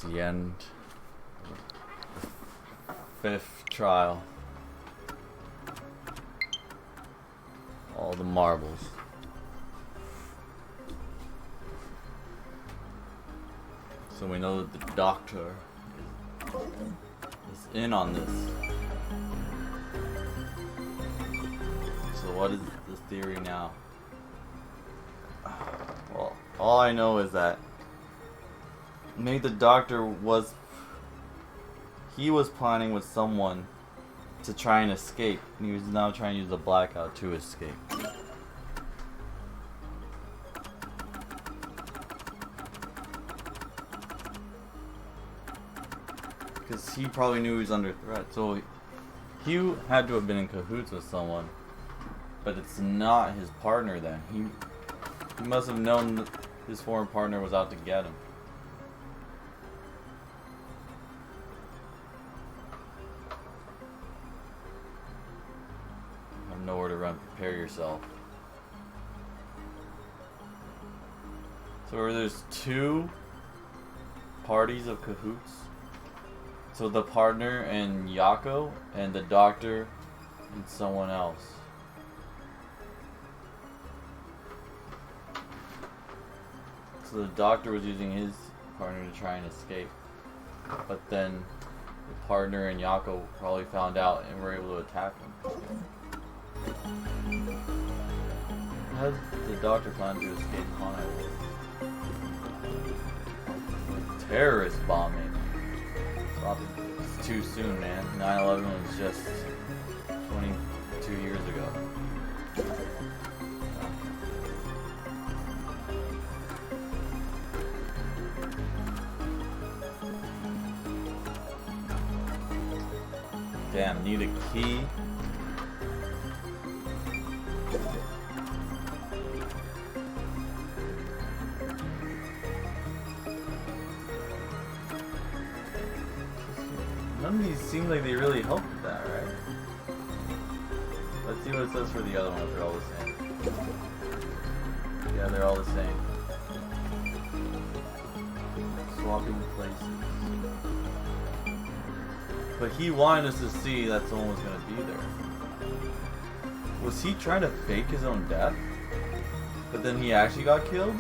the end. Fifth trial. All the marbles. So we know that the doctor is in on this. So what is the theory now? Well, all I know is that maybe the doctor was planning with someone to try and escape, and he was now trying to use the blackout to escape. Because he probably knew he was under threat, so he had to have been in cahoots with someone, but it's not his partner then. He must have known that his former partner was out to get him. You have nowhere to run, prepare yourself. So there's two parties of cahoots. So the partner and Yako, and the doctor and someone else. So the doctor was using his partner to try and escape. But then the partner and Yako probably found out and were able to attack him. How did the doctor plan to escape Honolulu? Terrorist bombing. It's too soon, man. 9/11 was just 22 years ago. Damn, need a key. None of these seem like they really help with that, right? Let's see what it says for the other ones. They're all the same. Yeah, they're all the same. Swapping places. But he wanted us to see that someone was going to be there. Was he trying to fake his own death? But then he actually got killed?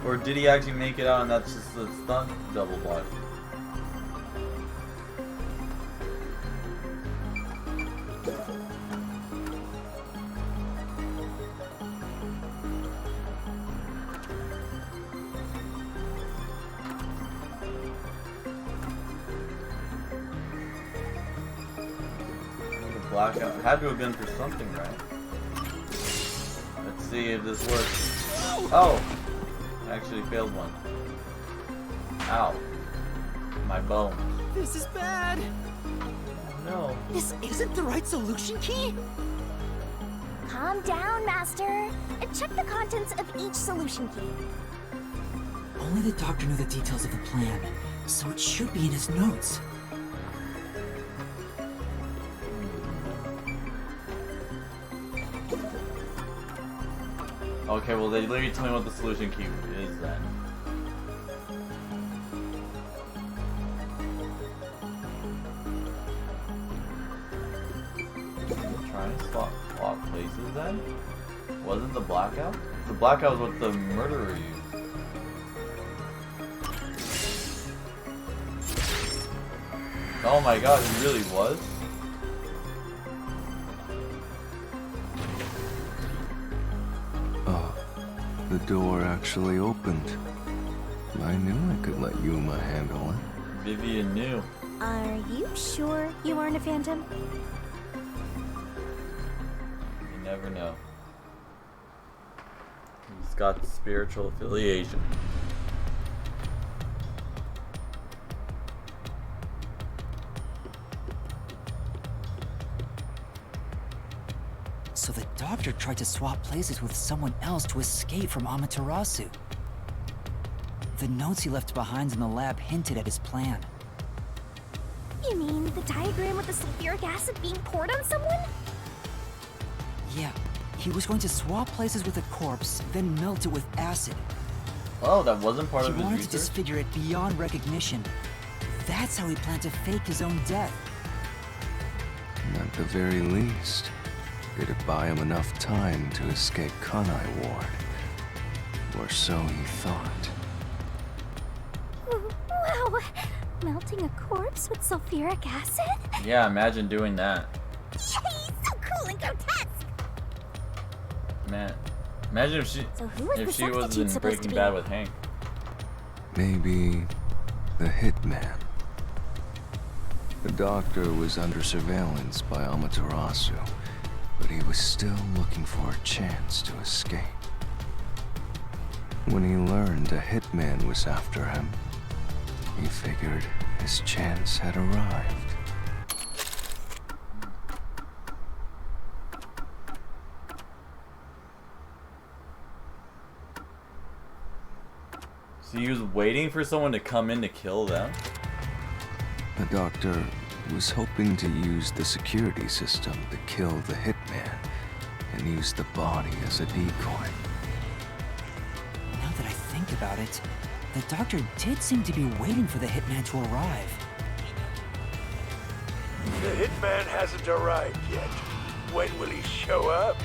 Or did he actually make it out and that's just a stunt double body? The blackout had to have been for something, right? Let's see if this works. Oh! Actually failed one. Ow. My bone. This is bad. No. This isn't the right solution key? Calm down, Master, and check the contents of each solution key. Only the doctor knew the details of the plan, so it should be in his notes. Okay, well they literally tell me what the solution key is then. Trying to swap places then? Wasn't the blackout? The blackout was what the murderer used. Oh my god, he really was? The door actually opened. I knew I could let Yuma handle it. Vivian knew. Are you sure you aren't a phantom? You never know. He's got the spiritual affiliation. So the doctor tried to swap places with someone else to escape from Amaterasu. The notes he left behind in the lab hinted at his plan. You mean the diagram with the sulfuric acid being poured on someone? Yeah, he was going to swap places with a corpse, then melt it with acid. Oh, that wasn't part He of his wanted to research? disfigure it beyond recognition. That's how he planned to fake his own death. At the very least, it'd buy him enough time to escape Kunai Ward. Or so he thought. Wow! Melting a corpse with sulfuric acid? Yeah, imagine doing that. Yay! So cool and grotesque! Man, imagine if she So who was the was substitute in supposed Breaking to be? Bad with Hank. Maybe the hitman. The doctor was under surveillance by Amaterasu, but he was still looking for a chance to escape. When he learned a hitman was after him, he figured his chance had arrived. So he was waiting for someone to come in to kill them? The doctor was hoping to use the security system to kill the hitman and use the body as a decoy. Now that I think about it, the doctor did seem to be waiting for the hitman to arrive. The hitman hasn't arrived yet. When will he show up?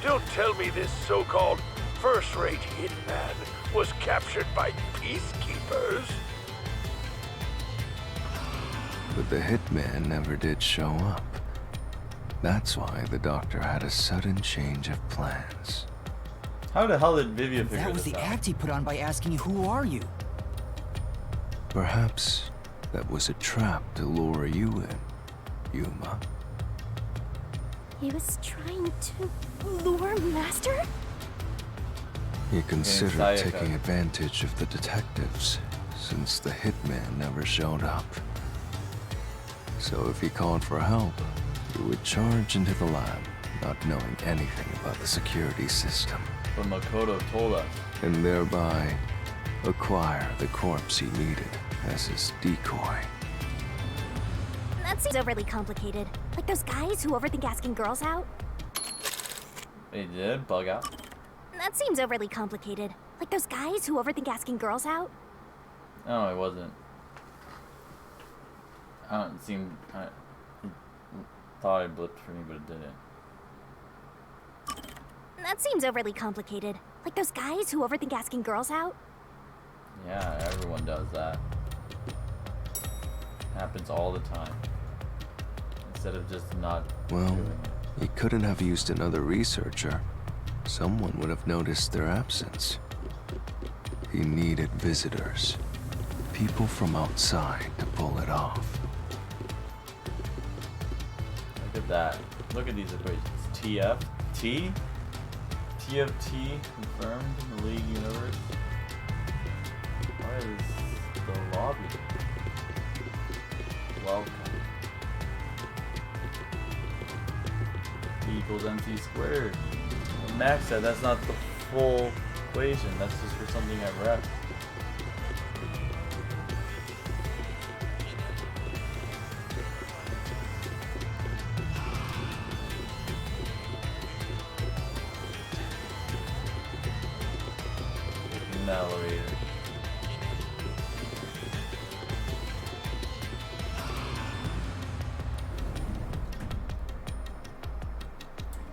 Don't tell me this so-called first-rate hitman was captured by peacekeepers. But the hitman never did show up. That's why the doctor had a sudden change of plans. How the hell did Vivia figure That was this the out? act he put on by asking, "Who are you?" Perhaps that was a trap to lure you in, Yuma. He was trying to lure Master? He considered Sayaka. taking advantage of the detectives, since the hitman never showed up. So if he called for help, he would charge into the lab, not knowing anything about the security system, But Makoto told us. and thereby acquire the corpse he needed as his decoy. That seems overly complicated. Like those guys who overthink asking girls out? They did bug out. That seems overly complicated. Like those guys who overthink asking girls out? No, it wasn't. I thought I blipped for me, but it didn't. That seems overly complicated. Like those guys who overthink asking girls out? Yeah, everyone does that. Happens all the time. Instead of just not Well, doing it. he couldn't have used another researcher. Someone would have noticed their absence. He needed visitors. People from outside to pull it off. Look at that. Look at these equations. TFT? TFT confirmed in the League universe. What is the lobby? Welcome. E equals MC squared. Well, Max said that's not the full equation. That's just for something at rep. In the elevator.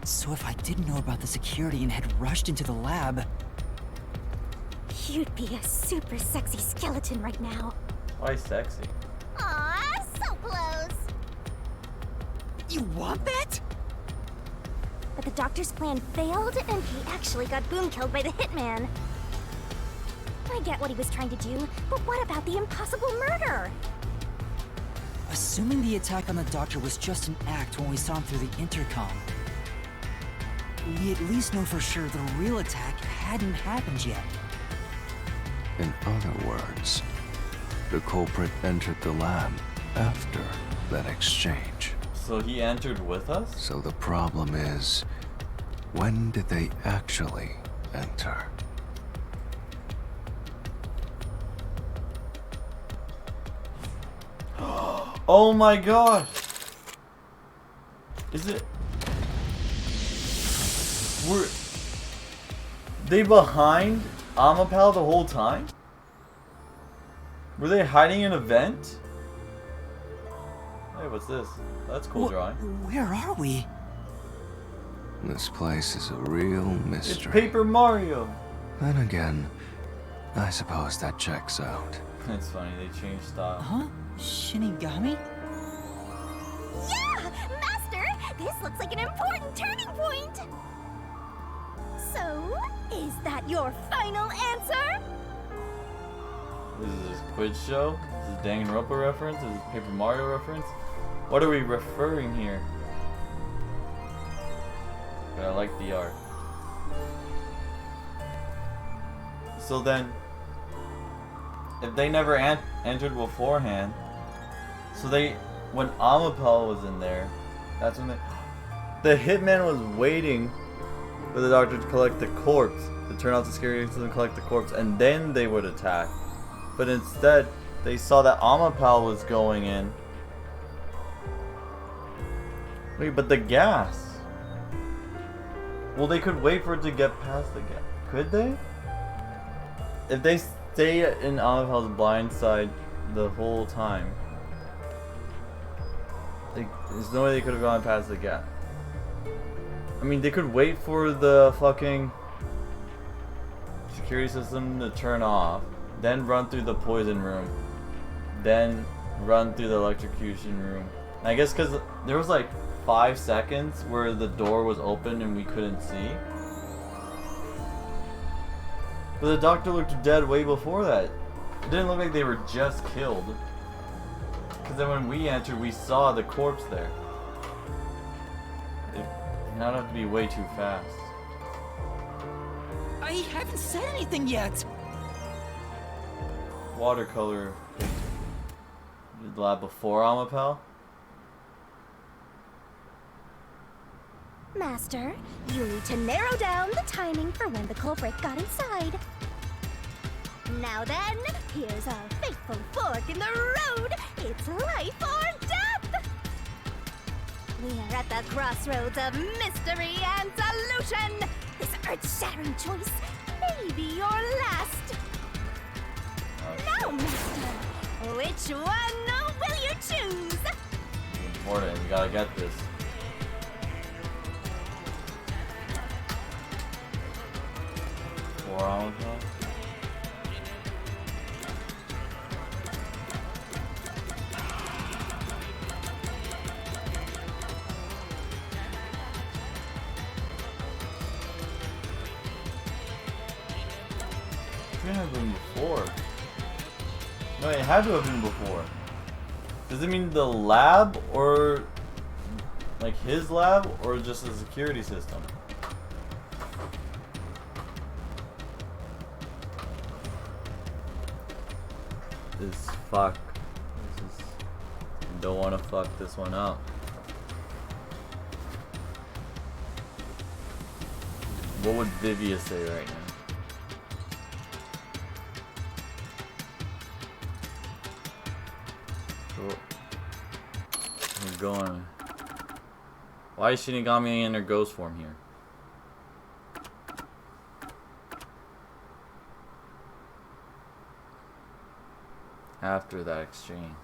So if I didn't know about the security and had rushed into the lab, You'd be a super sexy skeleton right now. Why sexy? Aw, so close. you want that? But the doctor's plan failed, and he actually got boom killed by the hitman. I get what he was trying to do, but what about the impossible murder? Assuming the attack on the doctor was just an act when we saw him through the intercom, we at least know for sure the real attack hadn't happened yet. In other words, the culprit entered the lab after that exchange. So he entered with us? So the problem is, when did they actually enter? Oh my gosh! Is it? Were they behind Amapal the whole time? Were they hiding an event? Hey, what's this? That's cool drawing. Where are we? This place is a real It's mystery. Paper Mario! Then again, I suppose that checks out. It's funny, they changed style. Huh? Shinigami? Yeah! Master! This looks like an important turning point! So, is that your final answer? This is this quiz show? This is Danganronpa reference? This is Paper Mario reference? What are we referring here? But I like the art. So then, if they never entered beforehand, so when Amapel was in there, that's when the hitman was waiting for the doctor to collect the corpse, to turn off the scary system and collect the corpse, and then they would attack. But instead, they saw that Amapel was going in. Wait, but the gas. Well, they could wait for it to get past the gas. Could they? If they stay in Amapel's blind side the whole time, there's no way they could have gone past the gap. I mean, they could wait for the fucking security system to turn off, then run through the poison room, then run through the electrocution room. And I guess because there was like 5 seconds where the door was open and we couldn't see. But the doctor looked dead way before that. It didn't look like they were just killed. Because then when we entered, we saw the corpse there. It did not have to be way too fast. I haven't said anything yet. Watercolor painting. Did the lab before Amapel? Master, you need to narrow down the timing for when the culprit got inside. Now then, here's a fateful fork in the road. It's life or death! We are at the crossroads of mystery and solution. This earth-shattering choice may be your last. Now, Master, which one will you choose? It's important, we gotta get this. For Amapel? It could have been before. No, it had to have been before. Does it mean the lab, or like his lab, or just the security system? This fuck. This is. Don't want to fuck this one up. What would Vivia say right now? We're going. Why is Shinigami in her ghost form here? After that exchange.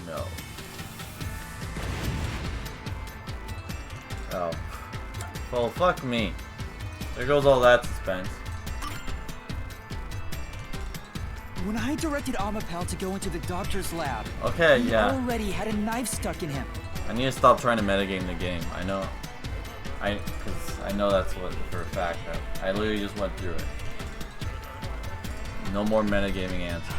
No. Oh. Well, fuck me. There goes all that suspense. When I directed Amapel to go into the doctor's lab, Okay, he yeah. already had a knife stuck in him. I need to stop trying to metagame the game. I know. Because I know that's what for a fact. I literally just went through it. No more metagaming answers.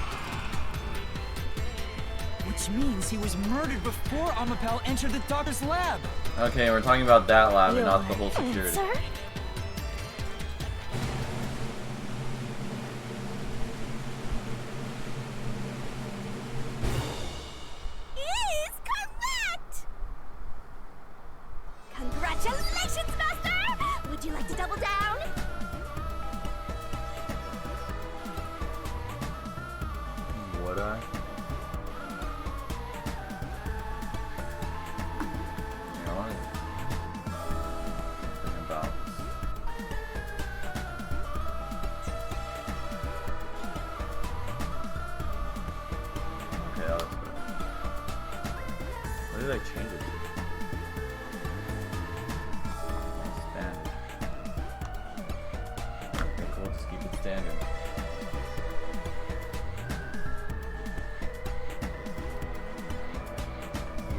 Which means he was murdered before Amapel entered the doctor's lab. Okay, we're talking about that lab and not the whole Your security. answer is correct! Congratulations, Master! Would you like to double down? Would I? You know what? did I change it to? Spanish. Okay, cool, just keep it standard.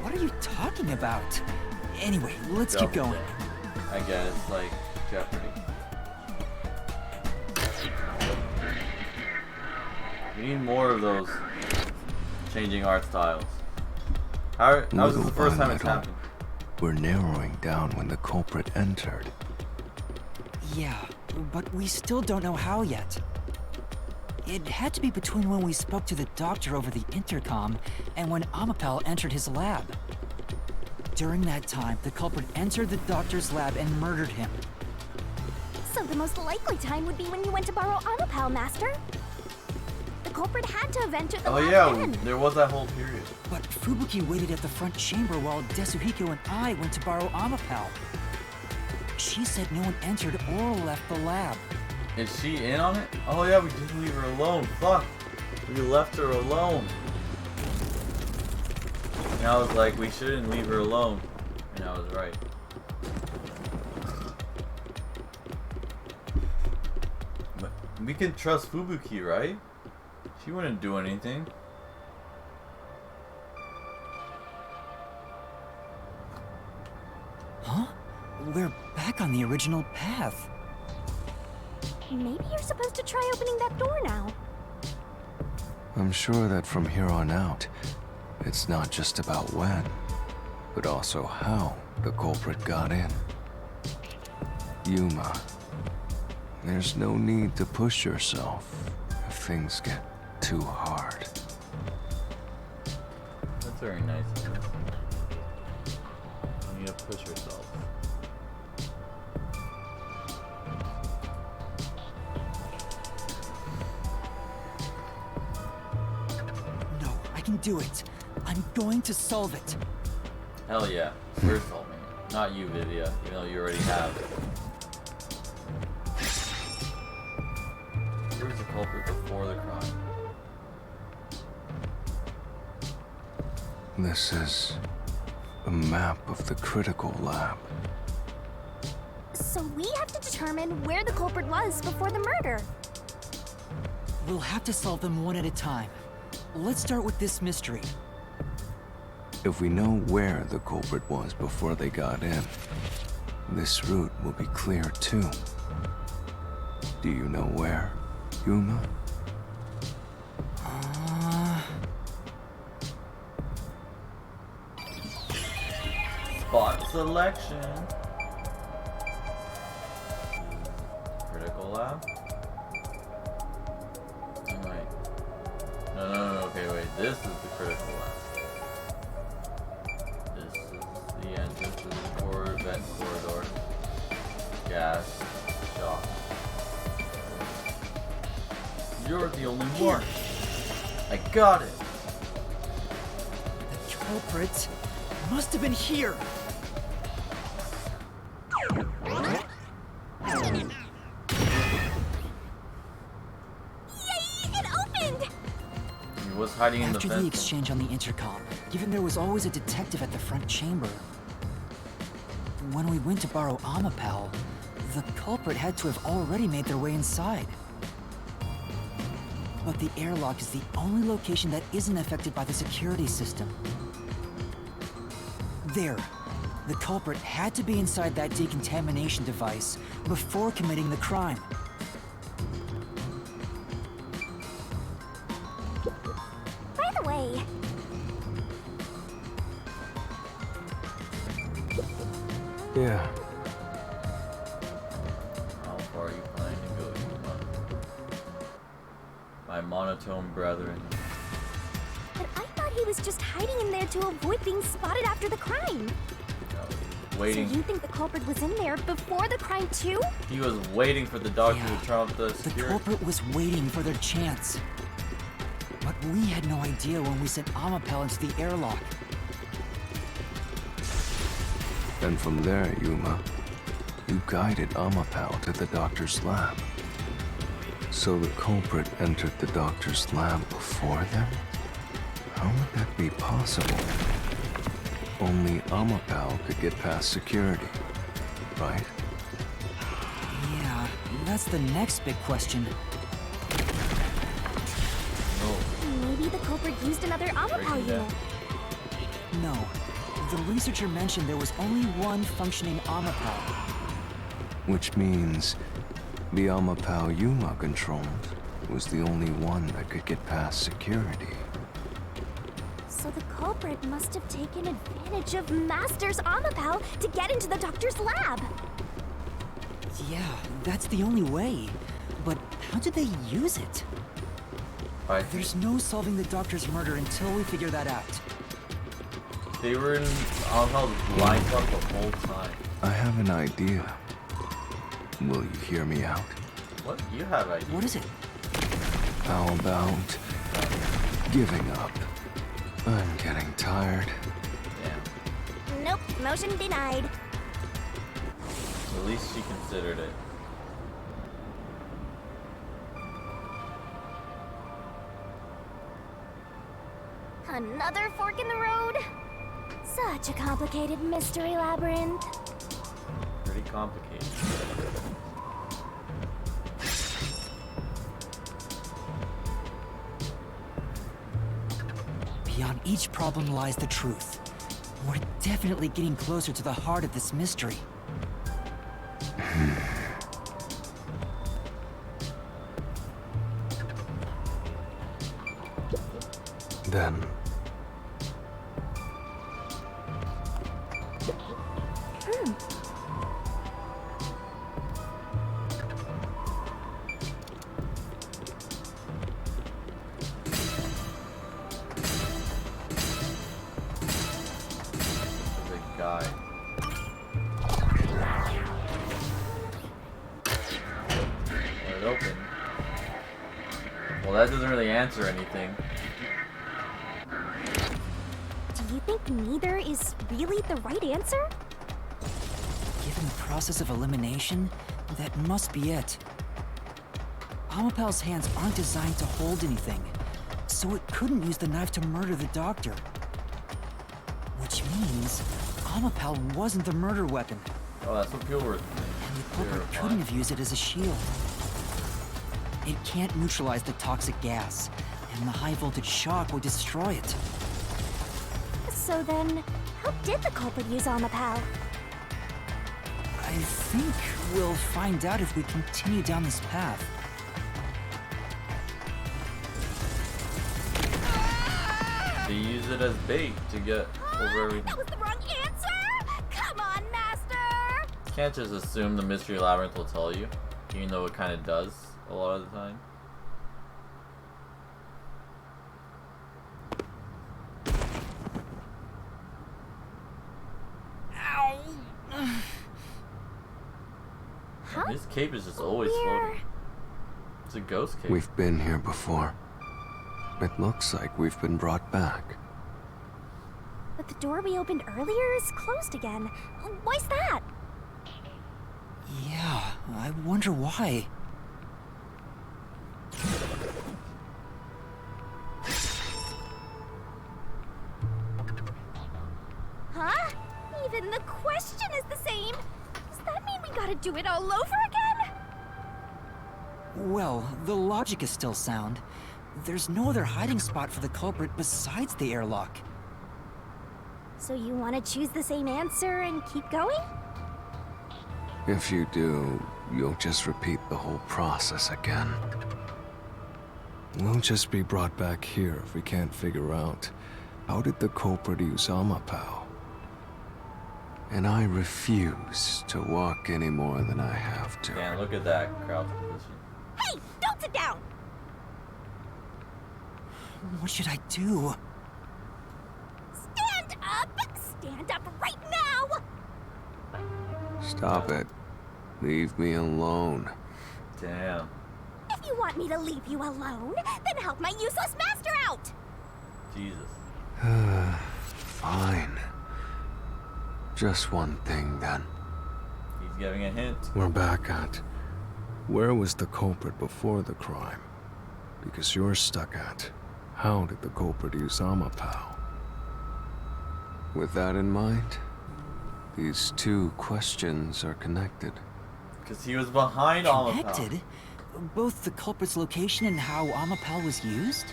What are you talking about? Anyway, let's keep Double going. check. I guess it's like Jeopardy. We need more of those changing art styles. How is this Little the first by time it's little, happened? we're narrowing down when the culprit entered. Yeah, but we still don't know how yet. It had to be between when we spoke to the doctor over the intercom and when Amapel entered his lab. During that time, the culprit entered the doctor's lab and murdered him. So the most likely time would be when you went to borrow Amapel, Master. The culprit had to have entered the Oh lab yeah, then. there was that whole period. But Fubuki waited at the front chamber while Desuhiko and I went to borrow Amapel. She said no one entered or left the lab. Is she in on it? Oh yeah, we didn't leave her alone. Fuck. We left her alone. And I was like, we shouldn't leave her alone. And I was right. But we can trust Fubuki, right? She wouldn't do anything. Huh? We're back on the original path. Maybe you're supposed to try opening that door now. I'm sure that from here on out, it's not just about when, but also how the culprit got in. Yuma, there's no need to push yourself if things get too hard. That's very nice of her. You need to push yourself. No, I can do it. I'm going to solve it. Hell yeah. We're solving it. Not you, Vivia, even though you already have. Where's the culprit before the crime? This is a map of the critical lab. So we have to determine where the culprit was before the murder. We'll have to solve them one at a time. Let's start with this mystery. If we know where the culprit was before they got in, this route will be clear too. Do you know where, Yuma? Spot selection. Critical lab? Oh, wait. No, okay, wait. This is the critical lab. This is the entrance to the vent corridor. Gas. Shock. You're the only one. I got it. The culprit must have been here. Yay! It opened! He was hiding in the After the vent. exchange on the intercom, given there was always a detective at the front chamber, when we went to borrow Amapel, the culprit had to have already made their way inside. But the airlock is the only location that isn't affected by the security system. There. The culprit had to be inside that decontamination device before committing the crime. By the way, Yeah. How far are you planning to go, Yuma? My monotone brethren. but I thought he was just hiding in there to avoid being spotted after the crime. Waiting. So you think the culprit was in there before the crime too? He was waiting for the doctor Yeah. to turn off the The security. culprit was waiting for their chance. But we had no idea when we sent Amapel into the airlock. And from there, Yuma, you guided Amapel to the doctor's lab. So the culprit entered the doctor's lab before them? How would that be possible? only Amapal could get past security, right? Yeah, that's the next big question. No. Maybe the culprit used another Amapal Breaking down. unit. No. The researcher mentioned there was only one functioning Amapal. Which means the Amapal Yuma controlled was the only one that could get past security. So the culprit must have taken advantage of Master's Amapal to get into the doctor's lab. Yeah, that's the only way. But how did they use it? I think There's no solving the doctor's murder until we figure that out. they were in Amapal's blind spot the whole time. I have an idea. Will you hear me out? What? You have ideas. What is it? How about giving up? I'm getting tired. Damn. Nope, motion denied. At least she considered it. Another fork in the road? Such a complicated mystery labyrinth. Pretty complicated. Beyond each problem lies the truth. We're definitely getting closer to the heart of this mystery. Then The big guy. Let it open. Well, that doesn't really answer anything. Do you think neither is really the right answer? Given the process of elimination, that must be it. Amapal's hands aren't designed to hold anything, so it couldn't use the knife to murder the doctor. Which means Amapal wasn't the murder weapon, Oh, that's what people were and the culprit terrified. couldn't have used it as a shield. It can't neutralize the toxic gas, and the high voltage shock would destroy it. So then, how did the culprit use Amapal? I think we'll find out if we continue down this path. They use it as bait to get over everything. That was the wrong answer! Come on, Master! You can't just assume the mystery labyrinth will tell you, even though it kind of does a lot of the time. Ow! Huh? And his cape is just always We're... floating. It's a ghost cape. we've been here before. It looks like we've been brought back. But the door we opened earlier is closed again. Why's that? Yeah, I wonder why. Huh? Even the question is the same. Does that mean we gotta do it all over again? Well, the logic is still sound. There's no other hiding spot for the culprit besides the airlock. So you wanna choose the same answer and keep going? If you do, you'll just repeat the whole process again. We'll just be brought back here if we can't figure out how did the culprit use Amapal. And I refuse to walk any more than I have to. Man, look at that crouch position. Hey, don't sit down! What should I do? Stand up! Stand up right now! Stop it. Leave me alone. Damn. If you want me to leave you alone, then help my useless master out! Jesus. Fine. Just one thing then. He's giving a hint. We're back at where was the culprit before the crime? Because you're stuck at how did the culprit use Amapal? With that in mind, these two questions are connected. Because he was behind Amapel. Connected? Both the culprit's location and how Amapel was used?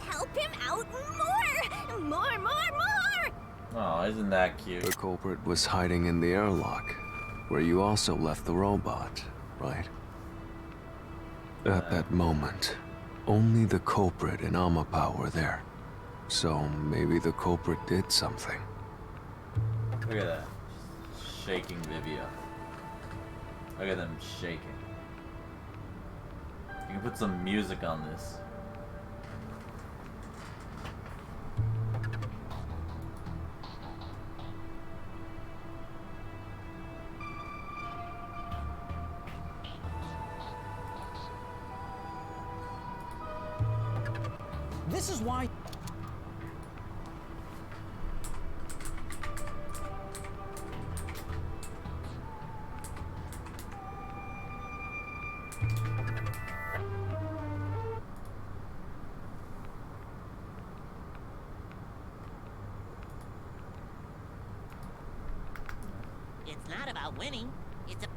Help him out more! More! Oh, isn't that cute? The culprit was hiding in the airlock, where you also left the robot, right? At that moment, only the culprit and Amapel were there. So maybe the culprit did something. Look at that. Shaking Vivia. Look at them shaking. You can put some music on this. This is why... It's not about winning. It's a...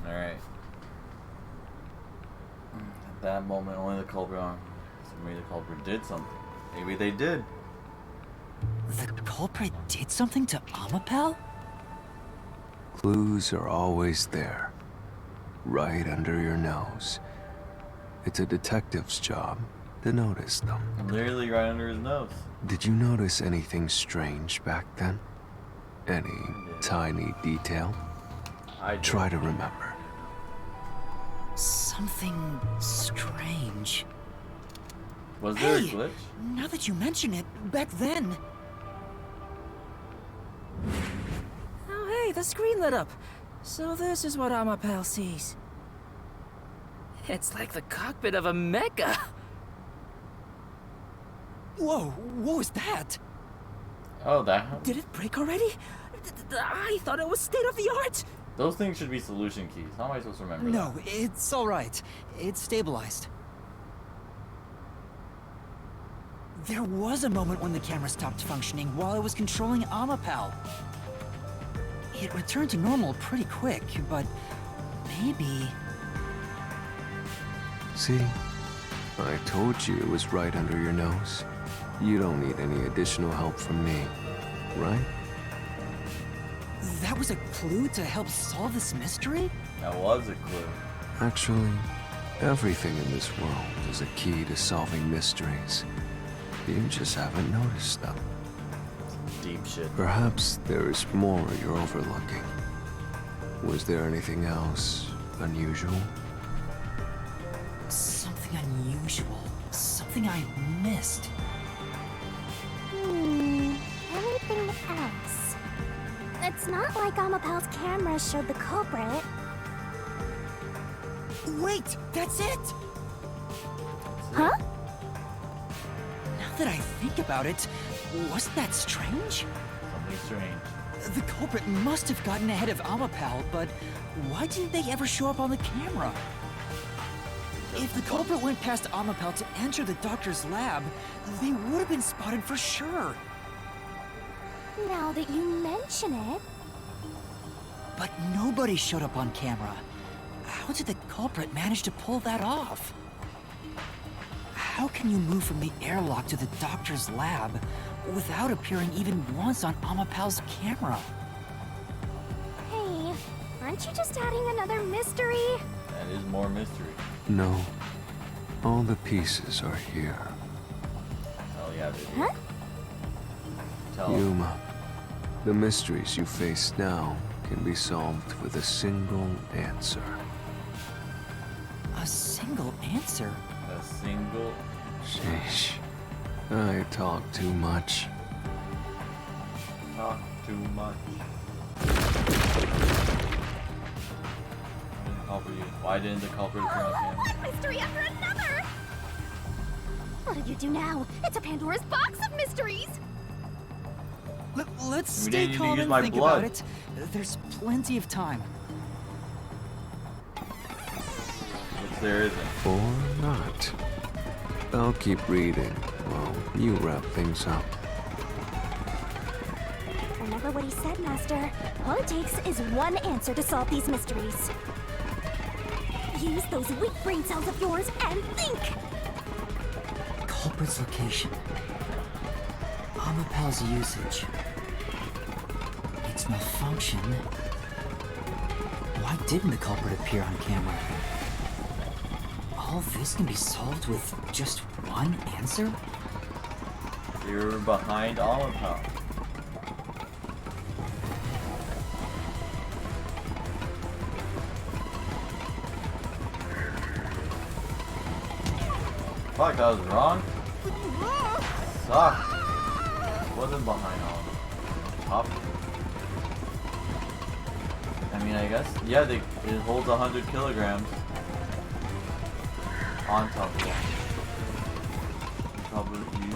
Alright. At that moment, only the culprit so maybe the culprit did something. Maybe they did. The culprit did something to Amapel? Clues are always there, right under your nose. It's a detective's job to notice them. Literally right under his nose. Did you notice anything strange back then? Any tiny detail? I did. Try to remember. Something strange. Was there a Hey! glitch? Now that you mention it, back then... Oh, hey, the screen lit up. So this is what Amapel sees. It's like the cockpit of a mecha. Whoa, what was that? Oh, that. Did it break already? I thought it was state of the art. Those things should be solution keys. How am I supposed to remember No, it's alright. It's stabilized. There was a moment when the camera stopped functioning while I was controlling Amapel. It returned to normal pretty quick, but maybe... See? I told you it was right under your nose. You don't need any additional help from me, right? That was a clue to help solve this mystery? that? That was a clue. Actually, everything in this world is a key to solving mysteries. You just haven't noticed them. Deep shit. Perhaps there is more you're overlooking. Was there anything else unusual? Something unusual. Something I missed. Anything else? It's not like Amapel's camera showed the culprit. Wait, that's it! Huh? Now that I think about it, wasn't that strange? Something strange. The culprit must have gotten ahead of Amapel, but why didn't they ever show up on the camera? If the culprit went past Amapel to enter the doctor's lab, they would have been spotted for sure. Now that you mention it, But nobody showed up on camera. How did the culprit manage to pull that off? How can you move from the airlock to the doctor's lab without appearing even once on Amapel's camera? hey, aren't you just adding another mystery? That is more mystery. No. All the pieces are here. Hell yeah, dude. Huh? Tell him. Yuma, the mysteries you face now can be solved with a single answer. A single answer? A single. Sheesh. I talk too much. Talk too much. Why didn't the culprit appear on camera? One mystery after another! What'll you do now? It's a Pandora's box of mysteries! Let's We stay didn't even calm use and my think blood. about it. There's plenty of time. Which there isn't. Or not. I'll keep reading while you wrap things up. Remember what he said, Master. All it takes is one answer to solve these mysteries. Use those weak brain cells of yours and think! Culprit's location. Amapel's usage. Its malfunction. Why didn't the culprit appear on camera? All this can be solved with just one answer? You're behind Amapel. Fuck, I was wrong. Suck. Wasn't behind all. Top. I mean, I guess. Yeah, it holds 100 kilograms. On top of it. Probably use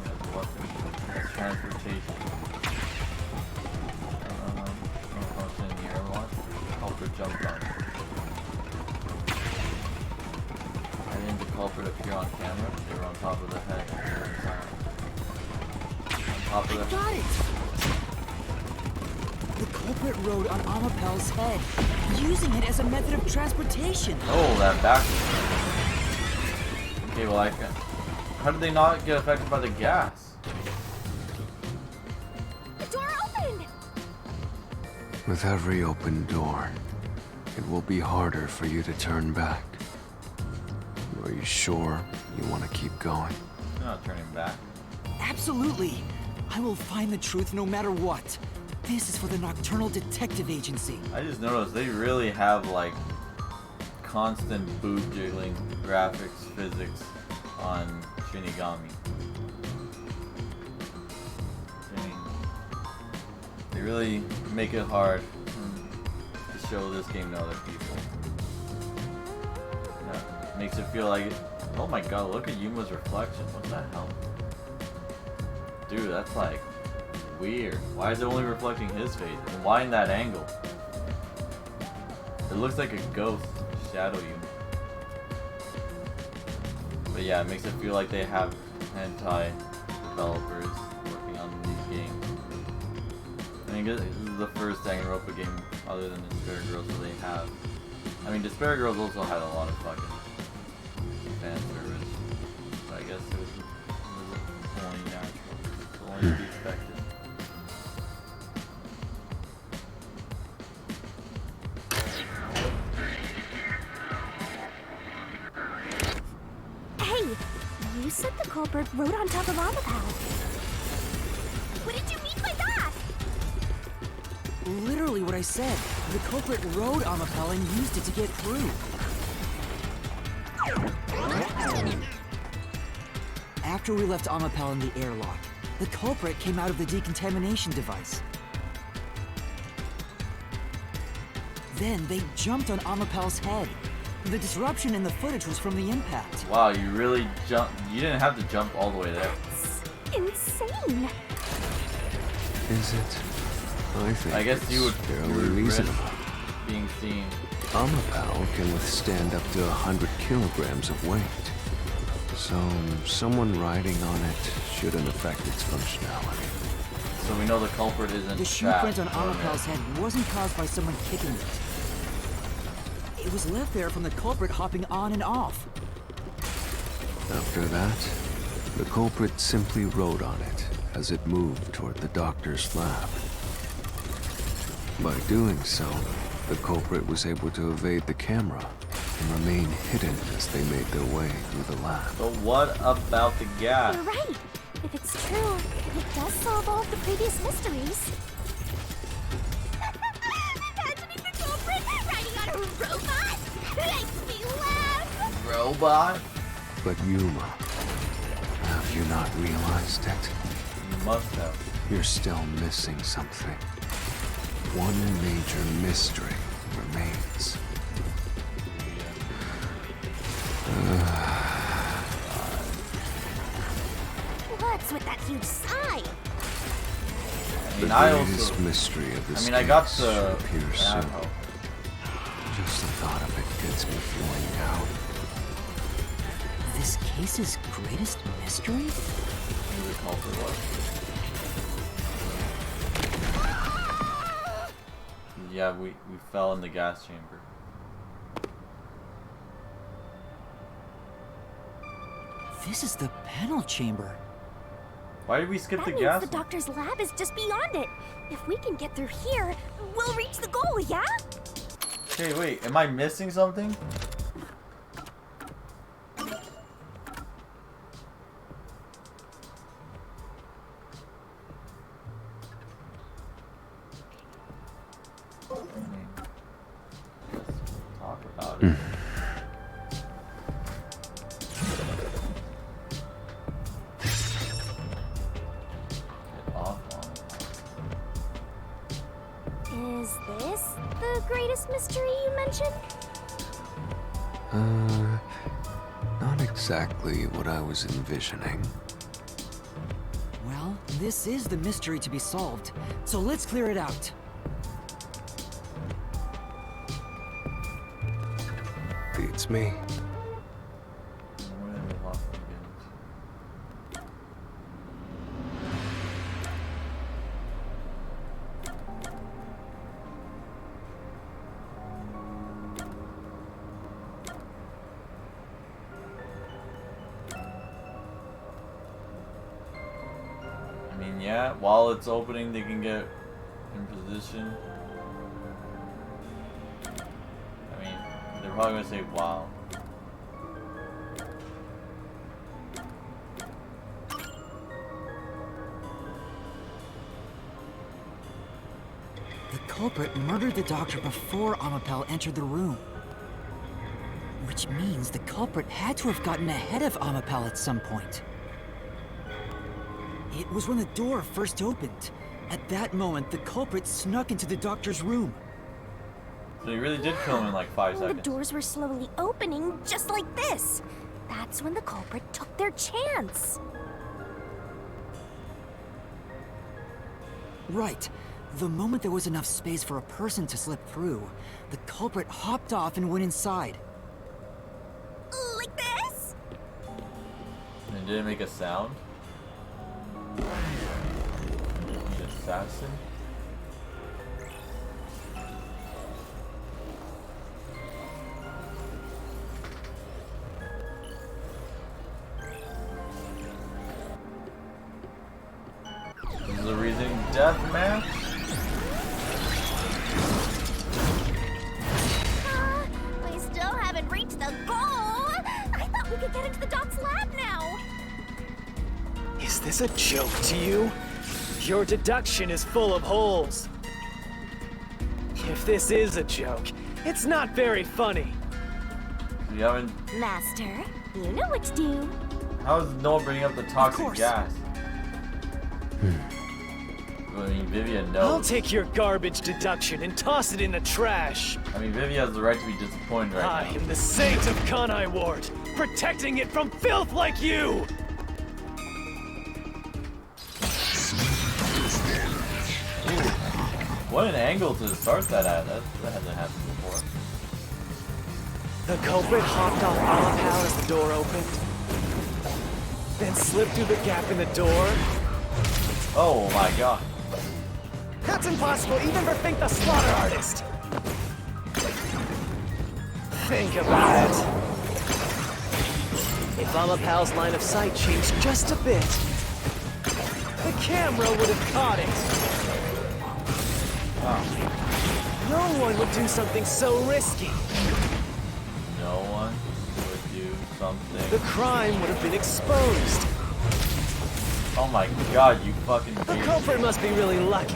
as a weapon. As transportation. No function in the air one. Culprit jumped on it. Why didn't the culprit appear on camera? They were on top of the head. On top of the Got it! The culprit rode on Amapel's head, using it as a method of transportation. Oh, that back. Okay, well, how did they not get affected by the gas? The door opened! With every open door, it will be harder for you to turn back. Are you sure you want to keep going? They're not turning back. Absolutely. I will find the truth no matter what. This is for the Nocturnal Detective Agency. I just noticed they really have like constant boob jiggling graphics physics on Shinigami. They really make it hard to show this game to other people. Yeah, makes it feel like, oh my god, look at Yuma's reflection. What the hell? Dude, that's like weird. Why is it only reflecting his face? And why in that angle? It looks like a ghost shadow Yuma. But yeah, it makes it feel like they have hentai developers working on these games. I mean, this is the first Danganronpa game other than Despair Girls that they have. I mean, Despair Girls also had a lot of fucking fan service. So I guess it was only natural. It's only to be expected. Hey! You said the culprit rode on top of Amapel. What did you mean by that? Literally what I said. The culprit rode Amapel and used it to get through. After we left Amapel in the airlock, the culprit came out of the decontamination device. Then they jumped on Amapel's head. The disruption in the footage was from the impact. Wow, you really jumped. You didn't have to jump all the way there. It's insane. Is it? I think I guess it's you would fairly risk reasonable. being seen. Amapel can withstand up to 100 kilograms of weight. So, someone riding on it shouldn't affect its functionality. So we know the culprit isn't The shoe trapped print on on Amapel's it. head wasn't caused by someone kicking it. It was left there from the culprit hopping on and off. After that, the culprit simply rode on it as it moved toward the doctor's lab. By doing so, The culprit was able to evade the camera and remain hidden as they made their way through the lab. But what about the gas? You're right. If it's true, it does solve all of the previous mysteries. Imagining the culprit riding on a robot makes me laugh. Robot? But Yuma, have you not realized it? You must have. You're still missing something. One major mystery remains. What's with that huge sigh? The I greatest also. mystery of this I got case the. appears soon. ammo. Just the thought of it gets me feeling out. This case's greatest mystery? Who the culprit was. Yeah, we fell in the gas chamber. This is the panel chamber. Why did we skip That the means gas? the doctor's lab is just beyond it. If we can get through here, we'll reach the goal, yeah? Okay, wait, am I missing something? Let's talk about it. Get off on. Is this the greatest mystery you mentioned? Not exactly what I was envisioning. Well, this is the mystery to be solved, so let's clear it out. Beats me. Where did we lost again? I mean, yeah, while it's opening, they can get in position. I mean, they're probably gonna say, wow. The culprit murdered the doctor before Amapel entered the room. Which means the culprit had to have gotten ahead of Amapel at some point. It was when the door first opened. At that moment, the culprit snuck into the doctor's room. So he really did kill him in like 5 When the seconds. doors were slowly opening, just like this. That's when the culprit took their chance. Right. The moment there was enough space for a person to slip through, the culprit hopped off and went inside. Like this? And it didn't make a sound? The assassin? This is a reason death match? We still haven't reached the goal. I thought we could get into the doc's lab now. Is this a joke to you? Your deduction is full of holes. If this is a joke, it's not very funny. You haven't. Master, you know what to do. How is no one bringing up the toxic course. gas? I mean, Vivian I'll knows. take your garbage deduction and toss it in the trash. I mean, Vivian has the right to be disappointed I right now. am the saint of Kanai Ward, protecting it from filth like you! What an angle to start that at. That hasn't happened before. The culprit hopped off Amapal as the door opened, then slipped through the gap in the door. Oh my god. That's impossible even for Fink the Slaughter Artist! Think about it. If Amapal's line of sight changed just a bit, the camera would have caught it. No one would do something so risky. No one would do something. The crime would have been exposed. Oh my god, you fucking The idiot. culprit must be really lucky.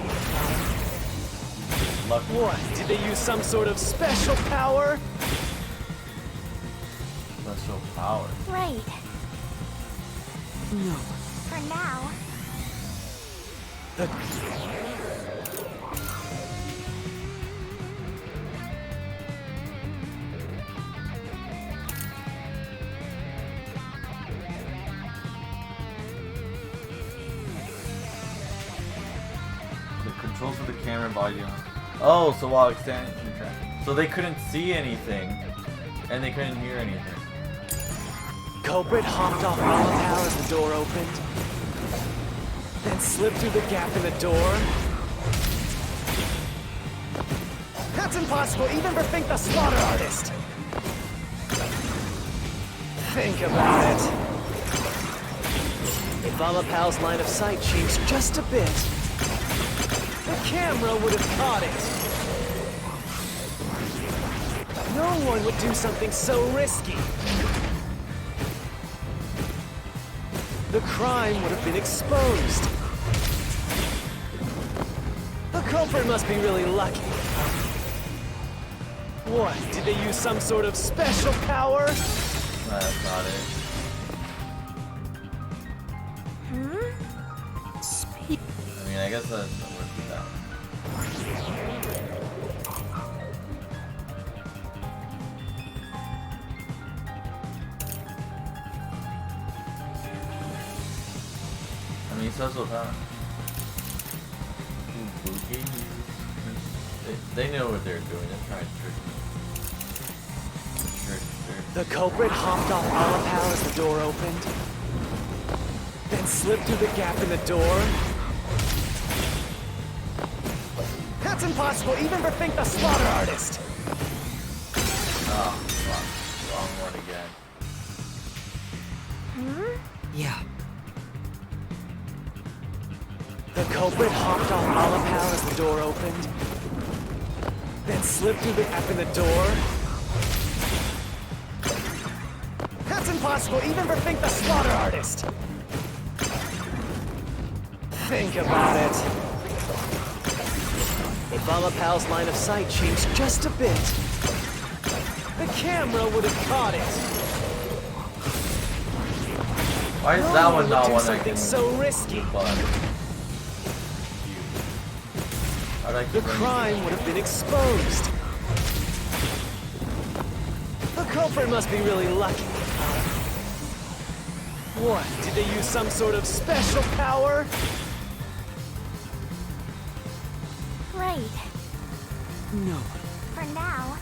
Lucky. What? Did they use some sort of special power? Special power. Right. No. For now. The The controls of the camera body on. Oh, so while extending so they couldn't see anything, and they couldn't hear anything. culprit hopped off Amapal as the door opened, then slipped through the gap in the door. That's impossible, even for Fink the Slaughter Artist. Think about it. If Amapal's line of sight changed just a bit, the camera would have caught it. No one would do something so risky. The crime would have been exposed. The culprit must be really lucky. What? Did they use some sort of special power? That's not it. I mean, I guess that's not worth that. I mean, special power. Ooh, boogie. They know what they're doing. They're trying to trick me. The culprit hopped off Amapal as the door opened, then slipped through the gap in the door. That's impossible, even for Fink the Slaughter Artist. Oh, fuck. Wrong one again. Yeah. The culprit hopped off Amapal as the door opened, then slipped through the gap in the door. That's impossible, even for Fink the Slaughter Artist. Think about it. If Amapal's line of sight changed just a bit, the camera would have caught it. Why is that one not do one I something can so risky? but I'd like The to bring crime would have been exposed. The culprit must be really lucky. What? Did they use some sort of special power? Right. No. For now.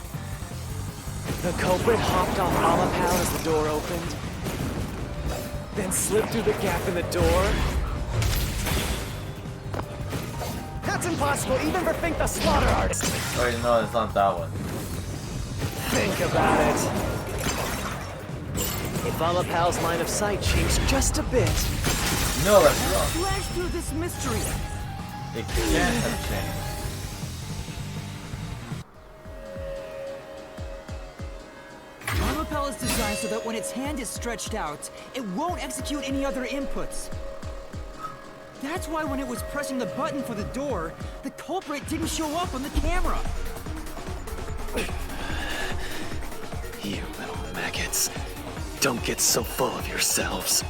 The culprit hopped off Amapal as the door opened, then slipped through the gap in the door. That's impossible, even for Fink the Slaughter Artist. Wait, no, it's not that one. Think about it. If Amapal's line of sight changed just a bit, No, that's wrong. Flash through this mystery. It can't have changed. Amapel is designed so that when its hand is stretched out, it won't execute any other inputs. That's why when it was pressing the button for the door, the culprit didn't show up on the camera. you little maggots, don't get so full of yourselves.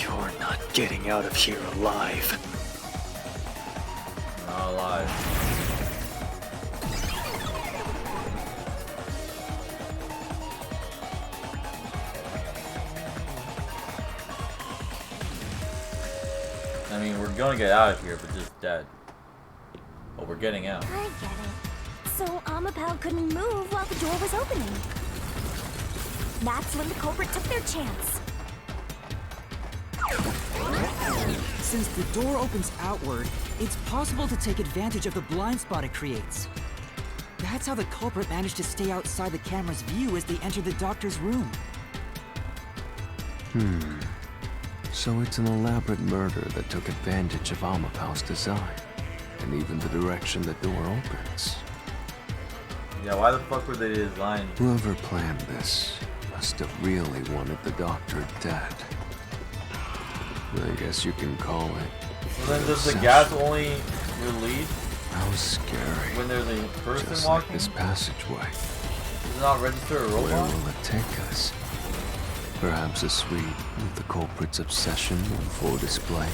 You're not getting out of here alive. Not alive. I mean, we're gonna get out of here, but just dead. But we're getting out. I get it. So Amapal couldn't move while the door was opening. That's when the culprit took their chance. Since the door opens outward, it's possible to take advantage of the blind spot it creates. That's how the culprit managed to stay outside the camera's view as they entered the doctor's room. So it's an elaborate murder that took advantage of Amapal's design. and even the direction the door opens. Yeah, why the fuck were they designed? Whoever planned this must have really wanted the Doctor dead. I guess you can call it. So then does the gas only release How scary. when there's a person Just like walking? this passageway. Does it not register a Where robot? will it take us? Perhaps a suite with the culprit's obsession on full display.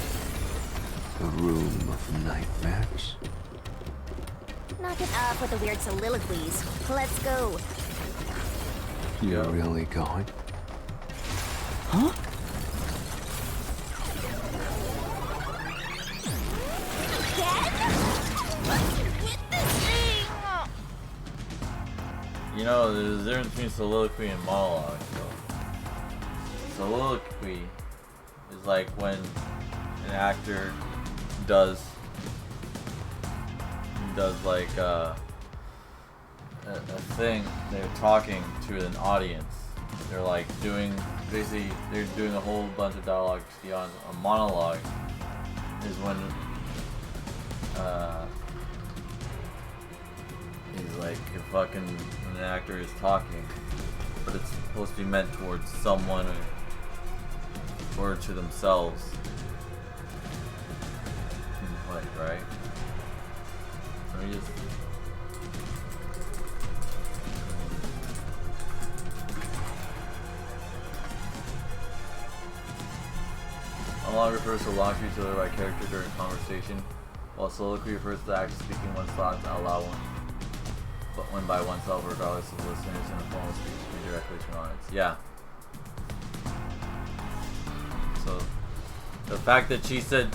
A room of nightmares. Knock it off with the weird soliloquies. Let's go. You're really going? Huh? With this thing! You know, there's a difference between soliloquy and monologue. So. Soliloquy is like when an actor does like a thing. They're talking to an audience. They're like doing basically they're doing a whole bunch of dialogue beyond a monologue. Is when is like when an actor is talking, but it's supposed to be meant towards someone or to themselves. Like, right? Let me just. Monologue refers to a long speech delivered by character during conversation, while soliloquy refers to the actor speaking one's thoughts out loud, but when by oneself, regardless of listeners, in a formal speech made directly to an audience. Yeah. So, the fact that she said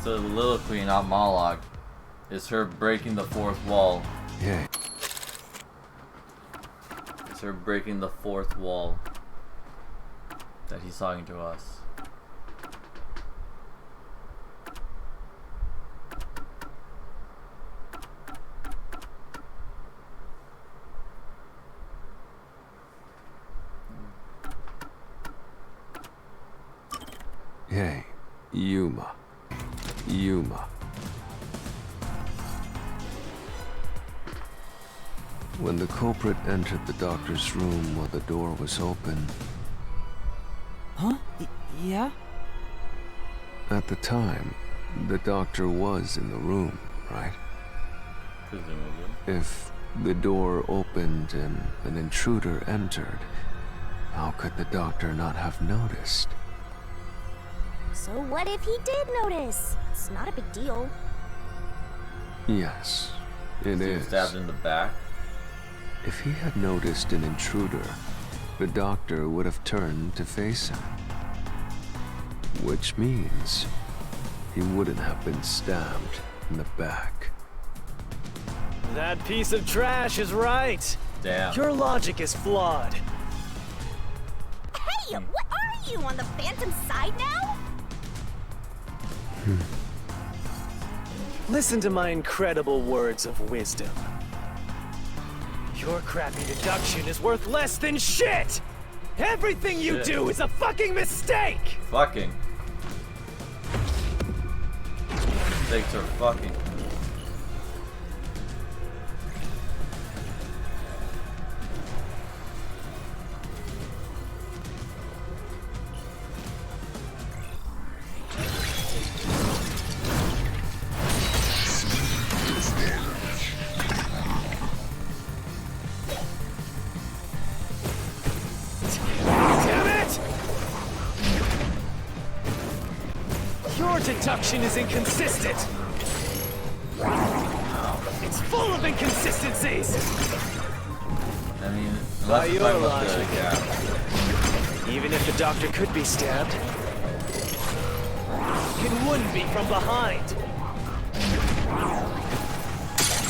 soliloquy, not monologue, is her breaking the fourth wall. Yeah. It's her breaking the fourth wall that he's talking to us. Hey, Yuma. Yuma. When the culprit entered the doctor's room while the door was open, Huh? Yeah? at the time, the doctor was in the room, right? Presumably. If the door opened and an intruder entered, how could the doctor not have noticed? So what if he did notice? It's not a big deal. Yes, it He was is. stabbed in the back. If he had noticed an intruder, the doctor would have turned to face him. Which means he wouldn't have been stabbed in the back. That piece of trash is right. Damn. Your logic is flawed. Hey, what are you, on the Phantom side now? Listen to my incredible words of wisdom. Your crappy deduction is worth less than shit! Everything you Shit. do is a fucking mistake! Fucking. Mistakes are fucking. Damn it! Your deduction is inconsistent. It's full of inconsistencies. I mean, By unless you're your talking about logic. Even if the doctor could be stabbed, it wouldn't be from behind.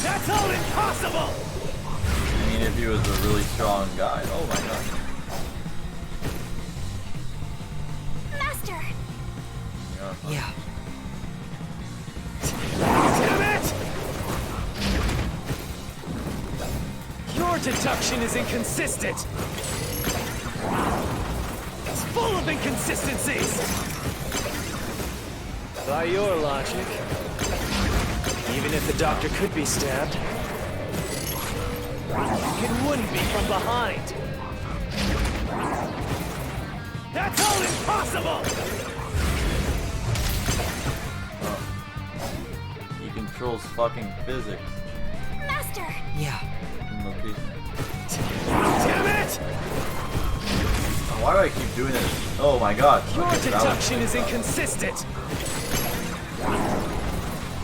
That's all impossible! I mean, if he was a really strong guy. Oh my god. Master! Yeah. Yeah. Damn it! Your deduction is inconsistent. It's full of inconsistencies. By your logic, Even if the doctor could be stabbed, it wouldn't be from behind. That's all impossible! He controls fucking physics. Master! Yeah. Damn it! Why do I keep doing this? Oh my god. Your Okay, that was deduction is good. inconsistent.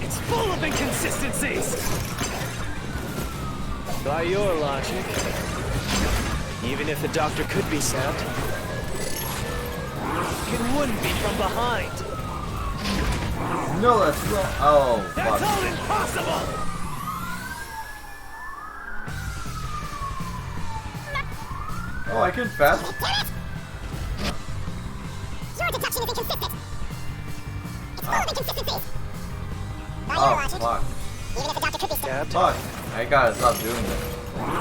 It's full of inconsistencies. By your logic, even if the doctor could be stabbed, it wouldn't be from behind. No, that's wrong. Oh, That's fuck. all impossible! Oh, I can fast. Your deduction is inconsistent. It's full of inconsistencies. By your Oh, logic, fuck. even if the doctor could be stabbed. Fuck. I gotta stop doing this.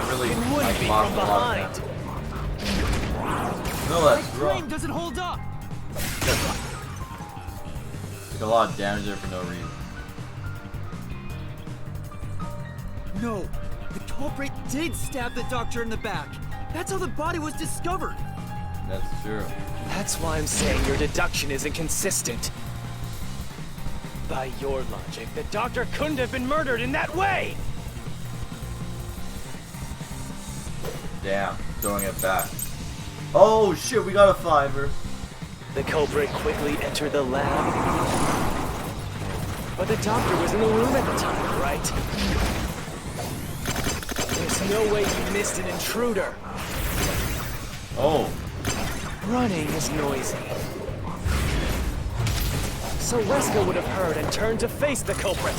Really, It like, wouldn't be lost from a lot of behind. damage. No, that's wrong. doesn't hold up. Took a lot of damage there for no reason. No, the culprit did stab the doctor in the back. That's how the body was discovered. That's true. That's why I'm saying your deduction is inconsistent. By your logic, the doctor couldn't have been murdered in that way! Damn, throwing it back. Oh shit, we got a fiver. The culprit quickly entered the lab. But the doctor was in the room at the time, right? There's no way you missed an intruder. Oh, Running is noisy. So Wesker would have heard and turned to face the culprit.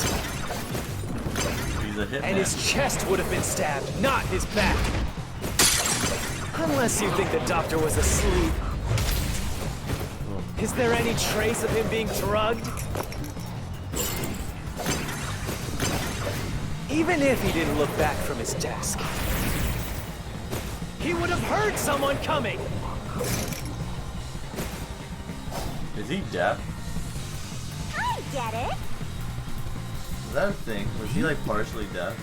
he's a hitman. And his chest would have been stabbed, not his back. Unless you think the doctor was asleep. Is there any trace of him being drugged? Even if he didn't look back from his desk, he would have heard someone coming. Is he deaf? I get it. Is that a thing? Was he like partially deaf?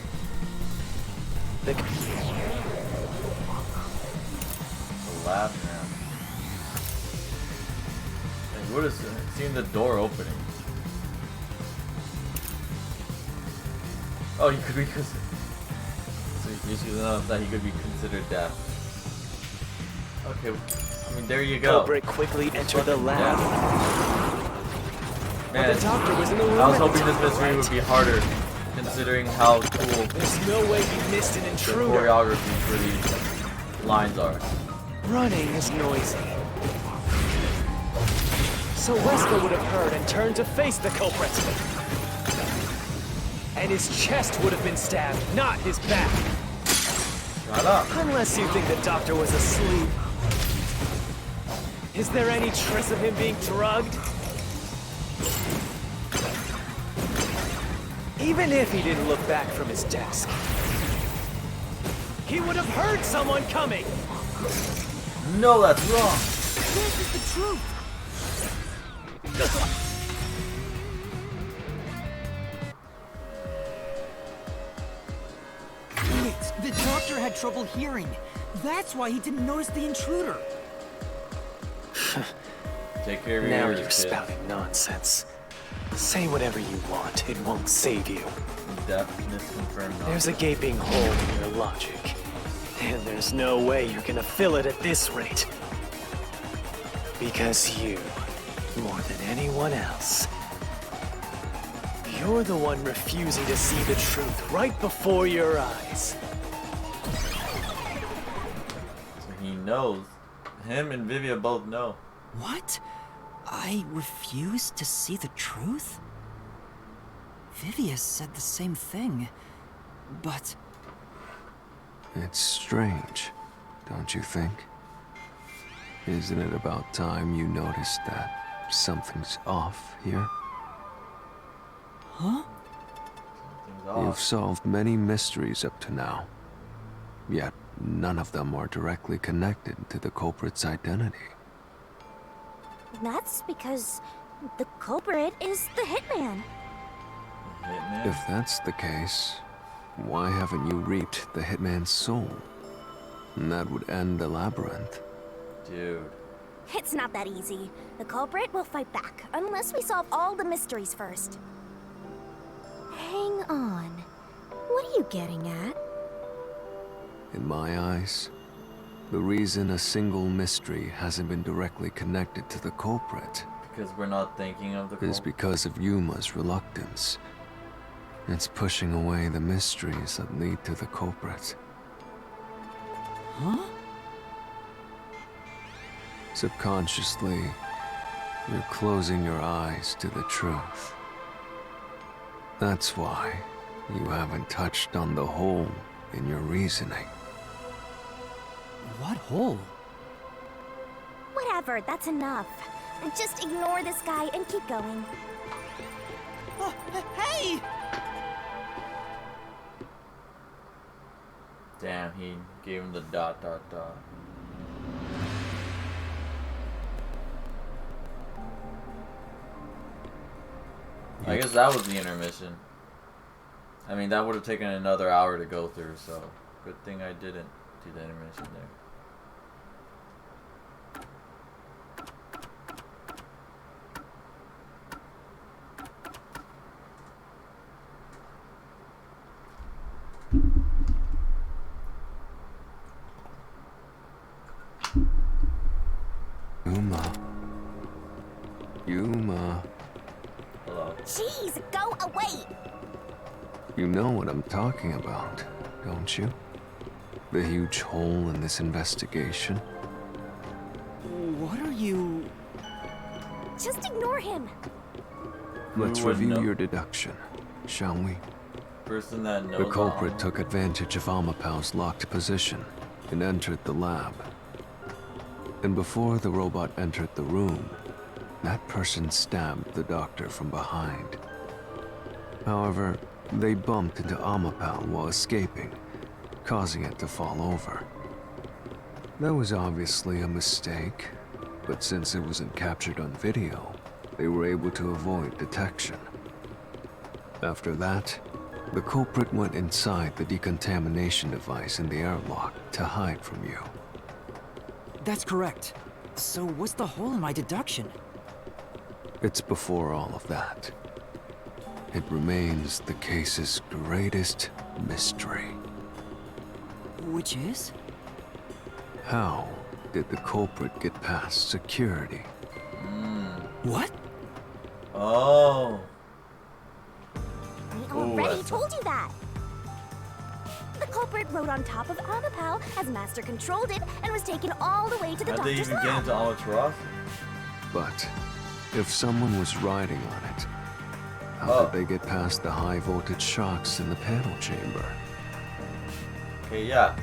The The lab man. Like, what is seeing the door opening? Oh, he could be considered. So you should know that he could be considered deaf. Okay, I mean there you go. culprit quickly entered the lab. But Man, the doctor was in the room I was at the hoping this time, mystery right? would be harder, considering how cool There's no way you missed an the intruder. choreography for these lines are. Running is noisy. So Wesker would have heard and turned to face the culprit. And his chest would have been stabbed, not his back. Shut up. Unless you think the doctor was asleep. Is there any trace of him being drugged? Even if he didn't look back from his desk, he would have heard someone coming. No, that's wrong. This is the truth. Wait, the doctor had trouble hearing. That's why he didn't notice the intruder. Take care of your Now ears, you're kid. spouting nonsense. Say whatever you want, it won't save you. Deafness confirmed. There's a gaping hole in your logic. And there's no way you're gonna fill it at this rate. Because you, more than anyone else, you're the one refusing to see the truth right before your eyes. So he knows. Him and Vivia both know. What? I refuse to see the truth? Vivia said the same thing, but... It's strange, don't you think? Isn't it about time you noticed that something's off here? Huh? Something's off. You've solved many mysteries up to now, yet none of them are directly connected to the culprit's identity. That's because the culprit is the hitman. Hitman? If that's the case, why haven't you reaped the Hitman's soul? And that would end the labyrinth. Dude. It's not that easy. The culprit will fight back, unless we solve all the mysteries first. Hang on. What are you getting at? In my eyes, the reason a single mystery hasn't been directly connected to the culprit Because we're not thinking of the is culprit. because of Yuma's reluctance. It's pushing away the mysteries that lead to the culprit. Huh? Subconsciously, you're closing your eyes to the truth. That's why you haven't touched on the hole in your reasoning. What hole? Whatever, that's enough. Just ignore this guy and keep going. Oh, hey! Damn, he gave him the dot. I guess that was the intermission. I mean, that would have taken another hour to go through, so good thing I didn't do the intermission there. Yuma. Hello. Jeez, go away! You know what I'm talking about, don't you? The huge hole in this investigation? What are you... Just ignore him. Let's Who would review know? your deduction, shall we? Person that knows. The culprit took advantage of Amapau's locked position and entered the lab. And before the robot entered the room, that person stabbed the doctor from behind. However, they bumped into Amapau while escaping, causing it to fall over. That was obviously a mistake, but since it wasn't captured on video, they were able to avoid detection. After that, the culprit went inside the decontamination device in the airlock to hide from you. That's correct. So what's the hole in my deduction? It's before all of that. It remains the case's greatest mystery. Which is? How did the culprit get past security? What? Oh. We Ooh, already that's- told you that. The culprit rode on top of Amapau as Master controlled it and was taken all the way to the How'd they doctor's even get lab. into Amaterasu? But if someone was riding on it, how Oh. did they get past the high voltage shocks in the panel chamber? Okay, yeah.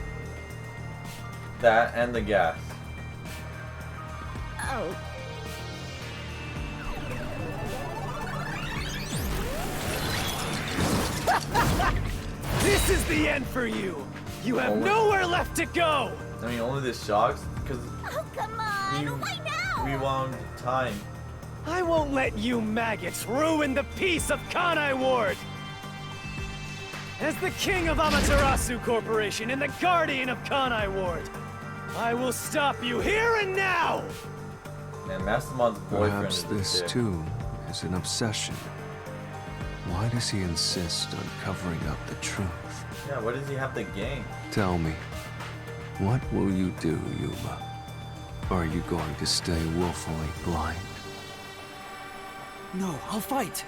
That and the gas. Oh, This is the end for you! You have Only- nowhere left to go! I mean, only the shocks, because oh come on! You Why now? rewound time. I won't let you maggots ruin the peace of Kanai Ward! As the king of Amaterasu Corporation and the guardian of Kanai Ward, I will stop you here and now! Man, Mastermon's boyfriend Perhaps is a this dick. too is an obsession. Why does he insist on covering up the truth? Yeah, what does he have to gain? Tell me, what will you do, Yuma? Are you going to stay willfully blind? No, I'll fight.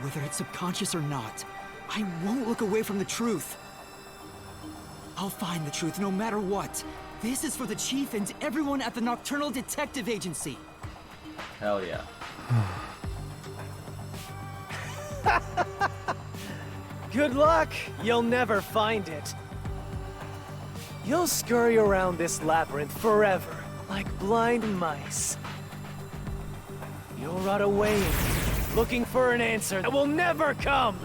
Whether it's subconscious or not, I won't look away from the truth. I'll find the truth no matter what. This is for the Chief and everyone at the Nocturnal Detective Agency. Hell yeah. Good luck! You'll never find it. You'll scurry around this labyrinth forever, like blind mice. You'll rot away in it, looking for an answer that will never come!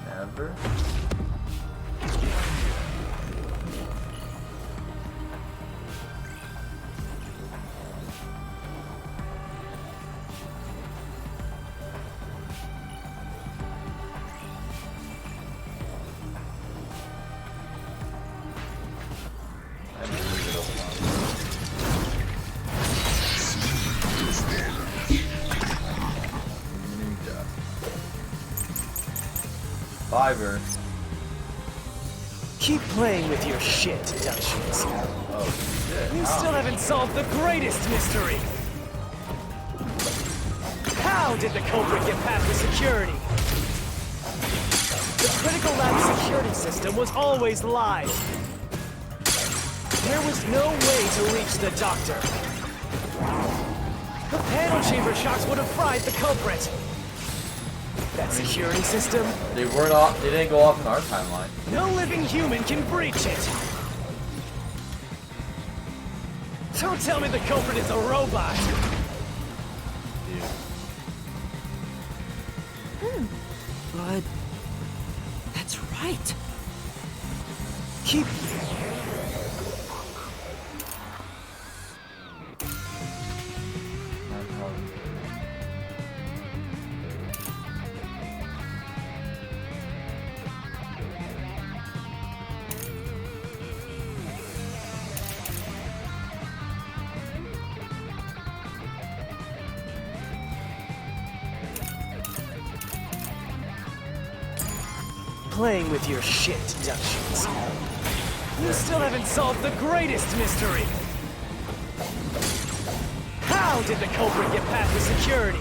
Never? Fiverr. Keep playing with your shit, Ductions. Oh shit. You Ow. still haven't solved the greatest mystery. How did the culprit get past the security? The critical lab security system was always live. There was no way to reach the doctor. The panel chamber shocks would have fried the culprit. That security system, They weren't off. They didn't go off in our timeline. no living human can breach it. Don't tell me the culprit is a robot. Dude. But that's right. Keep playing with your shit, Ductions. You still haven't solved the greatest mystery. How did the culprit get past the security?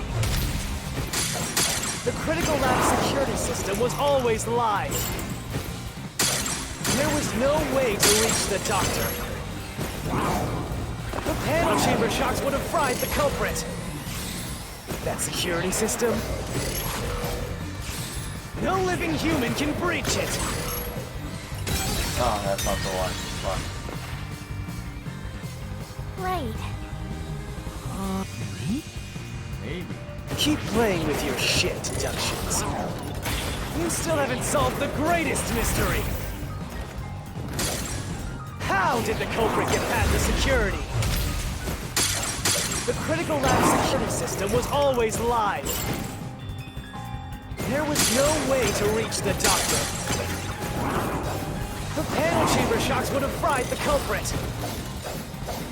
The critical lab security system was always live. There was no way to reach the doctor. The panel chamber shocks would have fried the culprit. That security system, no living human can breach it. Oh, that's not the one. Fuck. Right. Maybe. Keep playing with your shit, Ductions. You still haven't solved the greatest mystery. How did the culprit get past the security? The critical lab security system was always live. There was no way to reach the doctor. The panel chamber shocks would have fried the culprit.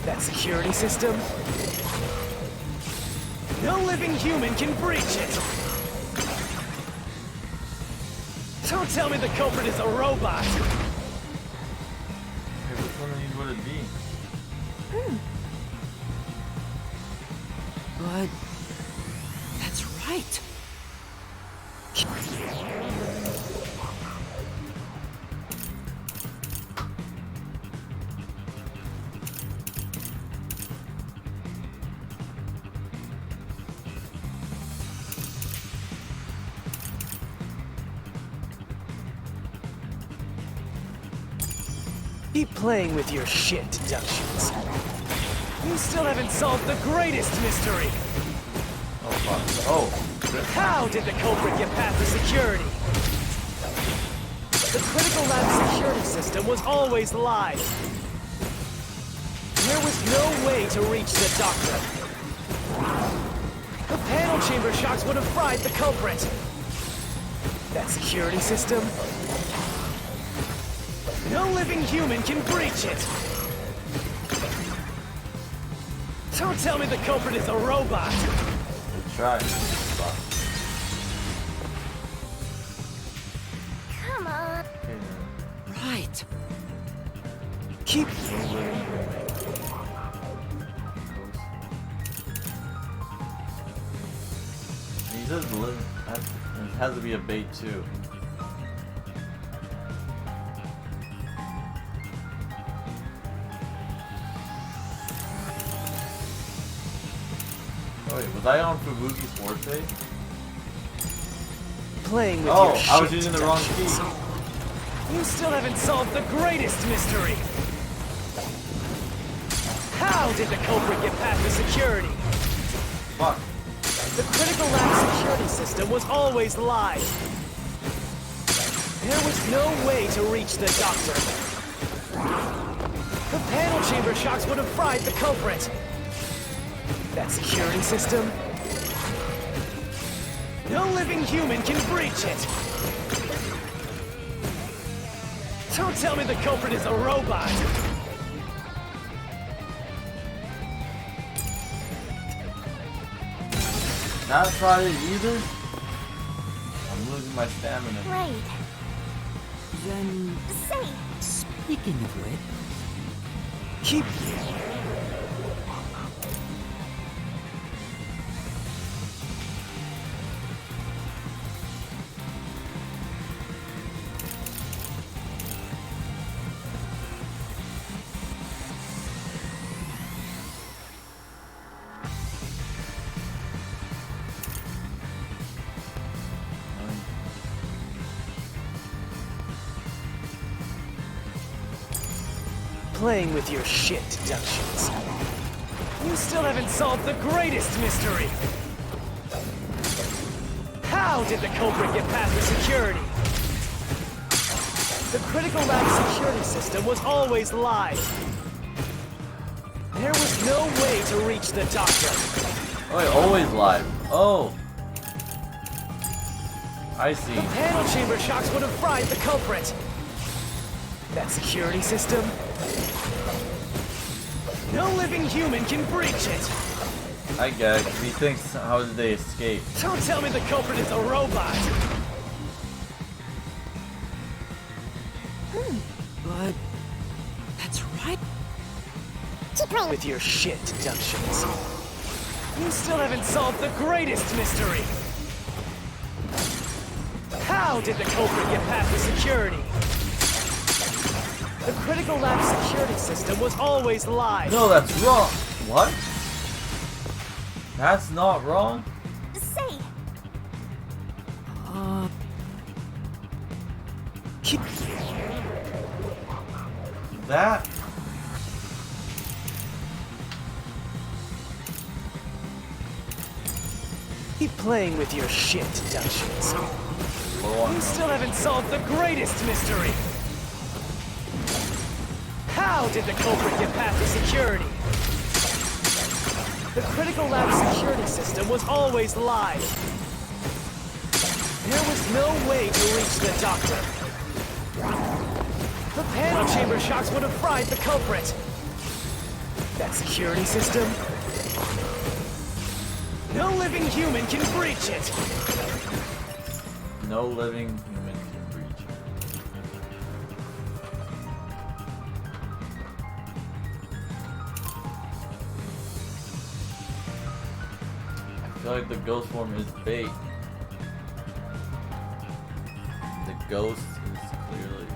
That security system, no living human can breach it. Don't tell me the culprit is a robot. Hey, which one of these would it be? But that's right. Keep playing with your shit, Ductions. You still haven't solved the greatest mystery. Oh fuck. Oh. Shit. How did the culprit get past the security? The critical lab security system was always live. There was no way to reach the doctor. The panel chamber shocks would have fried the culprit. That security system, no living human can breach it. Don't tell me the culprit is a robot. Good try. Fuck. Come on. Okay, then. Right. Keep He says it has to be a bait too. Oh, wait, was I on Fubuki Forte? playing with Oh, your shit, I was using the wrong Ductions. key. You still haven't solved the greatest mystery. How did the culprit get past the security? Fuck. The critical lab security system was always live. There was no way to reach the doctor. The panel chamber shocks would have fried the culprit. That security system, no living human can breach it. Don't tell me the culprit is a robot. Not tried it either? I'm losing my stamina. Right. Then, Say, speaking of which, Keep. Playing with your shit deductions. You still haven't solved the greatest mystery. How did the culprit get past the security? The critical lab security system was always live. There was no way to reach the doctor. Oh, wait, always live. Oh. I see. The panel chamber shocks would have fried the culprit. That security system? No living human can breach it. I get it, 'cause he thinks, how did they escape? Don't tell me the culprit is a robot. but that's right. keep playing. With your shit deductions. You still haven't solved the greatest mystery. How did the culprit get past the security? The critical lab security system was always live. No, that's wrong. What? That's not wrong? Say, Keep. That? Keep playing with your shit deductions. Low on You still haven't solved the greatest mystery. How did the culprit get past the security? The critical lab security system was always live. There was no way to reach the doctor. The panel chamber shocks would have fried the culprit. That security system? No living human can breach it. No living human can breach it. I feel like the ghost form is bait. The ghost is clearly...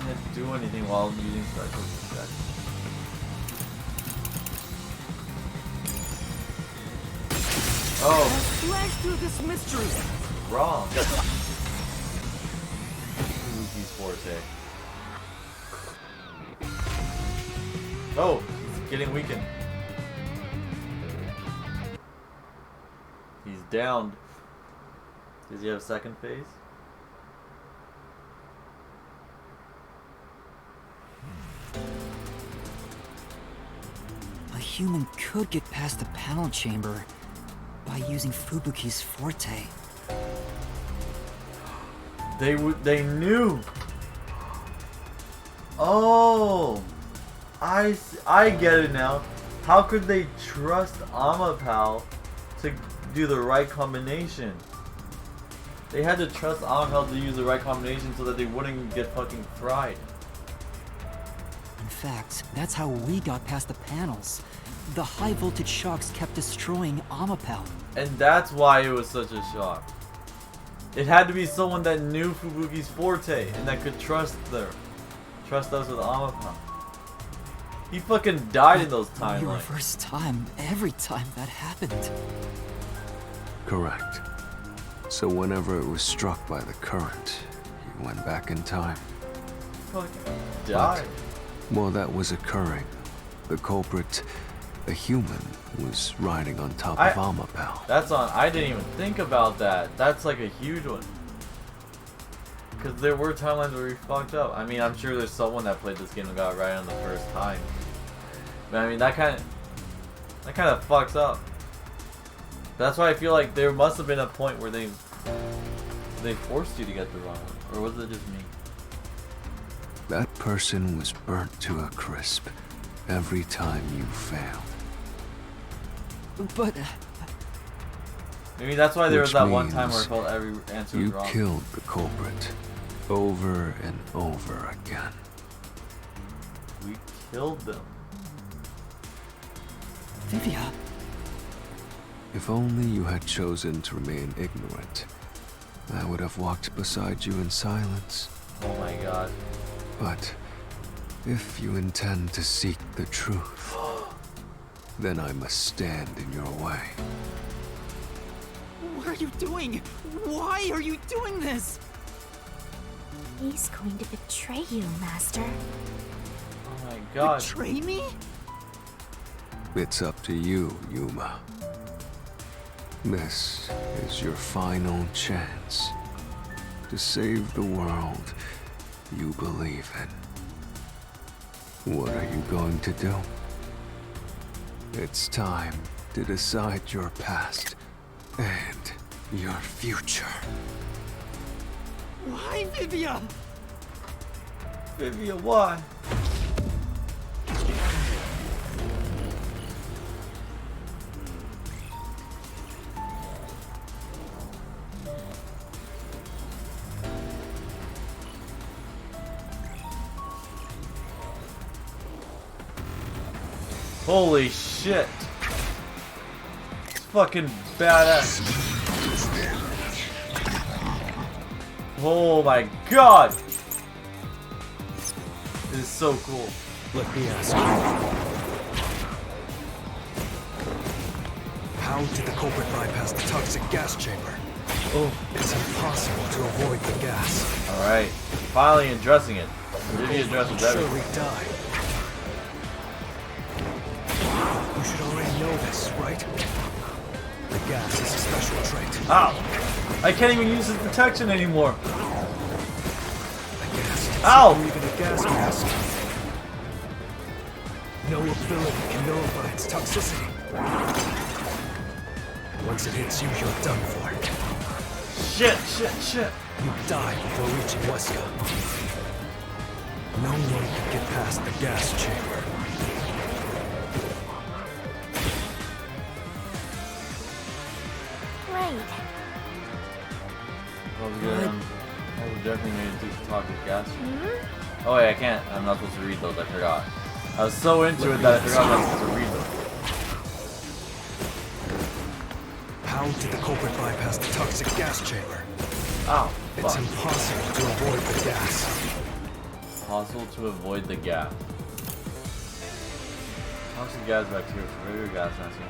Can't do anything while using special effects. Oh, Slash through this mystery. wrong. Luigi's forte. Oh, he's getting weakened. He's downed. Does he have second phase? A human could get past the panel chamber by using Fubuki's forte. They knew. Oh, I get it now. How could they trust Amapal to do the right combination? They had to trust Amapal to use the right combination so that they wouldn't get fucking fried. In fact, that's how we got past the panels. The high voltage shocks kept destroying Amapal. And that's why it was such a shock. It had to be someone that knew Fubuki's forte and that could trust us with Amapal. He fucking died in those You timelines. reverse time every time that happened. Correct. So whenever it was struck by the current, he went back in time. Fucking died. While that was occurring, the culprit, a human, was riding on top of Amapal. That's on. I didn't even think about that. That's like a huge one. Because there were timelines where we fucked up. I mean, I'm sure there's someone that played this game and got it right on the first time. But I mean, that kind of fucks up. That's why I feel like there must have been a point where they forced you to get the wrong one, or was it just me? That person was burnt to a crisp every time you failed. But Maybe that's why there was Which that one time where I means felt every answer was You wrong. killed the culprit over and over again. We killed them. Vivia, If only you had chosen to remain ignorant, I would have walked beside you in silence. Oh my god. But if you intend to seek the truth, then I must stand in your way. What are you doing? Why are you doing this? He's going to betray you, Master. Oh my god. Betray me? It's up to you, Yuma. This is your final chance to save the world you believe in. What are you going to do? It's time to decide your past and your future. Why, Vivia? Vivia, why? Holy shit. It's fucking badass. Oh my god. This is so cool. Let me ask you. How did the culprit bypass the toxic gas chamber? Oh, It's impossible to avoid the gas. alright. Finally addressing it. Vivia addresses Surely everything. die. You should already know this, right? The gas is a special trait. Ow! I can't even use his protection anymore. The gas can Ow! breathe in a gas mask. No ability can nullify its toxicity. Once it hits you, you're done for. Shit, shit, shit. You die before reaching Wesker. No one can get past the gas chamber. Right. That was good. I would definitely made it to the toxic gas. Oh wait, I can't. I'm not supposed to read those. I forgot. I was so into it that I forgot I was supposed to read them. How did the culprit bypass the toxic gas chamber? Ow. It's Fuck. impossible to avoid the gas. Possible to avoid the gas. Toxic gas, bacteria, regular gas, not seen.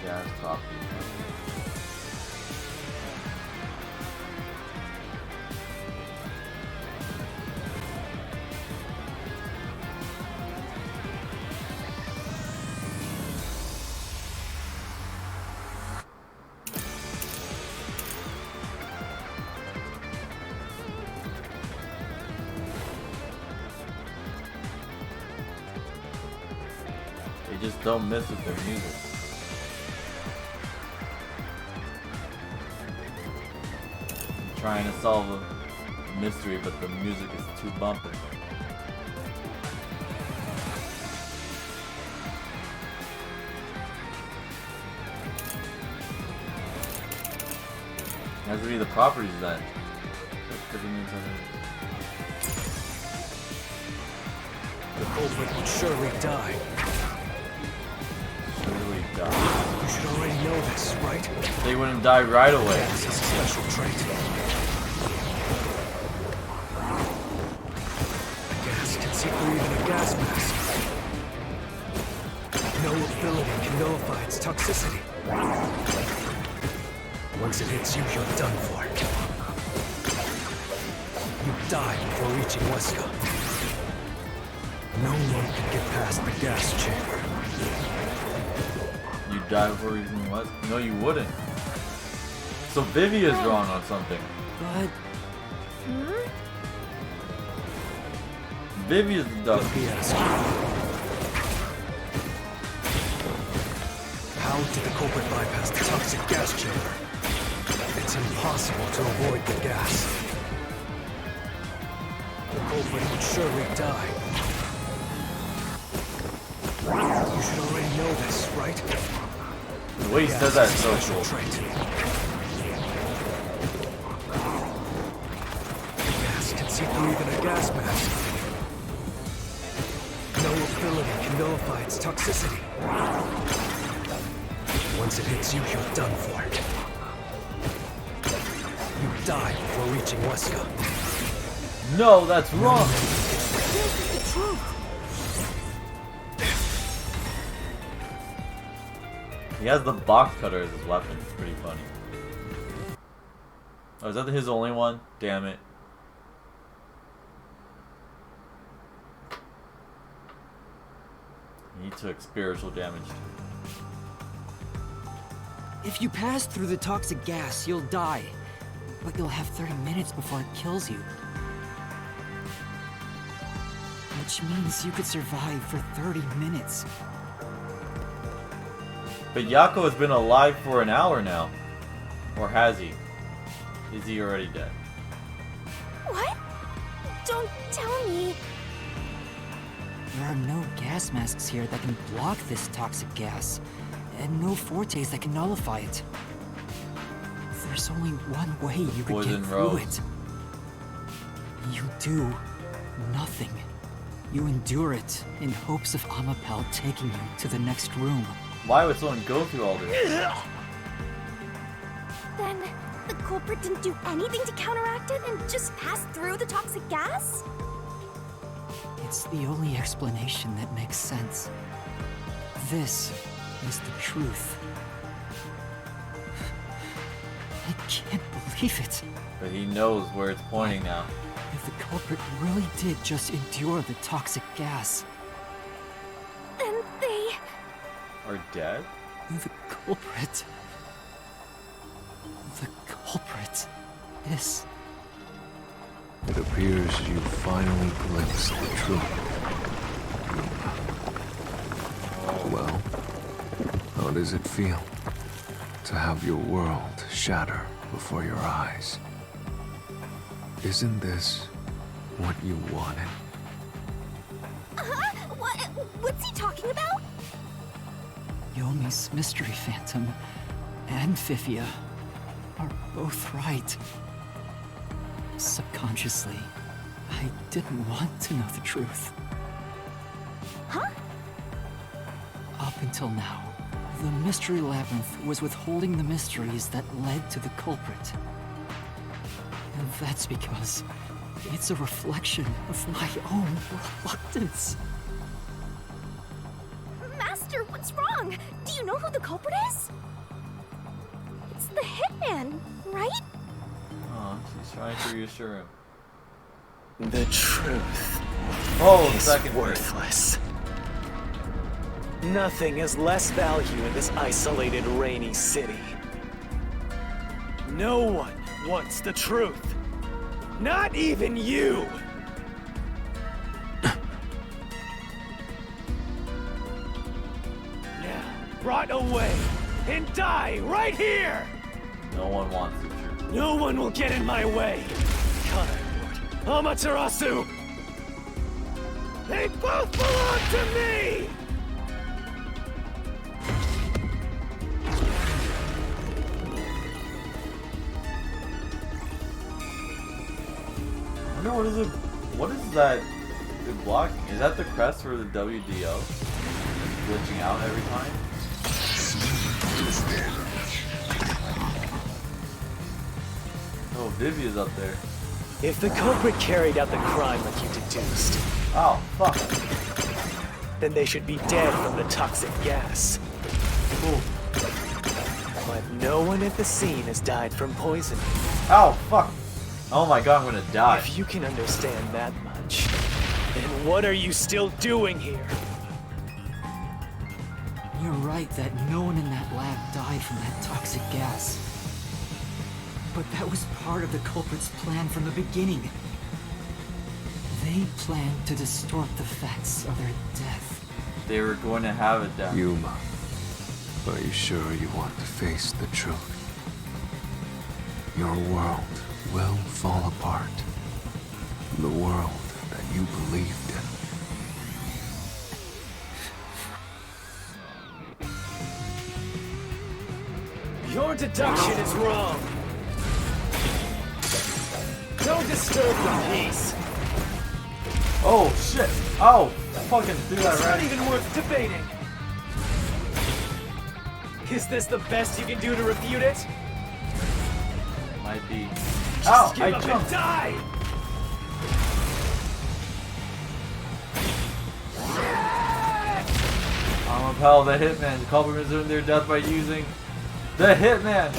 Gas coffee. They just don't mess with their music. I'm trying to solve a mystery, but the music is too bumping. Has to be the properties then. That could mean something. The culprit would surely die. Surely die. You should already know this, right? They wouldn't die right away. Gas is a special trait. The gas can secret even a gas mask. No ability can nullify its toxicity. Once it hits you, you're done for. You die before reaching Wesker. No one could get past the gas chamber. You die before reaching what? No, you wouldn't. So Vivi is wrong on something. But Vivi is the dumb. Let me ask you. How did the culprit bypass the toxic gas chamber? It's impossible to avoid the gas. The culprit would surely die. You should already know this, right? The way he says that is so Special cool. trait. The gas can see through even a gas mask. No ability can nullify its toxicity. Once it hits you, you're done for. You die before reaching Wesker. No, that's wrong. He has the box cutter as his weapon. It's pretty funny. Oh, is that his only one? Damn it. He took spiritual damage. if you pass through the toxic gas, you'll die. But you'll have 30 minutes before it kills you. Which means you could survive for 30 minutes. But Yako has been alive for an hour now. Or has he? Is he already dead? What? Don't tell me. There are no gas masks here that can block this toxic gas, and no fortes that can nullify it. There's only one way you could Poison get through Rose. it. You do nothing. You endure it in hopes of Amapel taking you to the next room. Why would someone go through all this? Then the culprit didn't do anything to counteract it and just passed through the toxic gas? It's the only explanation that makes sense. This is the truth. I can't believe it. But he knows where it's pointing now. If the culprit really did just endure the toxic gas, Then they... Are dead? the culprit... The culprit is... It appears you finally glimpsed the truth. Well, how does it feel to have your world shatter before your eyes? Isn't this what you wanted? Huh? What's he talking about? Yomi's Mystery Phantom and Fifia are both right. Subconsciously, I didn't want to know the truth. Huh? Up until now, the Mystery Labyrinth was withholding the mysteries that led to the culprit. And that's because it's a reflection of my own reluctance. Master, what's wrong? Do you know who the culprit is? It's the Hitman, right? Oh, she's trying to reassure him. The truth Oh, is second worthless. Nothing has less value in this isolated, rainy city. No one wants the truth. Not even you! Now, brought away and die right here! No one wants the truth. No one will get in my way! Kanai Lord, Amaterasu! They both belong to me! I wonder what is that good blocking? Is that the crest for the WDO? Glitching out every time? Oh, Vivia's up there. If the culprit carried out the crime like you deduced, Oh, fuck. then they should be dead from the toxic gas. Ooh. But no one at the scene has died from poisoning. Ow, fuck. Oh my god, I'm gonna die. If you can understand that much, then What are you still doing here? You're right that no one in that lab died from that toxic gas. But that was part of the culprit's plan from the beginning. They planned to distort the facts of their death. They were going to have it down. Yuma, are you sure you want to face the truth? Your world will fall apart. The world that you believed in. Your deduction is wrong. Don't disturb the peace. Oh shit! Oh, I fucking threw that It's not right. even worth debating. Is this the best you can do to refute it? Might be. Just Ow! give I up and jumped. die! Amapel, the Hitman. The culprit is earned their death by using the Hitman.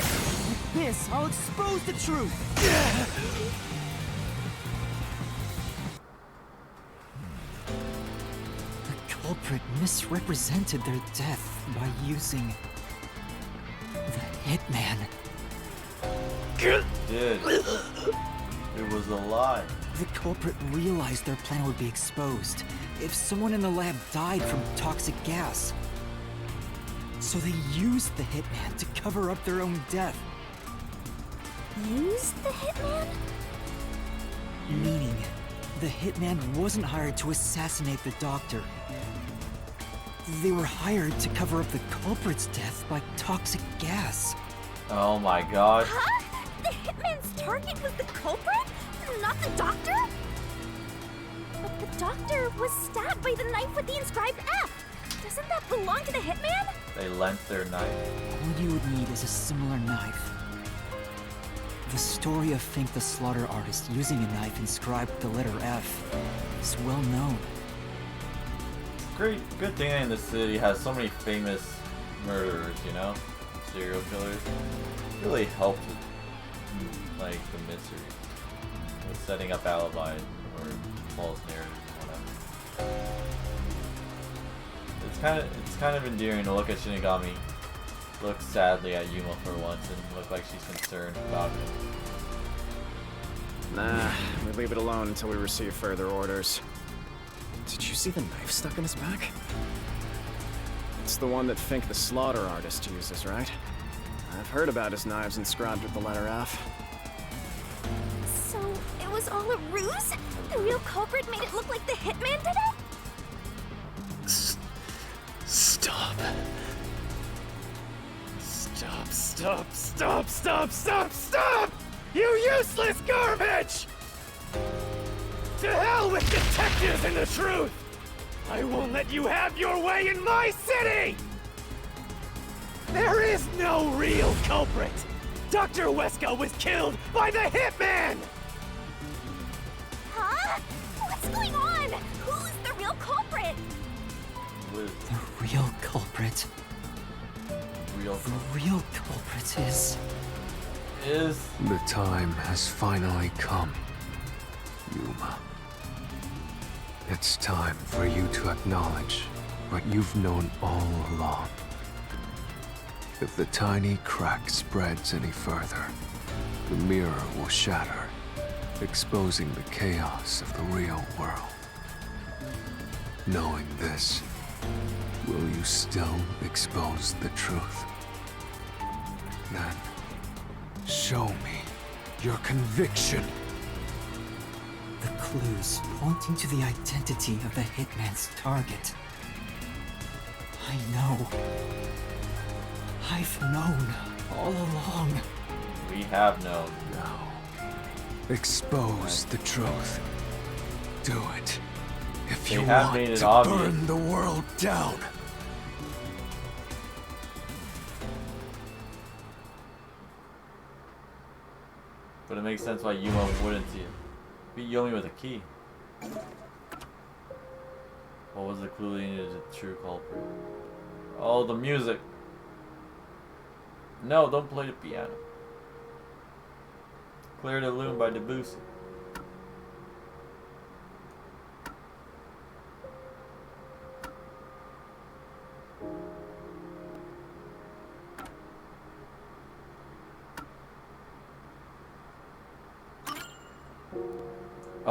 This, I'll expose the truth. The culprit misrepresented their death by using the Hitman. Did. It was a lie. The culprit realized their plan would be exposed if someone in the lab died from toxic gas. So they used the Hitman to cover up their own death. Use the Hitman? Meaning, the Hitman wasn't hired to assassinate the doctor. They were hired to cover up the culprit's death by toxic gas. Oh my god. Huh? The Hitman's target was the culprit? Not the doctor? But the doctor was stabbed by the knife with the inscribed F. Doesn't that belong to the Hitman? They lent their knife. All you would need is a similar knife. The story of Fink the Slaughter Artist using a knife inscribed with the letter F is well known. Great, good thing in the city has so many famous murderers, you know? Serial killers. Really helped with, like, the mystery. With setting up alibis or false narratives and whatever. It's kind of endearing to look at Shinigami look sadly at Yuma for once and look like she's concerned about it. Nah, we leave it alone until we receive further orders. Did you see the knife stuck in his back? It's the one that Fink the Slaughter Artist uses, right? I've heard about his knives inscribed with the letter F. So, it was all a ruse? The real culprit made it look like the Hitman did it? Stop. Stop! You useless garbage! To hell with detectives and the truth! I won't let you have your way in my city! There is no real culprit! Dr. Wesker was killed by the Hitman! Huh? What's going on? Who's the real culprit? The real culprit. The real culprit is... The time has finally come, Yuma. It's time for you to acknowledge what you've known all along. If the tiny crack spreads any further, the mirror will shatter, exposing the chaos of the real world. Knowing this, will you still expose the truth? Then, show me your conviction. The clues pointing to the identity of the Hitman's target. I know. I've known all along. We have known. Now, expose the truth. Do it. If They you have want made it to obvious. burn the world down. But it makes sense why Yuma wouldn't see it. Beat Yomi with a key. What was the clue leading to the true culprit? Oh, the music. No, don't play the piano. Clear the Loom by Debussy.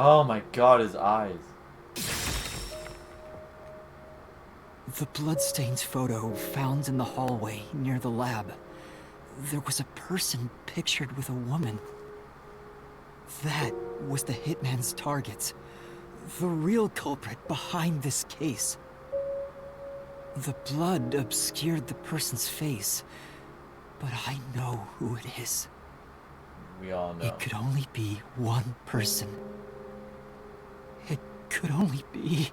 Oh my god, his eyes. The bloodstained photo found in the hallway near the lab. There was a person pictured with a woman. That was the hitman's target. The real culprit behind this case. The blood obscured the person's face, but I know who it is. We all know. It could only be one person. It could only be...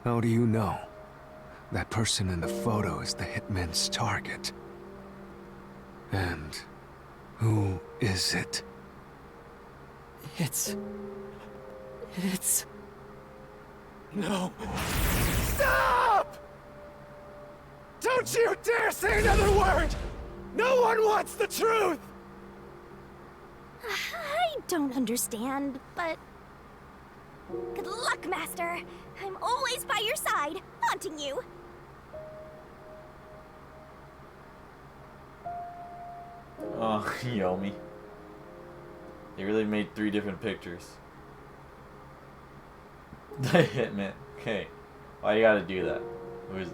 How do you know? That person in the photo is the hitman's target. And who is it? It's... No. Stop! Don't you dare say another word! No one wants the truth! I don't understand, but... Good luck, Master! I'm always by your side, haunting you! Oh, Yomi. They really made 3 different pictures. The hitman. Okay. Why you gotta do that? Who's...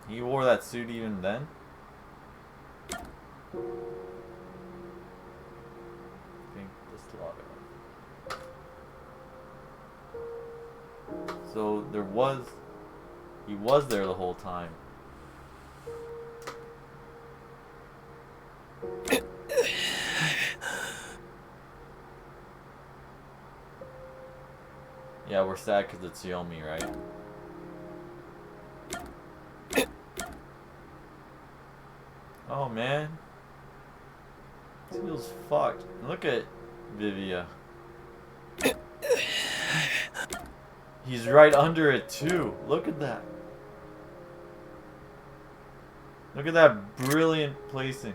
He wore that suit even then? I think the slaughter. So he was there the whole time. Yeah, we're sad because it's Yomi, right? Oh man, this feels fucked. Look at Vivia. He's right under it too. Look at that. Look at that brilliant placing.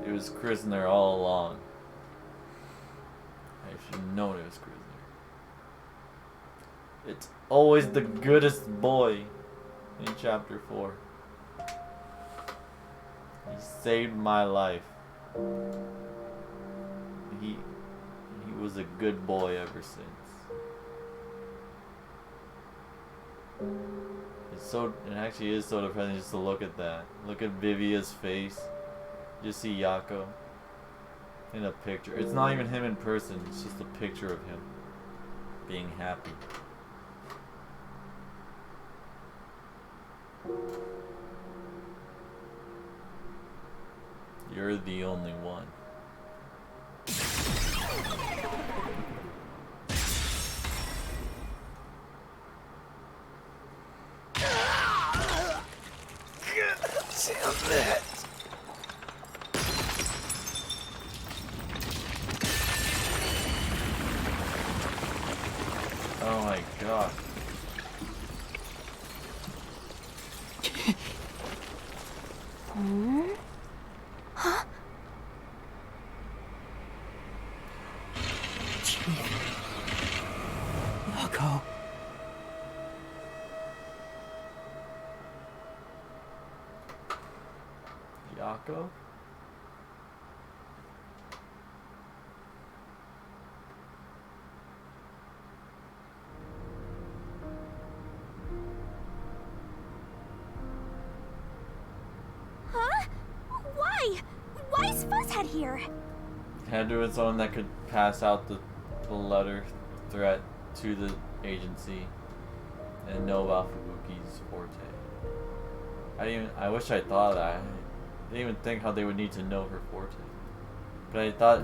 It was Krisner all along. I should have known it was Krisner. It's always the goodest boy in chapter 4. He saved my life. He was a good boy ever since. It actually is so depressing just to look at that. Look at Vivia's face. Just see Yako in a picture. It's not even him in person, it's just a picture of him being happy. You're the only one. Damn it! Oh my god. Huh? Yako. Yako? Huh? Why? Why is Fuzzhead here? Had to have someone that could pass out the letter threat to the agency and know about Fubuki's forte. I wish I thought of that. I didn't even think how they would need to know her forte. But I thought,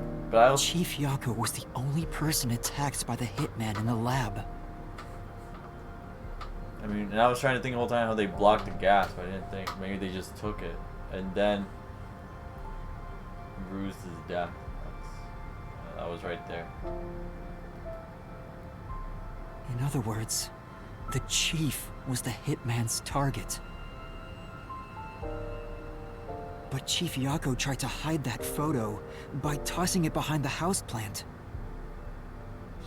Chief Yako was the only person attacked by the hitman in the lab. I mean, and I was trying to think the whole time how they blocked the gas, but I didn't think maybe they just took it and then bruised his death. That was right there. In other words, the chief was the hitman's target. But Chief Yako tried to hide that photo by tossing it behind the houseplant.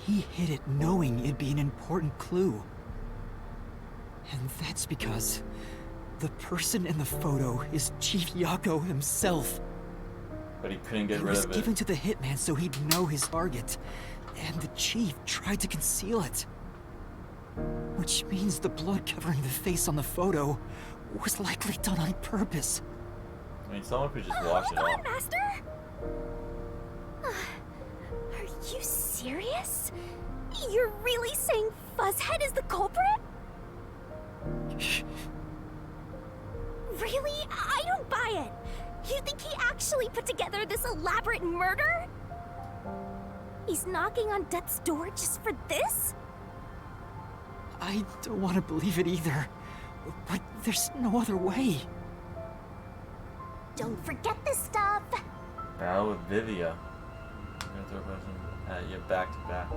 He hid it knowing it'd be an important clue. And that's because the person in the photo is Chief Yako himself. But he couldn't get It rid was of given it. to the hitman so he'd know his target, and the chief tried to conceal it. Which means the blood covering the face on the photo was likely done on purpose. I mean, someone could just wash it off. Master? Are you serious? You're really saying Fuzzhead is the culprit? Really? I don't buy it. You think he actually put together this elaborate murder? He's knocking on death's door just for this? I don't want to believe it either, but there's no other way. Don't forget this stuff. Battle with Vivia. I'm gonna throw a question at you back to back.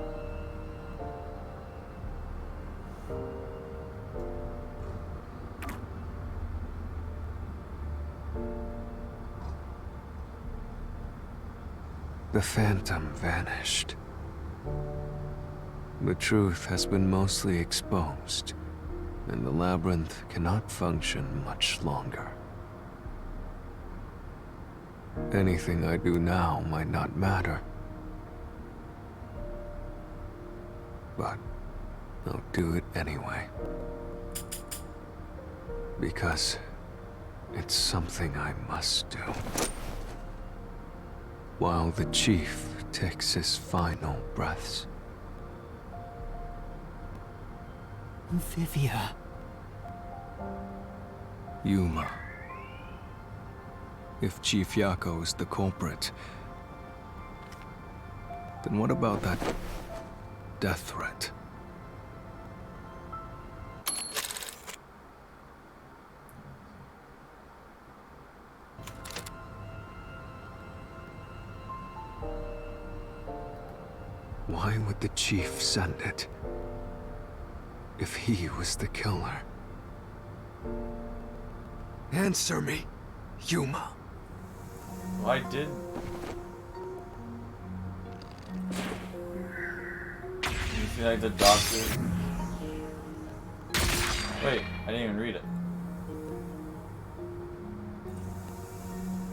The Phantom vanished. The truth has been mostly exposed, and the labyrinth cannot function much longer. Anything I do now might not matter, but I'll do it anyway. Because it's something I must do. While the Chief takes his final breaths. Vivia. Yuma. If Chief Yako is the culprit, then what about that death threat? Why would the Chief send it? If he was the killer. Answer me, Yuma. Why did... You see like the doctor? Wait, I didn't even read it.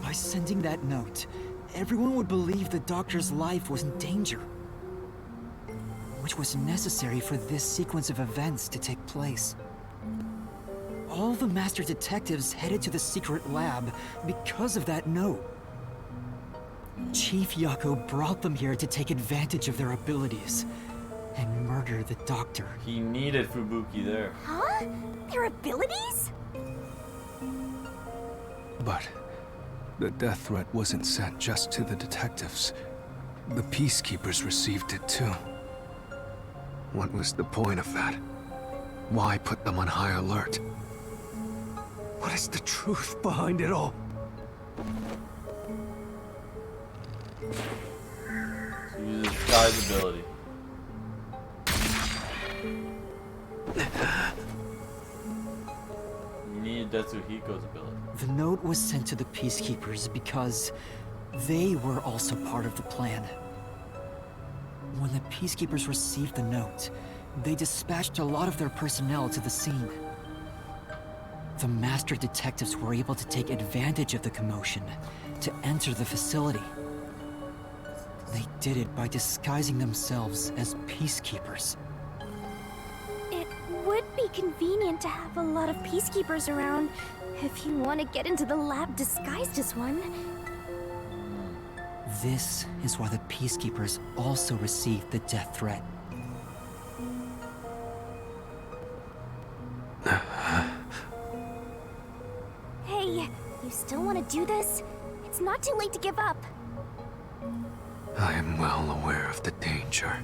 By sending that note, everyone would believe the doctor's life was in danger. Which was necessary for this sequence of events to take place. All the master detectives headed to the secret lab because of that note. Chief Yako brought them here to take advantage of their abilities and murder the doctor. He needed Fubuki there. Huh? Their abilities? But the death threat wasn't sent just to the detectives. The peacekeepers received it too. What was the point of that? Why put them on high alert? What is the truth behind it all? So use his disguise ability. You need Detsuhiko's ability. The note was sent to the peacekeepers because they were also part of the plan. When the peacekeepers received the note, they dispatched a lot of their personnel to the scene. The master detectives were able to take advantage of the commotion to enter the facility. They did it by disguising themselves as peacekeepers. It would be convenient to have a lot of peacekeepers around if you want to get into the lab disguised as one. This is why the peacekeepers also received the death threat. Hey, you still want to do this? It's not too late to give up. I am well aware of the danger.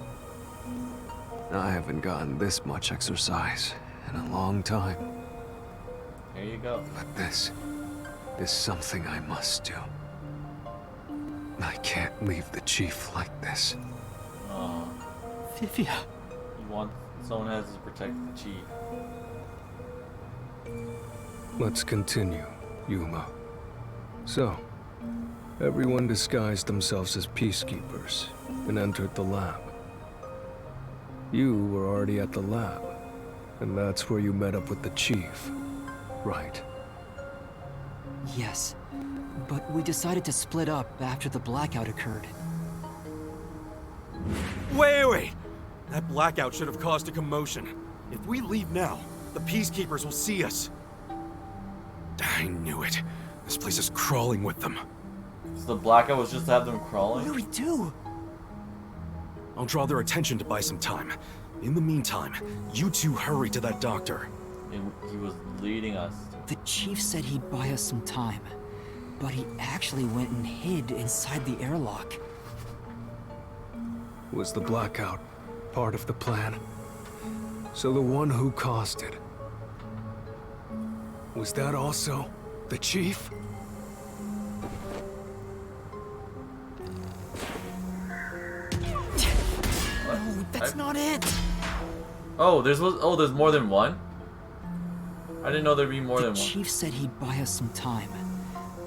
I haven't gotten this much exercise in a long time. Here you go. But this is something I must do. I can't leave the Chief like this. Oh, Vivia. you want someone has to protect the chief. Let's continue, Yuma. So, everyone disguised themselves as peacekeepers and entered the lab. You were already at the lab, and that's where you met up with the chief, right? Yes, but we decided to split up after the blackout occurred. Wait! That blackout should have caused a commotion. If we leave now, the Peacekeepers will see us. I knew it. This place is crawling with them. So the blackout was just to have them crawling? What do we do? I'll draw their attention to buy some time. In the meantime, you two hurry to that doctor. He was leading us. The chief said he'd buy us some time, but he actually went and hid inside the airlock. Was the blackout part of the plan? So the one who caused it, was that also the chief? No, that's not it! Oh, there's more than one? I didn't know there'd be more than one. The chief said he'd buy us some time,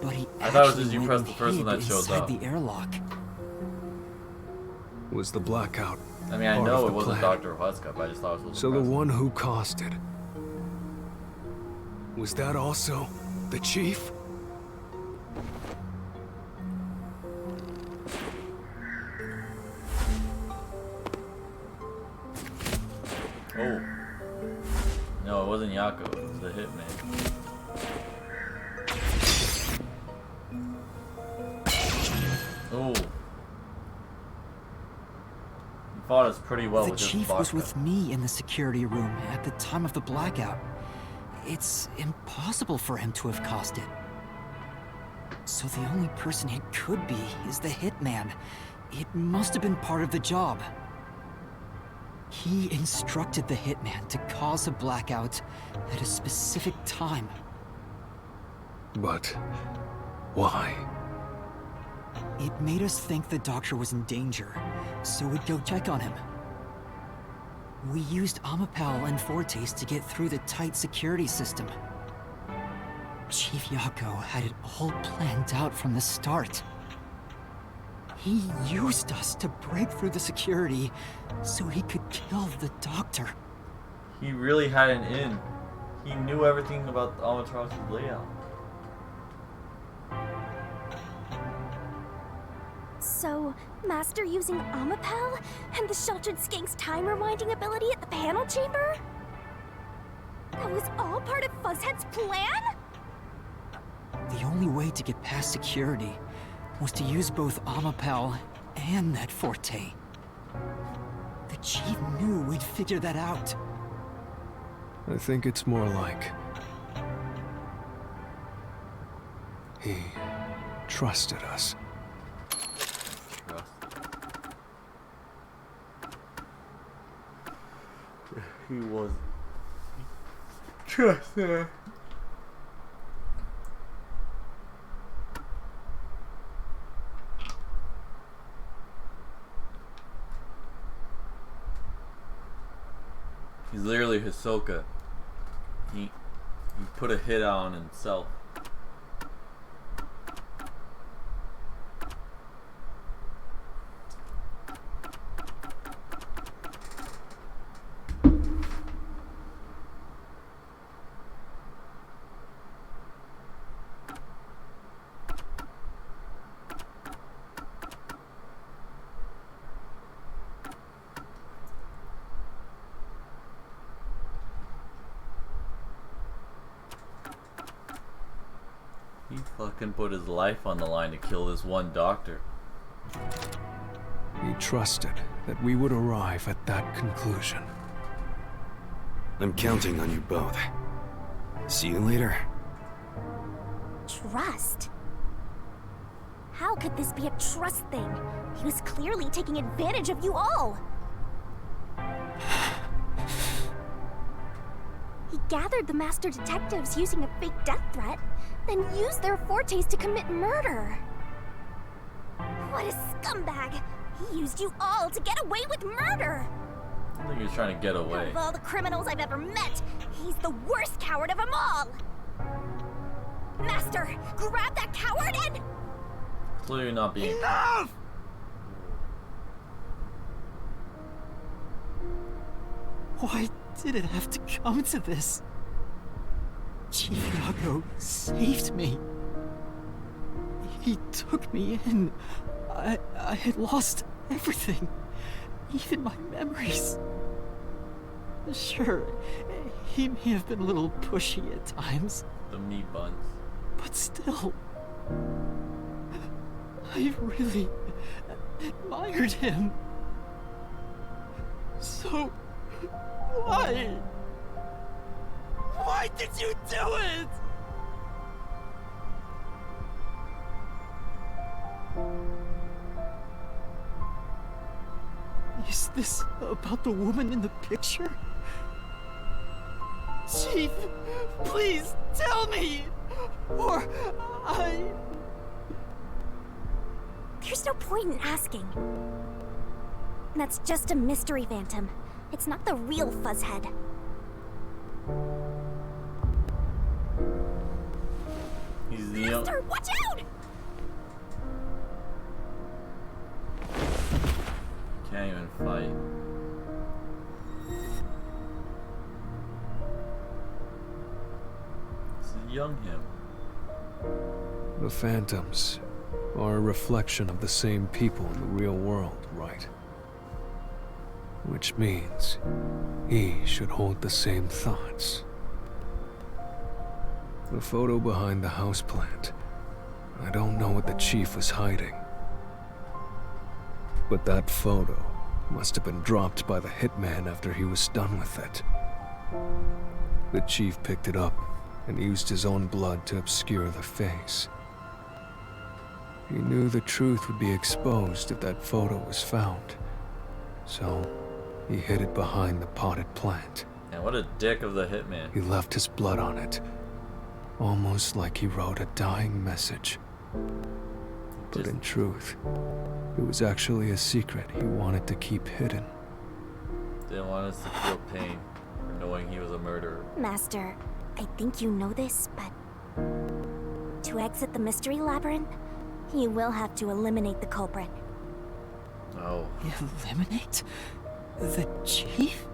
but he I thought it was actually just you went press and the first one hid that shows inside up. the airlock. Was the blackout I mean, I part know of it the wasn't plan? Dr. Huska, but I just thought it was So the impressive. one who caused it, was that also the chief? Oh. No, it wasn't Yako, it was the hitman. Oh. He fought us pretty well The with his chief was vodka. with me in the security room at the time of the blackout. It's impossible for him to have caused it. So the only person it could be is the hitman. It must have been part of the job. He instructed the hitman to cause a blackout at a specific time. But why? It made us think the doctor was in danger, so we'd go check on him. We used Amapel and Fortes to get through the tight security system. Chief Yako had it all planned out from the start. He used us to break through the security so he could kill the doctor. He really had an in. He knew everything about Amaterasu's layout. So, Master using Amapel and the Sheltered Skank's time rewinding ability at the panel chamber? That was all part of Fuzzhead's plan? The only way to get past security was to use both Amapel and that Forte. The chief knew we'd figure that out. I think it's more like he trusted us. He was trusted. He's literally Hisoka. He put a hit on himself. He fucking put his life on the line to kill this one doctor. He trusted that we would arrive at that conclusion. I'm counting on you both. See you later. Trust? How could this be a trust thing? He was clearly taking advantage of you all. He gathered the master detectives using a fake death threat, then used their Fortes to commit murder. What a scumbag! He used you all to get away with murder! I think he was trying to get away. Of all the criminals I've ever met, he's the worst coward of them all! Master, grab that coward and... Clearly not being. Enough! Why did it have to come to this? Chief Yago saved me. He took me in. I had lost everything, even my memories. Sure, he may have been a little pushy at times, The meat buns. but still, I really admired him. So, why? Why did you do it? Is this about the woman in the picture? Chief, please tell me! Or There's no point in asking. That's just a mystery phantom. It's not the real Fuzzhead. He's the Master, watch out! Can't even fight. This is young him. The phantoms are a reflection of the same people in the real world, right? Which means he should hold the same thoughts. The photo behind the houseplant. I don't know what the chief was hiding. But that photo must have been dropped by the hitman after he was done with it. The chief picked it up and used his own blood to obscure the face. He knew the truth would be exposed if that photo was found. So, he hid it behind the potted plant. And what a dick of the hitman. He left his blood on it, almost like he wrote a dying message. But in truth, it was actually a secret he wanted to keep hidden. Didn't want us to feel pain for knowing he was a murderer. Master, I think you know this, but... to exit the mystery labyrinth, you will have to eliminate the culprit. Oh. eliminate the chief?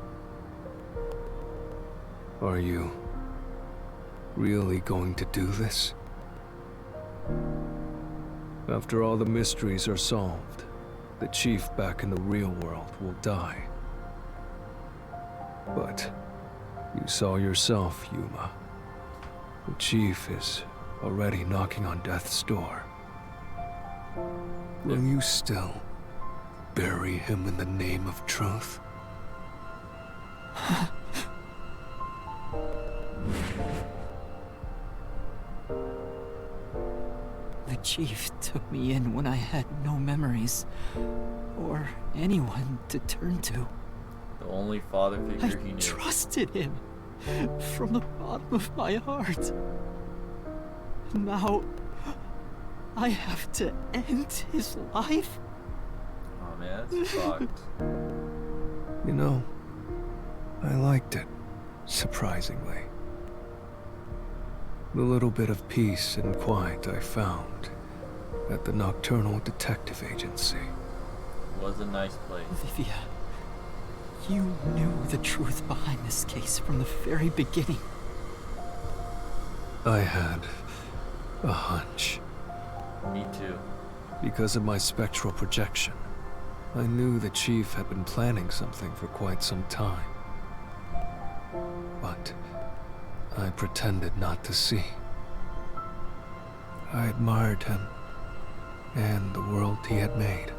Are you really going to do this? After all the mysteries are solved, the chief back in the real world will die. But you saw yourself, Yuma. The chief is already knocking on death's door. Will you still bury him in the name of truth? The chief took me in when I had no memories, or anyone to turn to. The only father figure he I knew. trusted him from the bottom of my heart. Now, I have to end his life? Oh man, that's fucked. You know, I liked it, surprisingly. The little bit of peace and quiet I found at the Nocturnal Detective Agency. It was a nice place. Olivia, you knew the truth behind this case from the very beginning. I had a hunch. Me too. Because of my spectral projection, I knew the chief had been planning something for quite some time. But I pretended not to see. I admired him and the world he had made.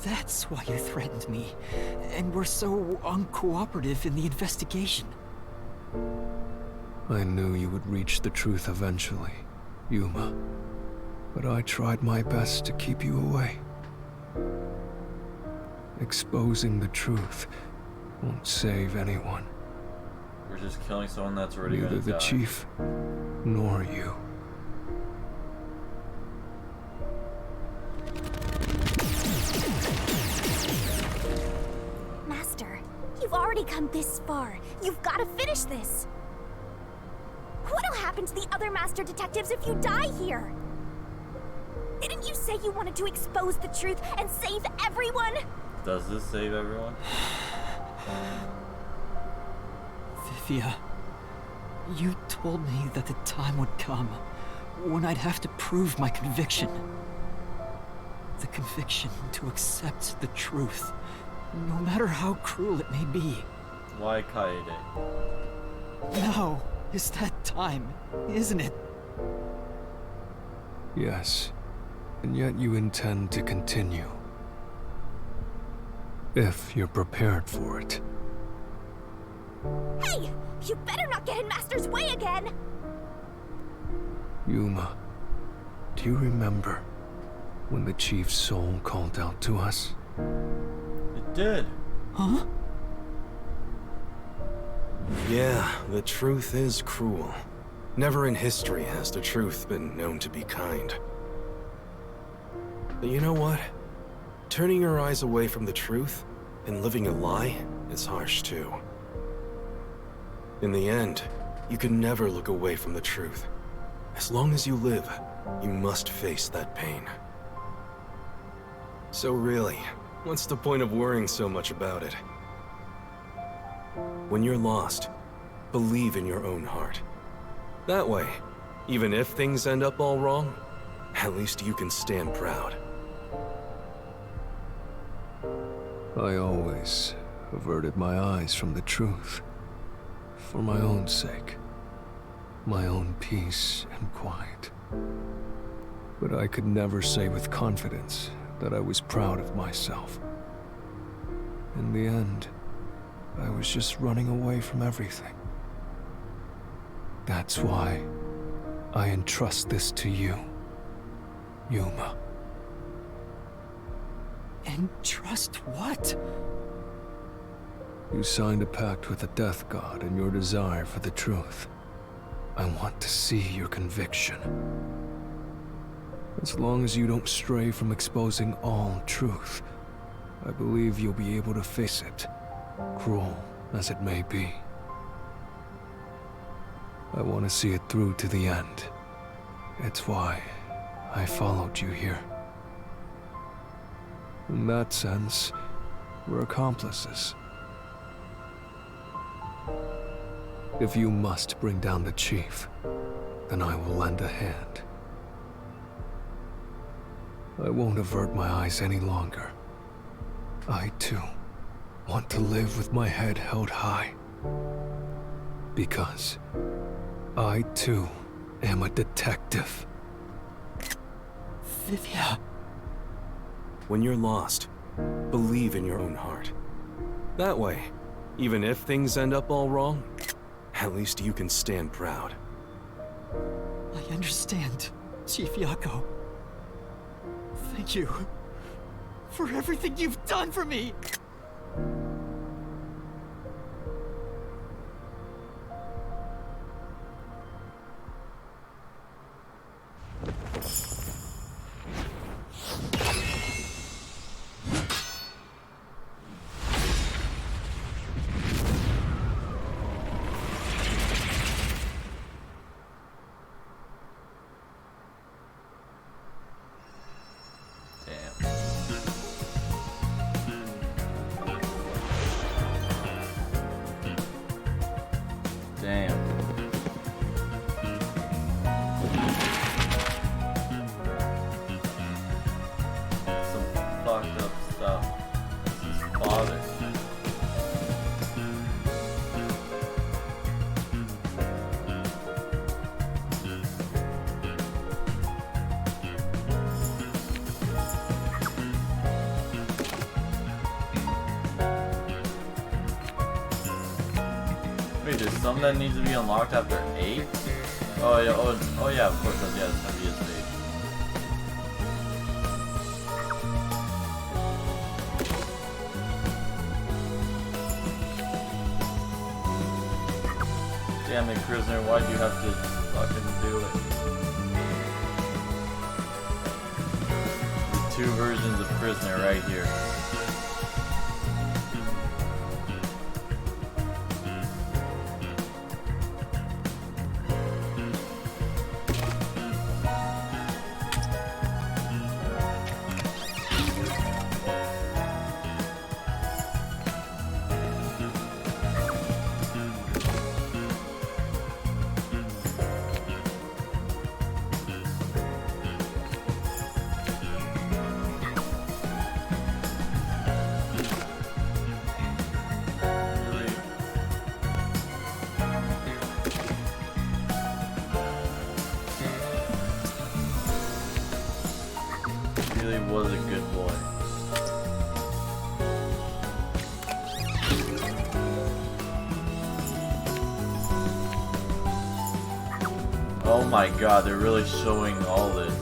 That's why you threatened me, and were so uncooperative in the investigation. I knew you would reach the truth eventually, Yuma. But I tried my best to keep you away. Exposing the truth won't save anyone. We're just killing someone that's already Neither gonna the die. chief nor you. Master, you've already come this far. You've got to finish this. What'll happen happen to the other master detectives if you die here? Didn't you say you wanted to expose the truth and save everyone? Does this save everyone? Vivia, you told me that the time would come when I'd have to prove my conviction. The conviction to accept the truth, no matter how cruel it may be. Why Kaede? Now is that time, isn't it? Yes, and yet you intend to continue. If you're prepared for it. Hey! You better not get in Master's way again! Yuma, do you remember when the Chief's soul called out to us? It did. Huh? Yeah, the truth is cruel. Never in history has the truth been known to be kind. But you know what? Turning your eyes away from the truth and living a lie is harsh too. In the end, you can never look away from the truth. As long as you live, you must face that pain. So really, what's the point of worrying so much about it? When you're lost, believe in your own heart. That way, even if things end up all wrong, at least you can stand proud. I always averted my eyes from the truth. For my own sake. My own peace and quiet. But I could never say with confidence that I was proud of myself. In the end, I was just running away from everything. That's why I entrust this to you, Yuma. Entrust what? You signed a pact with the Death God in your desire for the truth. I want to see your conviction. As long as you don't stray from exposing all truth, I believe you'll be able to face it, cruel as it may be. I want to see it through to the end. It's why I followed you here. In that sense, we're accomplices. If you must bring down the Chief, then I will lend a hand. I won't avert my eyes any longer. I, too, want to live with my head held high. Because I, too, am a detective. Vivia. When you're lost, believe in your own heart. That way, even if things end up all wrong, at least you can stand proud. I understand, Chief Yako. Thank you for everything you've done for me. Wait, there's some that needs to be unlocked after 8? Oh yeah, oh yeah, of course, yeah, it's gonna be a stage. Damn it, prisoner, why'd you have to fucking do it? There's 2 versions of prisoner right here. was a good boy. Oh my god, they're really showing all this.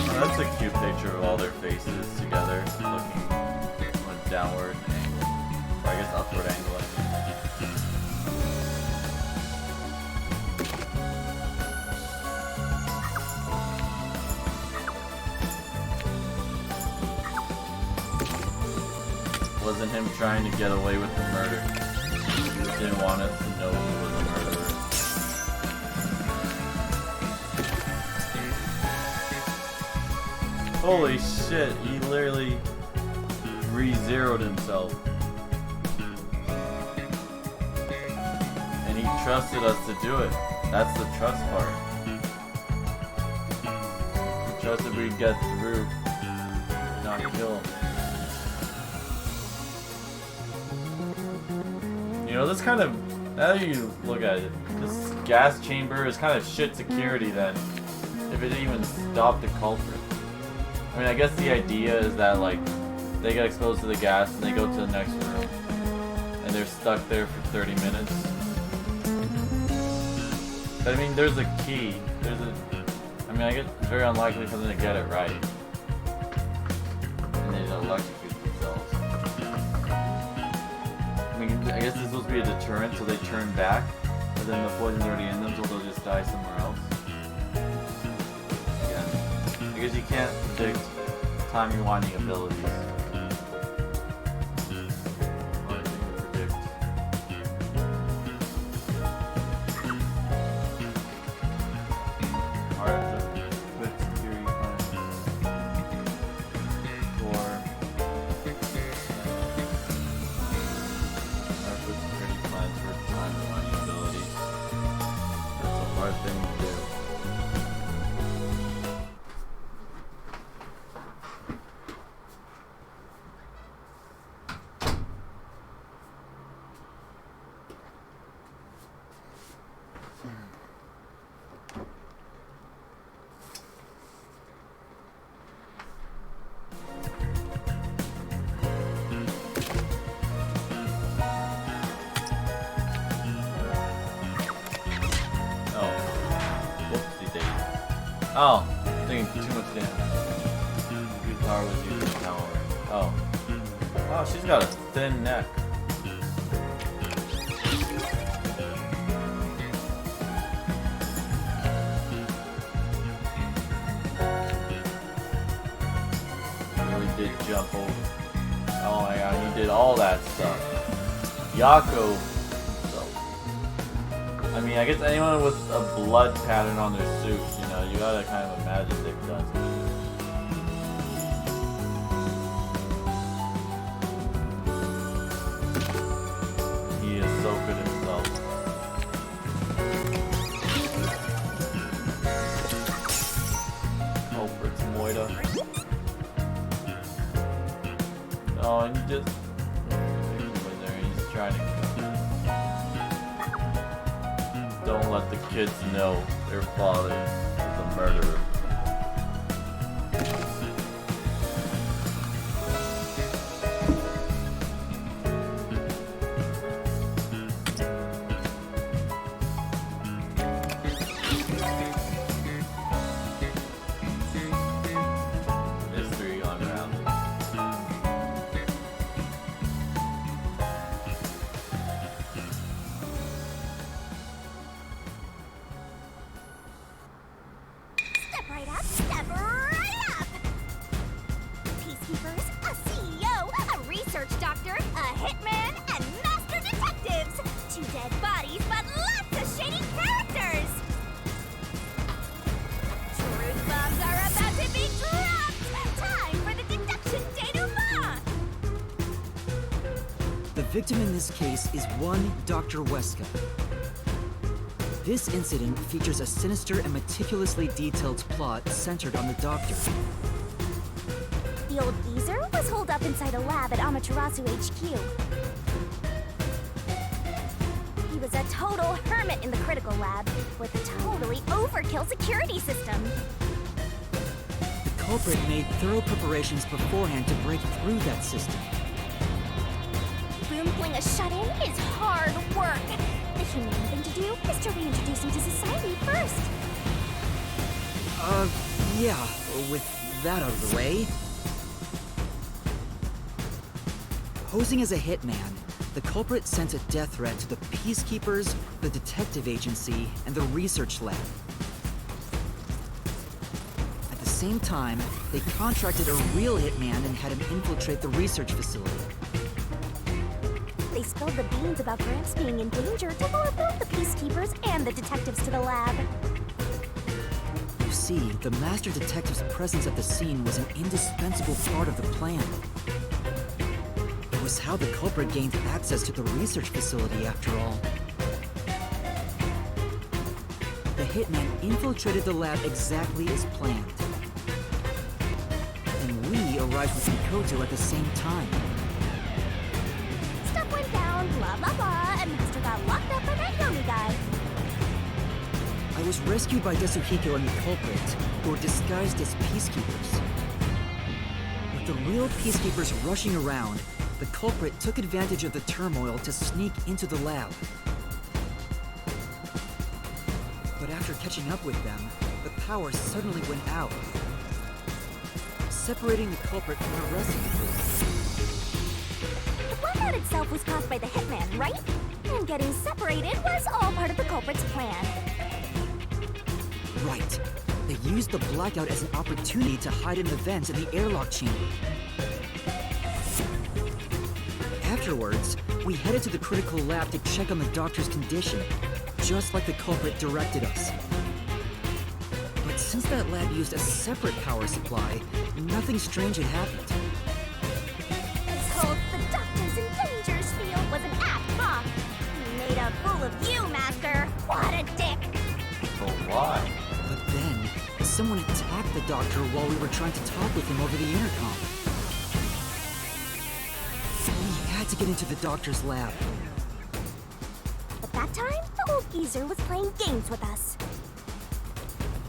That's a cute picture of all their faces together, looking from a downward angle. Or I guess upward angle. Wasn't him trying to get away with the murder. He just didn't want us to know who was a murderer. Holy shit, he literally re-zeroed himself. And he trusted us to do it. That's the trust part. He trusted we'd get through, not kill him. You know, this kind of, now that you look at it, this gas chamber is kind of shit security then, if it even stopped the culprit. I mean, I guess the idea is that, like, they get exposed to the gas and they go to the next room. And they're stuck there for 30 minutes. But, I mean, there's a key. I mean, I guess it's very unlikely for them to get it right. And they electrocute themselves. I mean, I guess this is supposed to be a deterrent, so they turn back. But then the poison's already in them, so they'll just die somewhere else. I guess you can't predict time rewinding abilities. Only thing to predict. Alright, so quick security plan for quick security plans for time rewinding abilities. That's a hard thing to do. Oh, taking too much damage. Whose power was used in power? Oh. Oh, she's got a thin neck. He really did jump over. Oh my god, he did all that stuff. Yako. I mean, I guess anyone with a blood pattern on their suit, you know, you gotta kind of imagine they've done something. He is so good himself. Oh, Fritz Moida. Oh, and he just... He's trying to... Don't let the kids know their father is a murderer. Mystery unraveled. Step victim in this case is one Dr. Weska. This incident features a sinister and meticulously detailed plot centered on the Doctor. The old geezer was holed up inside a lab at Amaterasu HQ. He was a total hermit in the critical lab with a totally overkill security system. The culprit made thorough preparations beforehand to break through that system. Boom-pling a shut-in is hard work. The humane thing to do is to reintroduce him to society first. Yeah, with that out of the way. Posing as a hitman, the culprit sent a death threat to the Peacekeepers, the Detective Agency, and the Research Lab. At the same time, they contracted a real hitman and had him infiltrate the research facility. They spilled the beans about Gramps being in danger to lure both the Peacekeepers and the detectives to the lab. You see, the Master Detective's presence at the scene was an indispensable part of the plan. It was how the culprit gained access to the research facility, after all. The hitman infiltrated the lab exactly as planned. And we arrived with Mikoto at the same time. Stuff went down, blah blah blah, and Master got locked up by that Yomi guy. I was rescued by Desuhiko and the culprit, who were disguised as peacekeepers. With the real peacekeepers rushing around, the culprit took advantage of the turmoil to sneak into the lab. But after catching up with them, the power suddenly went out, separating the culprit from the rest of the group. The blackout itself was caused by the hitman, right? And getting separated was all part of the culprit's plan. Right. They used the blackout as an opportunity to hide in the vents in the airlock chamber. Afterwards, we headed to the critical lab to check on the Doctor's condition, just like the culprit directed us. But since that lab used a separate power supply, nothing strange had happened. This whole the Doctor's in danger spiel was an act, huh? He made a fool of you, Master. What a dick! But why? But then, someone attacked the Doctor while we were trying to talk with him over the intercom. We had to get into the Doctor's lab. But that time, the old geezer was playing games with us.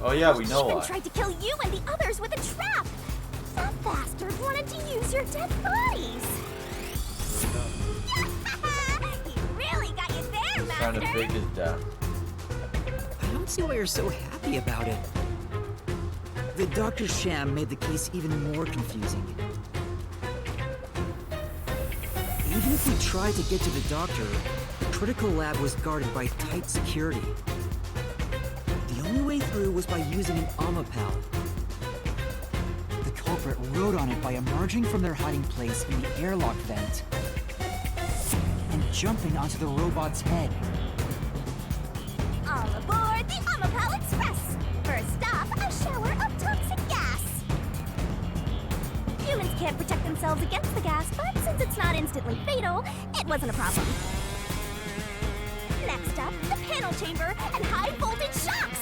Oh yeah, we know He even why. tried to kill you and the others with a trap. That bastard wanted to use your dead bodies. He really got you there, He's trying to Master. fake his death. I don't see why you're so happy about it. The Doctor's sham made the case even more confusing. Even if we tried to get to the Doctor, the critical lab was guarded by tight security. The only way through was by using an Amapal. The culprit rode on it by emerging from their hiding place in the airlock vent and jumping onto the robot's head. All aboard the Amapal Express. First stop, a shower of toxic gas. Humans can't protect themselves against the gas, but since it's not instantly fatal, it wasn't a problem. Next up, the panel chamber and high voltage shocks.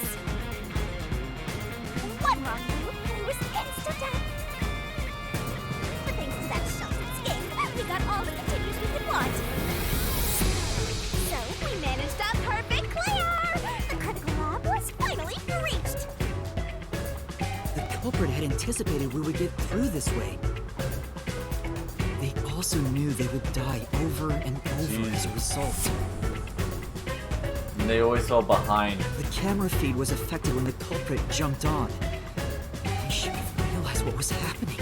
One wrong move, and he was insta-dead. But thanks to that sheltered escape, we got all the continues we could want. So we managed a perfect clear! The critical lab was finally reached. The culprit had anticipated we would get through this way. They also knew they would die over and over as a result. And they always fell behind. The camera feed was affected when the culprit jumped on. I should have realized what was happening.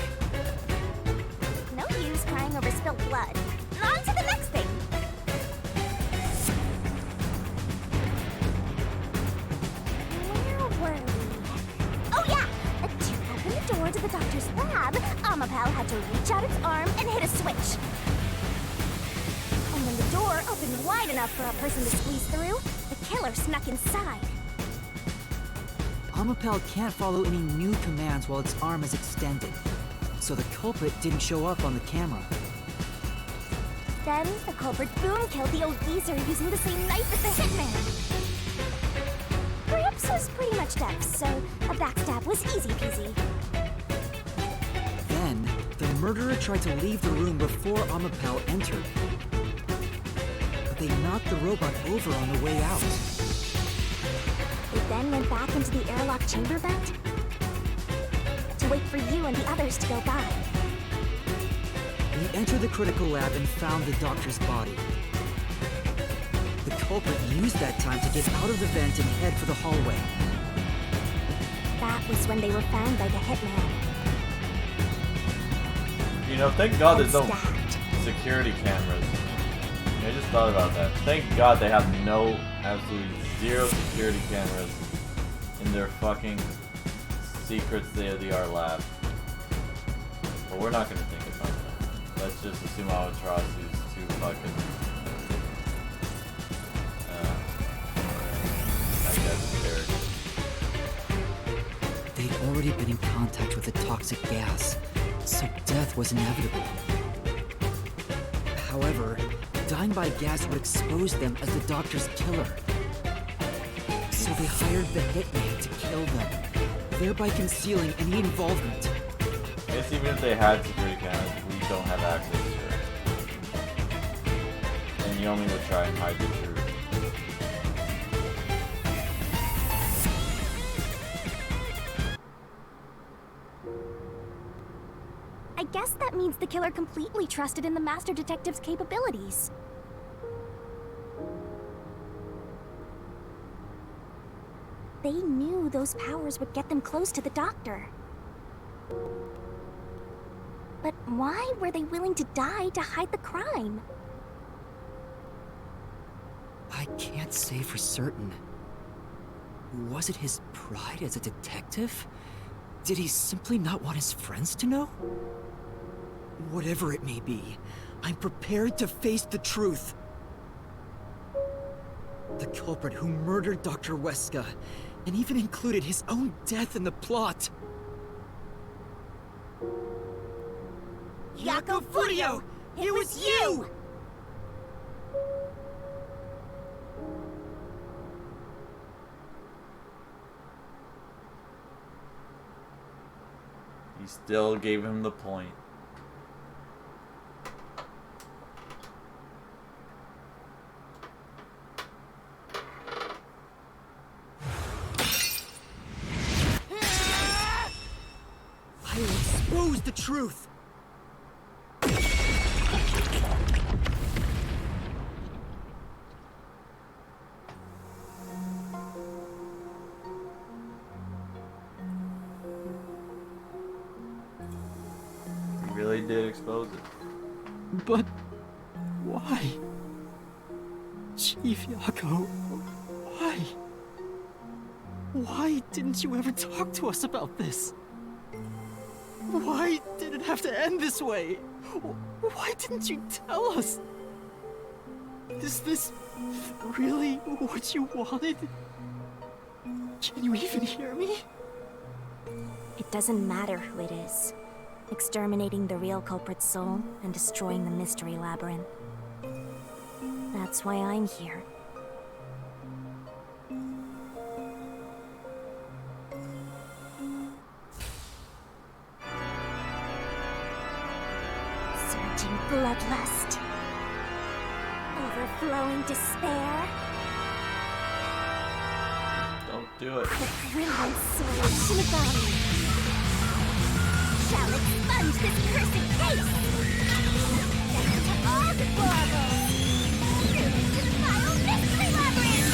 No use crying over spilled blood. On to the next thing. Where were we? Oh yeah! To open the door to the Doctor's lab, Amapal had to reach out its arm and hit a switch. And when the door opened wide enough for a person to squeeze through, the killer snuck inside. Amapal can't follow any new commands while its arm is extended, so the culprit didn't show up on the camera. Then, the culprit Boom killed the old geezer using the same knife as the hitman. Gramps was pretty much deaf, so a backstab was easy peasy. Then, the murderer tried to leave the room before Amapel entered. But they knocked the robot over on the way out. They then went back into the airlock chamber vent to wait for you and the others to go by. We entered the critical lab and found the doctor's body. The culprit used that time to get out of the vent and head for the hallway. That was when they were found by the hitman. You know, thank God there's no Stacked. security cameras. I just thought about that. Thank God they have no, absolutely zero security cameras in their fucking secret state-of-the-art lab. But we're not gonna think about that. Let's just assume Albatross is too fucking. I guess it's They'd already been in contact with the toxic gas, so death was inevitable. However, dying by gas would expose them as the doctor's killer. So they hired the hitman to kill them, thereby concealing any involvement. I guess even if they had security cameras, we don't have access to it. And Yomi would try and hide the truth. I guess that means the killer completely trusted in the Master Detective's capabilities. They knew those powers would get them close to the Doctor. But why were they willing to die to hide the crime? I can't say for certain. Was it his pride as a detective? Did he simply not want his friends to know? Whatever it may be, I'm prepared to face the truth. The culprit who murdered Dr. Weska, and even included his own death in the plot. Jaco Furio! It was you! He still gave him the point. I will expose the truth. He really did expose it. But why? Chief Jaco, why? Why didn't you ever talk to us about this? Why did it have to end this way? Why didn't you tell us? Is this really what you wanted? Can you even hear me? It doesn't matter who it is. Exterminating the real culprit's soul and destroying the mystery labyrinth. That's why I'm here. Surging bloodlust. Overflowing despair. Don't do it. The brilliant soul of Shinigami shall expunge this cursed case! Down to all deplorables! Through to the final mystery labyrinth!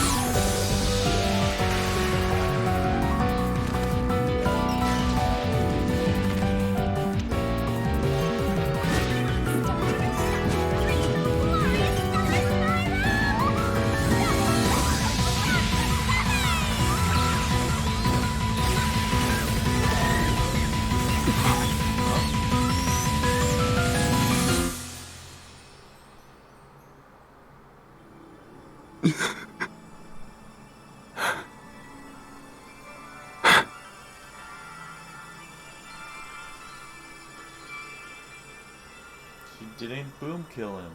She didn't boom kill him.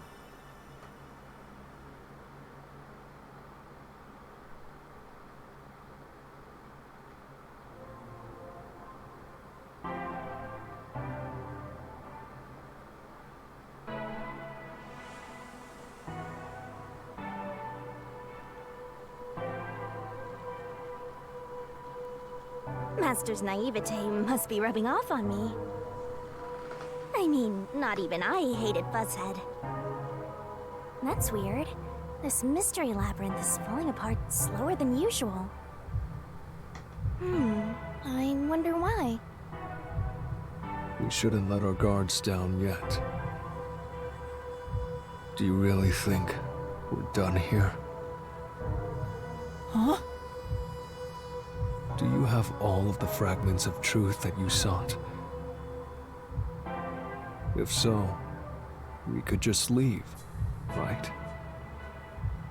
Master's naivete must be rubbing off on me. I mean, not even I hated Fuzzhead. That's weird. This mystery labyrinth is falling apart slower than usual. I wonder why. We shouldn't let our guards down yet. Do you really think we're done here? Huh? Do you have all of the fragments of truth that you sought? If so, we could just leave, right?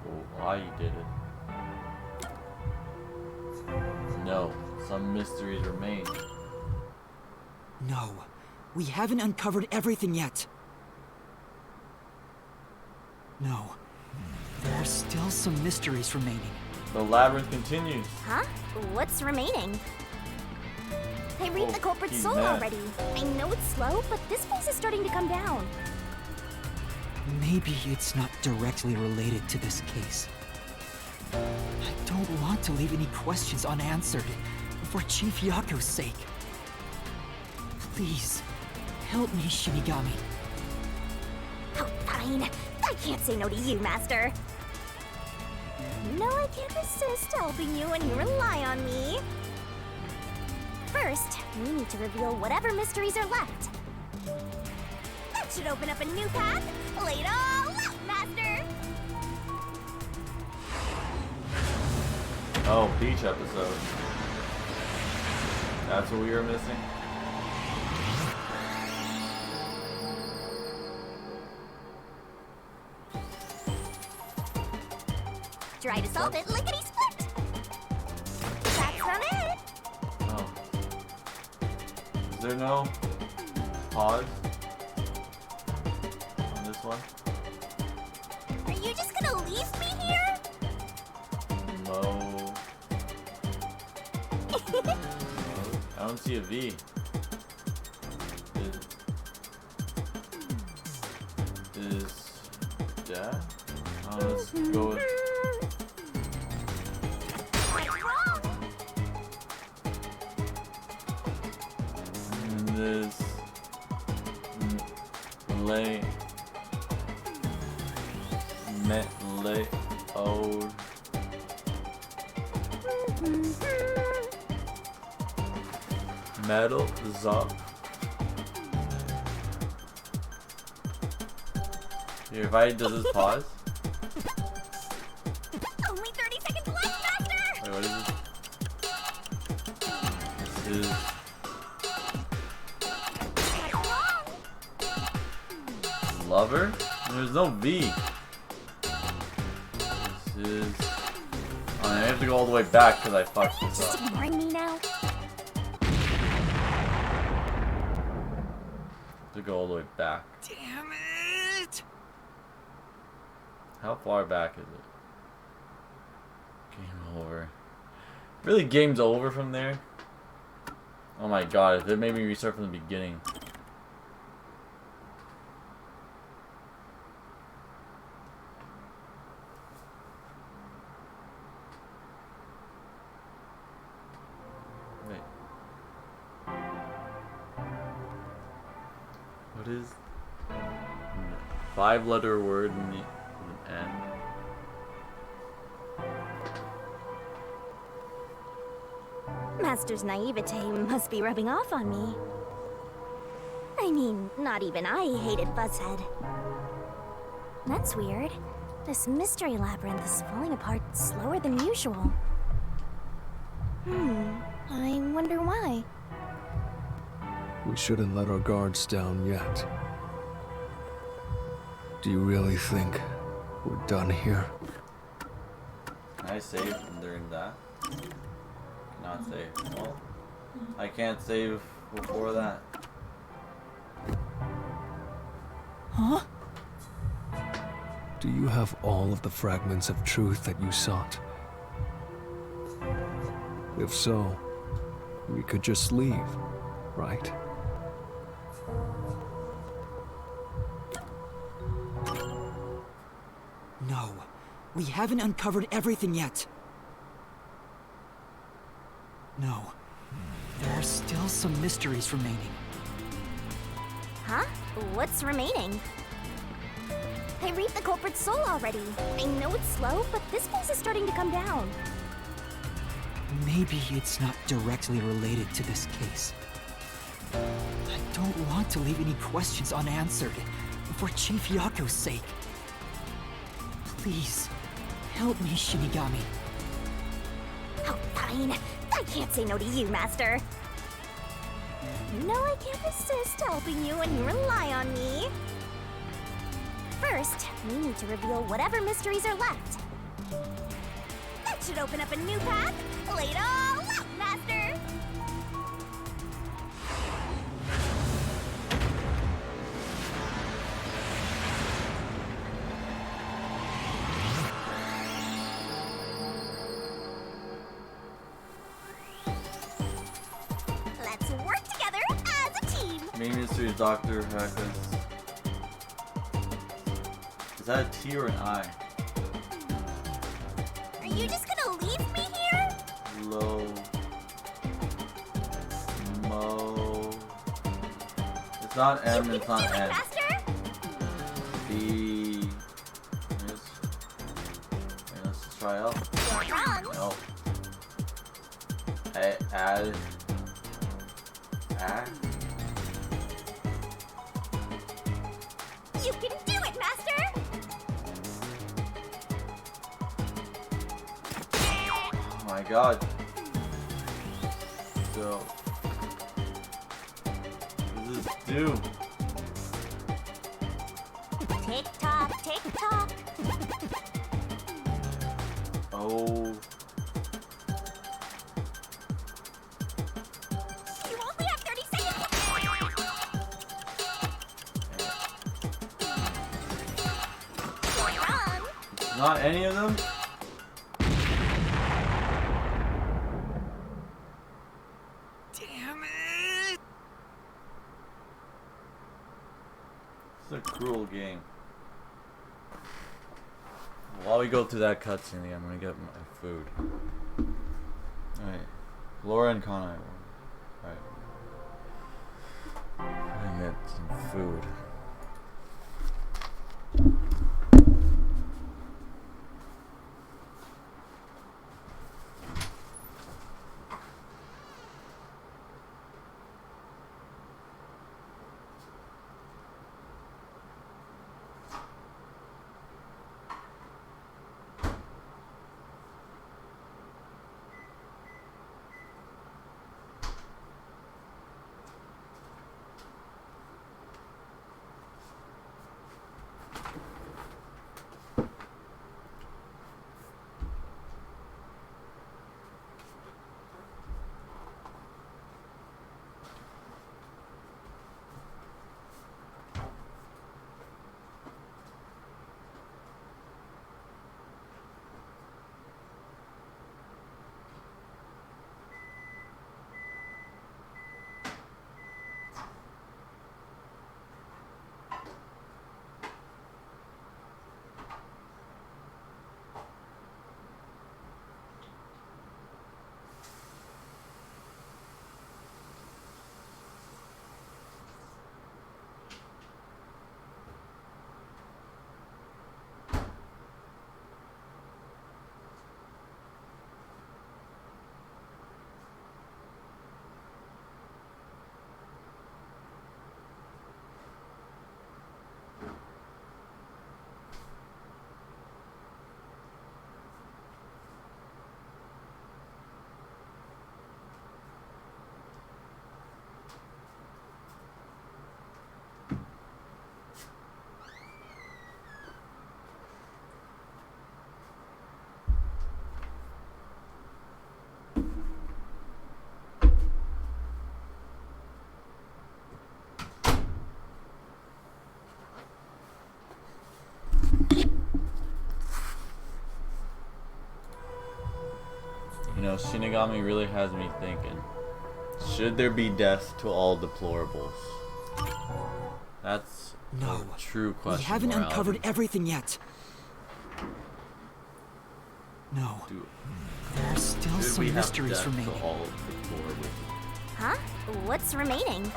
Well, why you did it? No, some mysteries remain. No, we haven't uncovered everything yet. No, there are still some mysteries remaining. The labyrinth continues. Huh? What's remaining? I read the culprit's he's soul mad. already. I know it's slow, but this place is starting to come down. Maybe it's not directly related to this case. I don't want to leave any questions unanswered, for Chief Yako's sake. Please, help me, Shinigami. Oh, fine. I can't say no to you, Master. No, I can't resist helping you when you rely on me. First, we need to reveal whatever mysteries are left. That should open up a new path. Lay it all out, Master! Oh, beach episode. That's what we were missing? Try to solve it lickety-split! That's not it! Oh. Is there no pause on this one? Are you just gonna leave me here? No. I don't see a V. Is that? Let's go with. What's wrong? This lay oh metal zop. Here, if I does this pause? Only 30 seconds left, Master! Wait, what is this? This is What's wrong? lover? There's no V. This is. I have to go all the way back because I fucked this Just up. ignoring me now? To go all the way back. Damn it! How far back is it? Game over. Really, game's over from there? Oh my god, if it made me restart from the beginning. Wait. What is 5-letter word in the end? Master's naivete must be rubbing off on me. I mean, not even I hated Buzzhead. That's weird. This mystery labyrinth is falling apart slower than usual. I wonder why. We shouldn't let our guards down yet. Do you really think we're done here? Can I save during that? Not save. Well, I can't save before that. Huh? Do you have all of the fragments of truth that you sought? If so, we could just leave, right? No, we haven't uncovered everything yet. No, still some mysteries remaining. Huh? What's remaining? I reaped the culprit's soul already. I know it's slow, but this place is starting to come down. Maybe it's not directly related to this case. I don't want to leave any questions unanswered, for Chief Yako's sake. Please, help me, Shinigami. Oh, fine. I can't say no to you, Master. You know I can't resist helping you when you rely on me. First, we need to reveal whatever mysteries are left. That should open up a new path. Lay it all out, Master! Let's work together as a team! Main mystery is Dr. Hakus. Is that a T or an I? Are you just gonna leave me here? Low. Mo. It's not M, it's not N. Master? B. Let's just try L. You're wrong. No. Add. You can do it, Master! Oh my god. So. What does this do? Tick tock, tick tock. Oh. You only have 30 seconds. You're wrong. Not any of them? Damn it! It's a cruel game. While we go through that cutscene, I'm gonna get my food. Alright. Laura and Connor. Alright. I'm gonna get some food. You know, Shinigami really has me thinking. Should there be death to all deplorables? That's No. a true question. We haven't morality. uncovered everything yet. No. Do- There are still Should some we have mysteries death remaining. to all of the deplorables? Huh? What's remaining?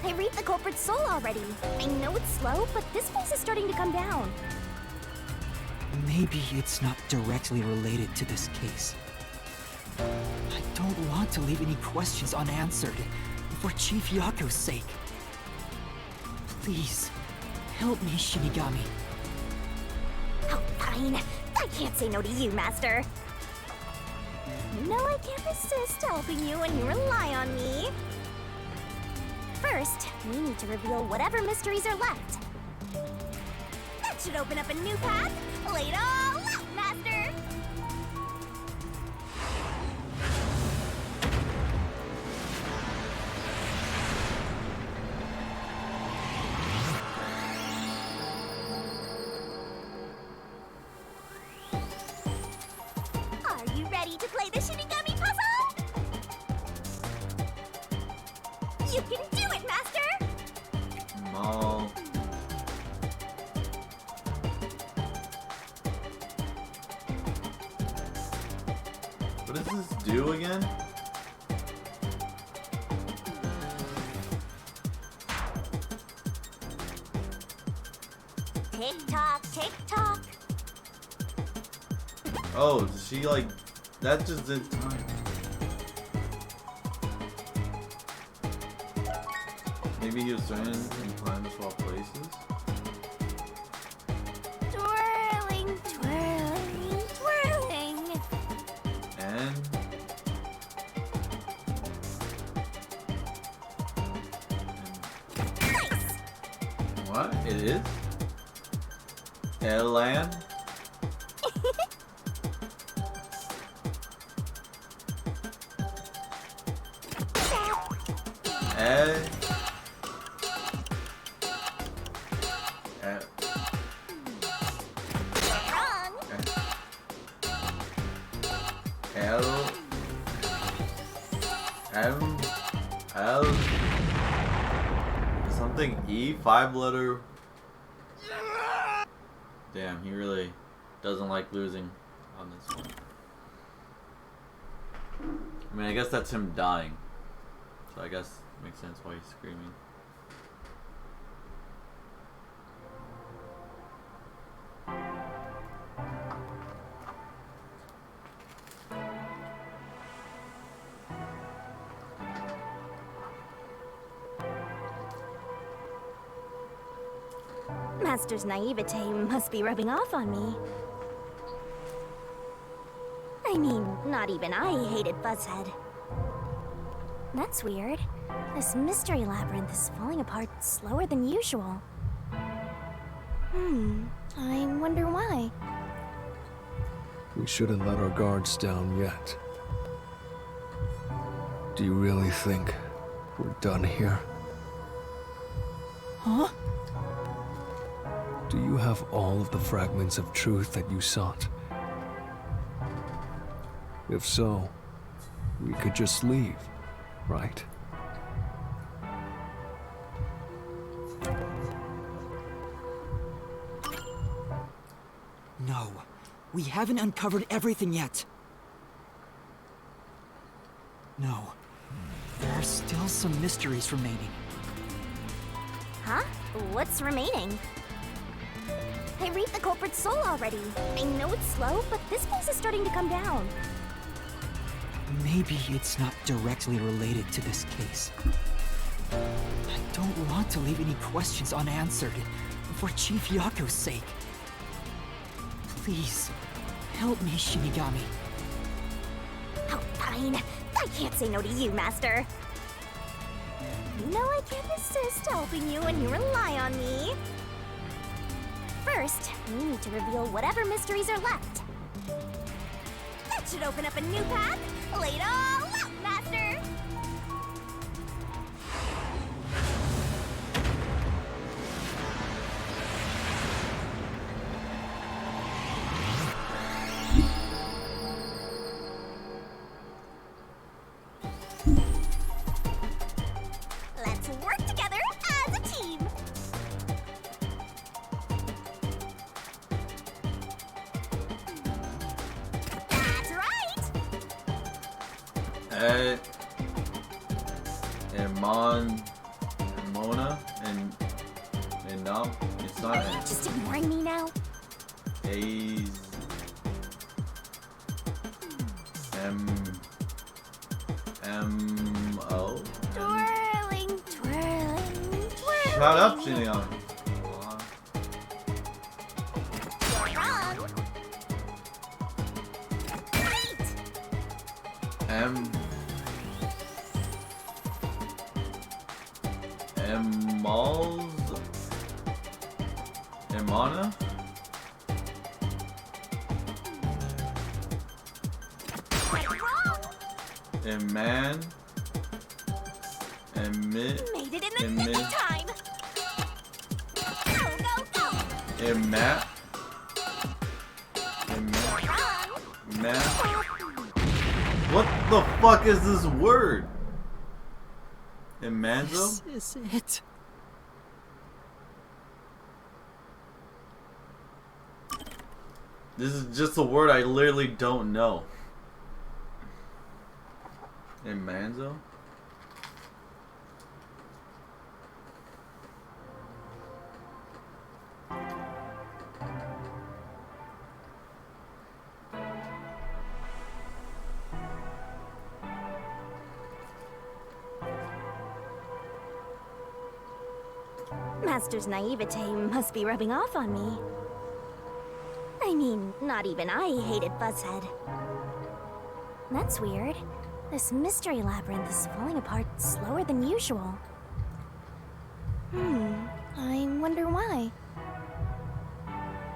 I read the culprit's soul already. I know it's slow, but this pace is starting to come down. Maybe it's not directly related to this case. I don't want to leave any questions unanswered, for Chief Yako's sake. Please, help me, Shinigami. Oh, fine. I can't say no to you, Master. No, I can't resist helping you when you rely on me. First, we need to reveal whatever mysteries are left. That should open up a new path. Lay it all out, Master! Are you ready to play the Shinigami puzzle? You can do it, Master! No. What does this do again? Tick tock, tick tock. Oh, does she like... That just did time. Maybe he was trying to time to swap places? Twirling, twirling, twirling. And... Nice! What? It is? Elan? Ed? Wrong. L M L something E, 5-letter. Damn, he really doesn't like losing on this one. I mean, I guess that's him dying. So I guess it makes sense why he's screaming. Master's naivete must be rubbing off on me. I mean, not even I hated Buzzhead. That's weird. This mystery labyrinth is falling apart slower than usual. I wonder why. We shouldn't let our guards down yet. Do you really think we're done here? Huh? Do you have all of the fragments of truth that you sought? If so, we could just leave, right? No, we haven't uncovered everything yet. No, there are still some mysteries remaining. Huh? What's remaining? I read the culprit's soul already. I know it's slow, but this pace is starting to come down. Maybe it's not directly related to this case. I don't want to leave any questions unanswered, for Chief Yako's sake. Please, help me, Shinigami. Oh, fine. I can't say no to you, Master. You know I can't resist helping you when you rely on me. First, we need to reveal whatever mysteries are left. That should open up a new path. Lay it all out, Master! Let's work together as a team! That's right! Mona and Nom. It's not Are you just ignoring me now? A's M-O? Twirling, twirling, twirling. Shut up, Shinigami. You're wrong. Right. Emana? Wrong. Eman? Made it in the nick of time. Go, go, go. Wrong. What the fuck is this word? Emanzo? This is it. This is just a word I literally don't know. Emanzo? Master's naivete must be rubbing off on me. I mean, not even I hated Buzzhead. That's weird. This mystery labyrinth is falling apart slower than usual. I wonder why.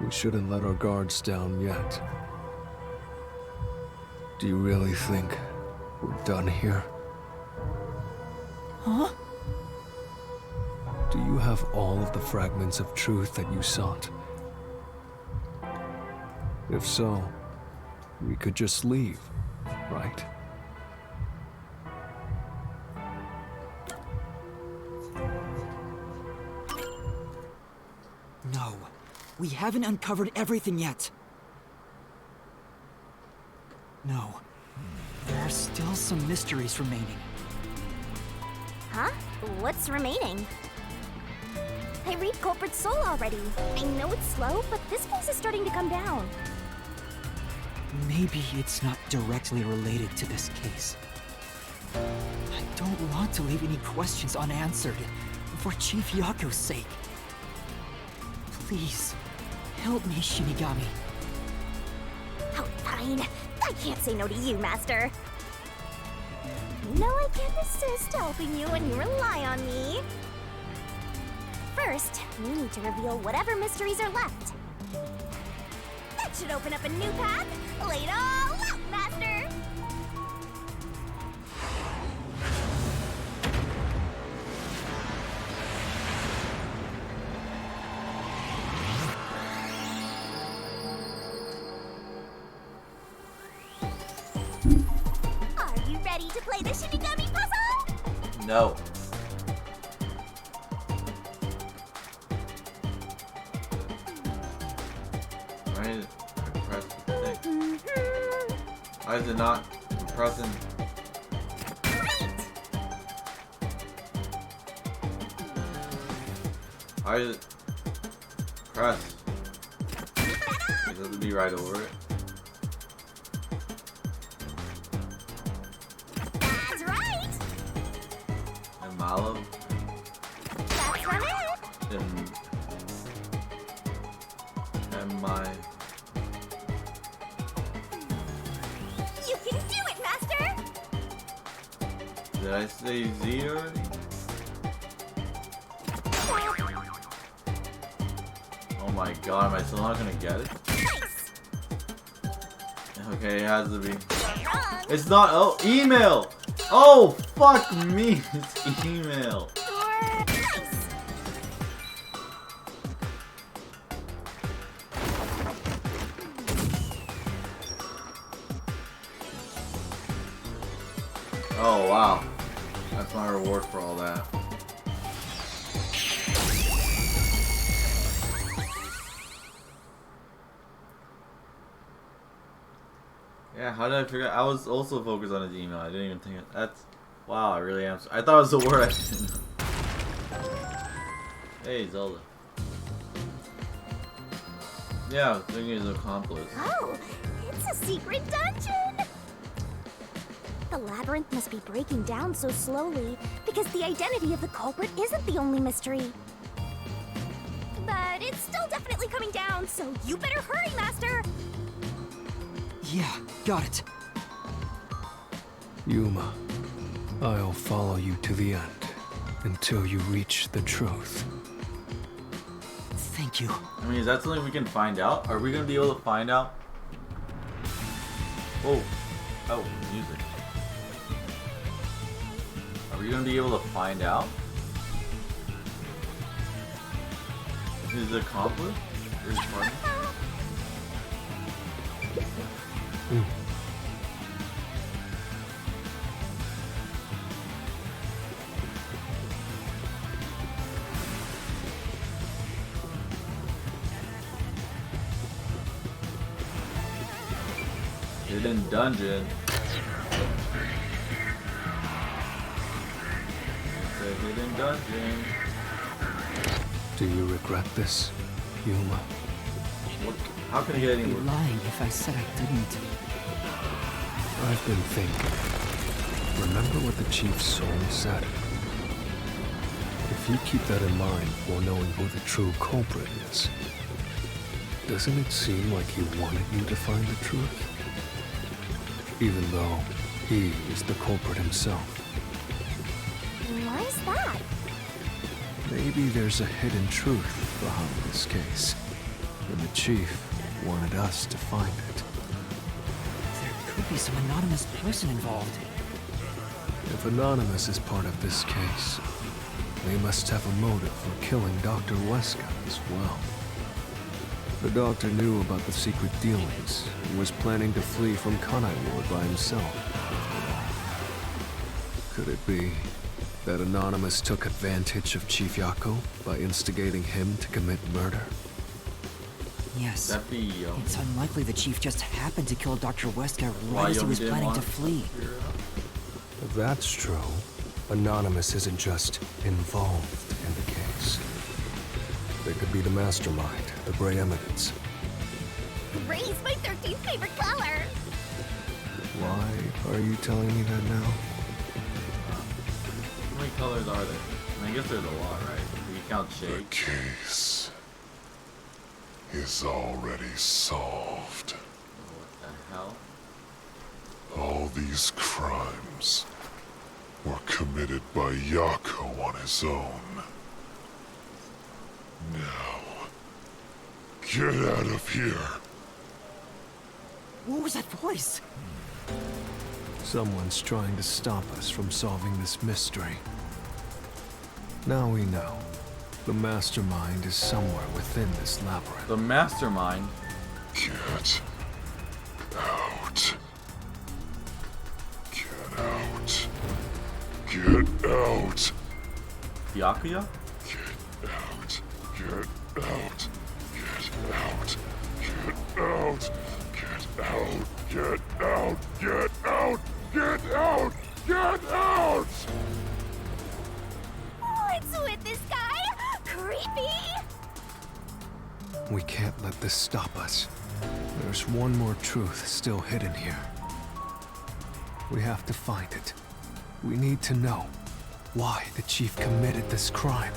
We shouldn't let our guards down yet. Do you really think we're done here? Huh? Do you have all of the fragments of truth that you sought? If so, we could just leave, right? No, we haven't uncovered everything yet. No, there are still some mysteries remaining. Huh? What's remaining? I read Culprit's Soul already. I know it's slow, but this place is starting to come down. Maybe it's not directly related to this case. I don't want to leave any questions unanswered, for Chief Yako's sake. Please, help me, Shinigami. Oh, fine. I can't say no to you, Master. You know I can't resist helping you when you rely on me. First, we need to reveal whatever mysteries are left. That should open up a new path. Lay it all out, Master! Are you ready to play the Shinigami puzzle? No. Why is it not pressing? Why is it press? It doesn't be right over it. That's right. And Malo. That's not it. And my. You can do it, Master. Did I say Z already? Oh my god, am I still not gonna get it? Nice. Okay, it has to be. Wrong. It's not. Oh, email! Oh, fuck me! It's email. Nice. Oh, wow. That's my reward for all that. Yeah, how did I forget? I was also focused on his email. I didn't even think it. Wow, I really am. I thought it was the word I didn't know. Hey, Zelda. Yeah, Zingy's accomplice. Oh, it's a secret dungeon! The labyrinth must be breaking down so slowly because the identity of the culprit isn't the only mystery. But it's still definitely coming down, so you better hurry, Master! Yeah, got it. Yuma, I'll follow you to the end until you reach the truth. Thank you. I mean, is that something we can find out? Are we gonna be able to find out? Oh, oh, music. Are we gonna be able to find out? His accomplice? His partner? Hidden dungeon. It's a hidden dungeon. Do you regret this, Yuma? What? How can I get I'd any be lying if I said I didn't. I've been thinking. Remember what the Chief's soul said? If you keep that in mind while knowing who the true culprit is, doesn't it seem like he wanted you to find the truth? Even though he is the culprit himself. Why is that? Maybe there's a hidden truth behind this case, and the Chief wanted us to find it. There could be some anonymous person involved. If Anonymous is part of this case, they must have a motive for killing Dr. Wesker as well. The doctor knew about the secret dealings and was planning to flee from Kanai Ward by himself. Could it be that Anonymous took advantage of Chief Yako by instigating him to commit murder? Yes. That'd be, It's unlikely the chief just happened to kill Dr. Wesker why right as he Yomi was didn't planning want to flee. figure it out. If that's true, Anonymous isn't just involved in the case. They could be the mastermind, the Grey Eminence. Gray's my 13th favorite color! Why are you telling me that now? How many colors are there? I guess there's a lot, right? If you count The shades. case is already solved. What the hell? All these crimes were committed by Yako on his own. Now, get out of here. What was that voice? Someone's trying to stop us from solving this mystery. Now we know. The mastermind is somewhere within this labyrinth. The mastermind? Get out. Get out. Get out. Byakuya? Get out. Get out. Get out. Get out. Get out. Get out. Get out. Get out. Get out. What's with this guy? Creepy! We can't let this stop us. There's one more truth still hidden here. We have to find it. We need to know why the Chief committed this crime.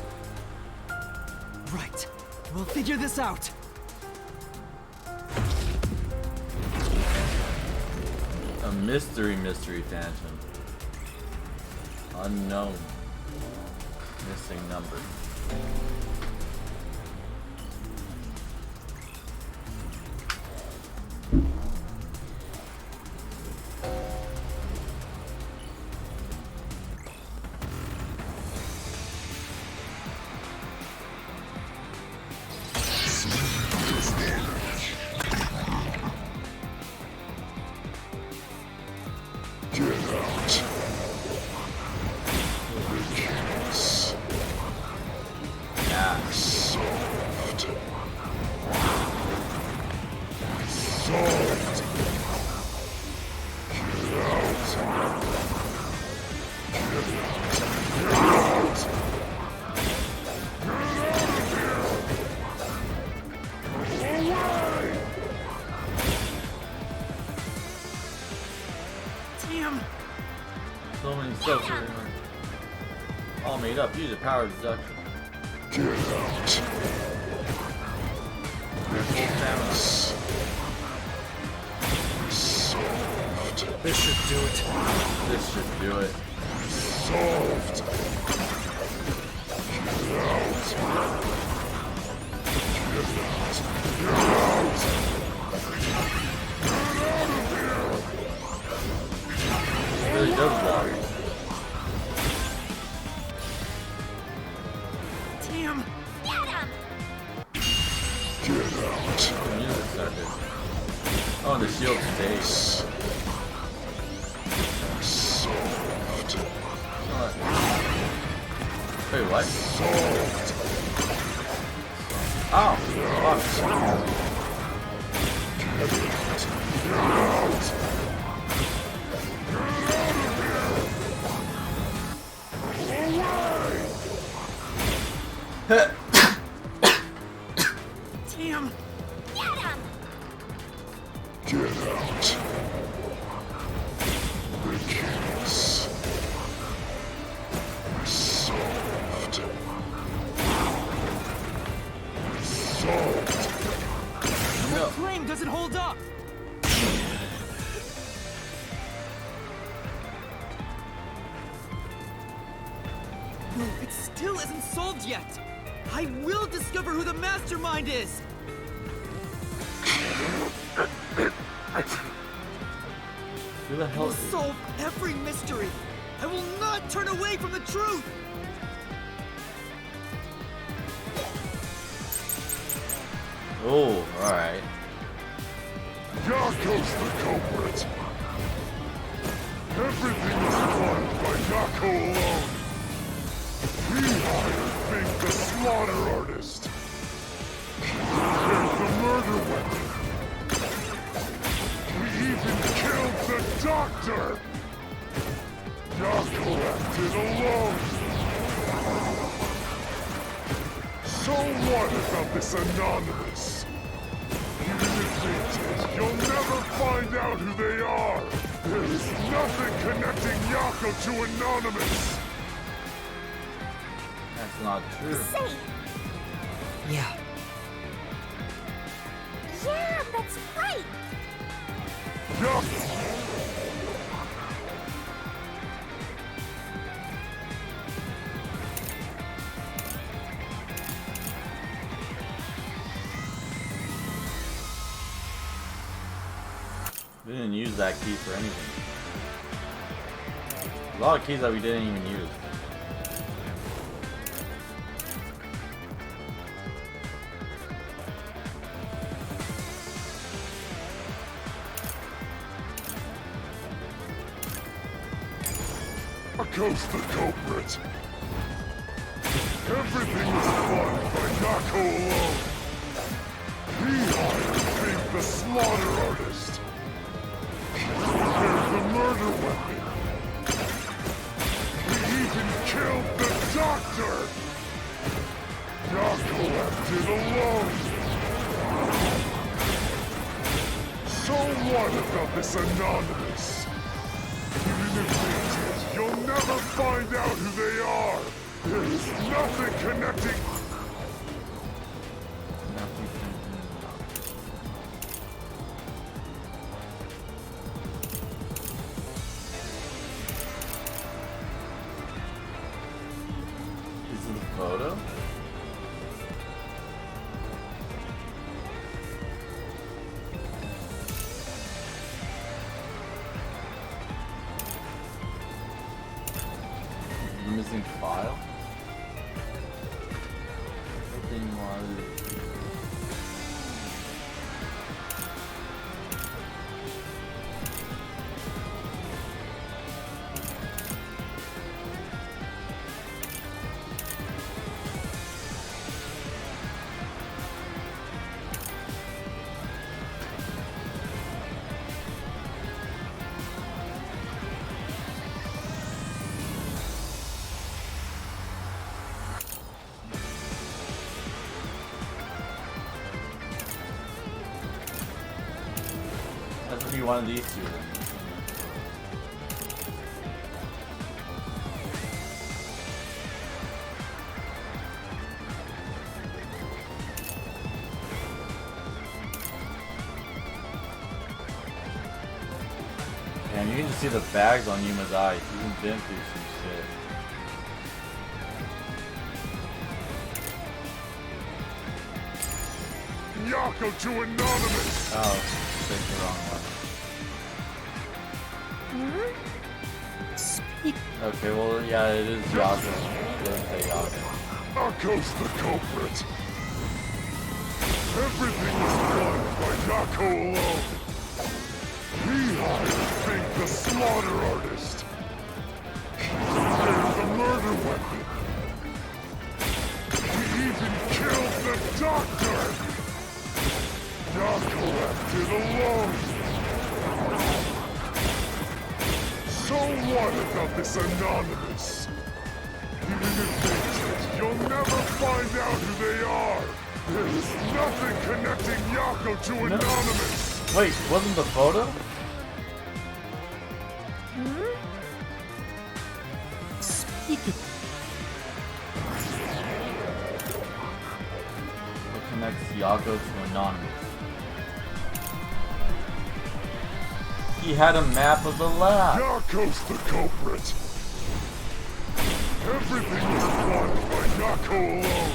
Right. We'll figure this out. A mystery phantom. Unknown. Missing number. Get out. The case. Yeah. Use a power deduction. Get out. Full stamina. Solved. This should do it. This should do it. Solved. Get out. Get out. Get out. Get out of here. It really does block. Damn! Get him! Get out. The music started. Oh, the shield stays. Solved. Wait, what? Solved. Oh! Fuck. Get out. Damn! Get him! Get out. The keys. Solved. Solved. No. Plane doesn't hold up! No, it still isn't solved yet! I will discover who the mastermind is! Who the I hell will is solve every mystery! I will not turn away from the truth! Oh, alright. Yako's the culprit. Everything was done by Yako alone. He hired Fink the slaughter artist. There's the murder weapon. He even killed the doctor. Yako acted alone. So what about this Anonymous? Even if they did, you'll never find out who they are. There is nothing connecting Yako to Anonymous. That's not true. Say, Yeah, yeah, that's right! Yako! We didn't use that key for anything. A lot of keys that we didn't even use. Yako's the culprit. Everything was done by Yako alone. He hired Fink the slaughter artist. There's the murder weapon. He even killed the doctor. Yako acted alone. So what about this Anonymous? Even if they did, you'll never find out who they are. There is nothing connecting. Is it a photo? The missing file? Nothing more. Has to be one of these two then. Damn, you can just see the bags on Yuma's eyes. He's been through some shit. Yako to Anonymous! Oh, picked the wrong one. Okay, well, yeah, it is Yako. It doesn't say Yako. Yako's the culprit. Everything was done by Yako alone. He hired Fink the slaughter artist. He prepared the murder weapon. He even killed the doctor. Yako acted alone. So what about this Anonymous? Even if they did, you'll never find out who they are. There's nothing connecting Yako to Anonymous. Wait, wasn't the photo? What connects Yako to Anonymous? He had a map of the lab. Yako's the culprit. Everything was plotted by Yako alone.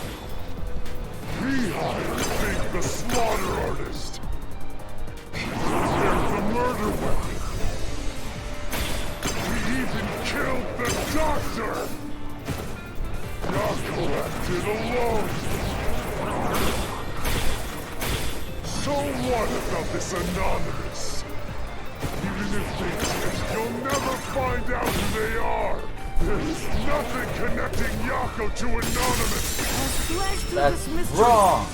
He hired Fink the slaughter artist. He prepared the murder weapon. He even killed the doctor. Yako acted alone. So what about this Anonymous? Even if they did, you'll never find out who they are. There's nothing connecting Yako to Anonymous. That's wrong.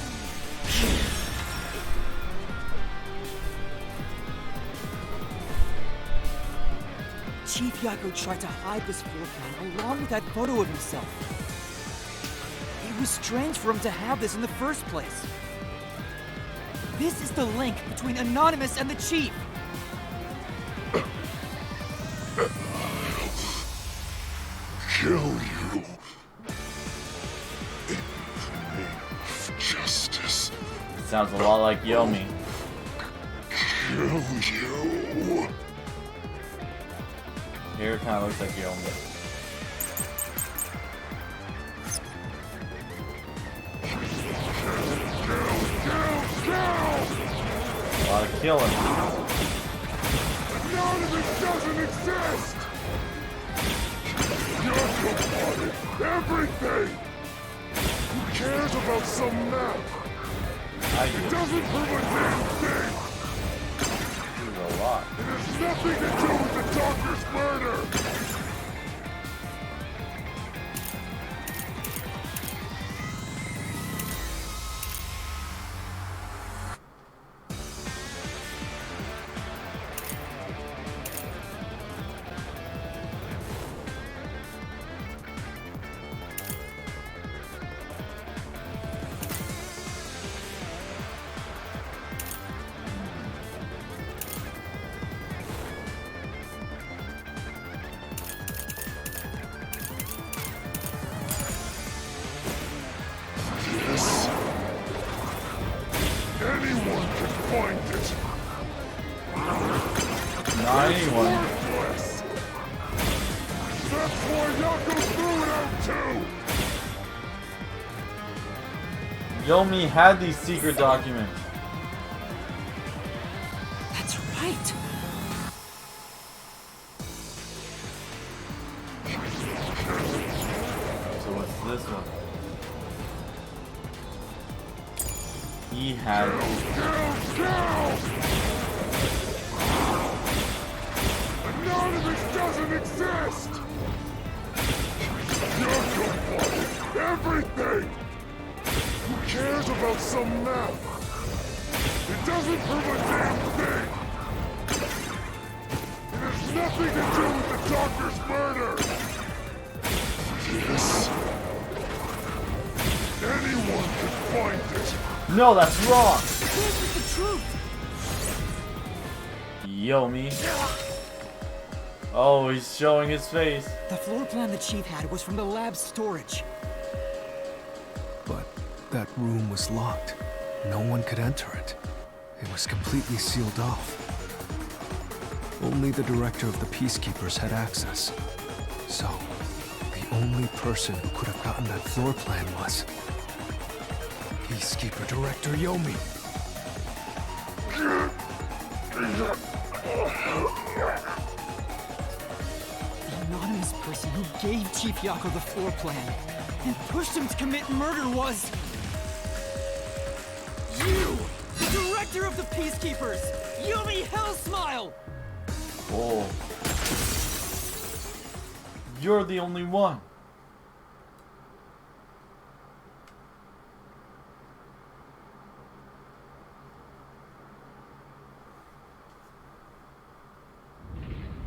Chief Yako tried to hide this floor plan along with that photo of himself. It was strange for him to have this in the first place. This is the link between Anonymous and the Chief. Kill you. In the name of justice. Sounds a lot like Yomi. Kill you. Here it kind of looks like Yomi. A lot of killing. Anonymous doesn't exist! Yako wanted everything! Who cares about some map? It doesn't prove a damn thing! A lot. It has nothing to do with the doctor's murder! Anyone can find it. Not anyone. That's why Yako threw it out too. Yomi had these secret documents. That's right. So what's this one? He had. Anonymous doesn't exist! Yako wanted everything! Who cares about some map? It doesn't prove a damn thing! It has nothing to do with the doctor's murder! Yes. Anyone can find it! No, that's wrong! This is the truth! Yomi. Oh, he's showing his face. The floor plan the Chief had was from the lab's storage. But that room was locked. No one could enter it. It was completely sealed off. Only the director of the Peacekeepers had access. So, the only person who could have gotten that floor plan was Peacekeeper Director Yomi. The anonymous person who gave Chief Yako the floor plan and pushed him to commit murder was... you! The director of the Peacekeepers! Yomi Hellsmile! Oh. You're the only one.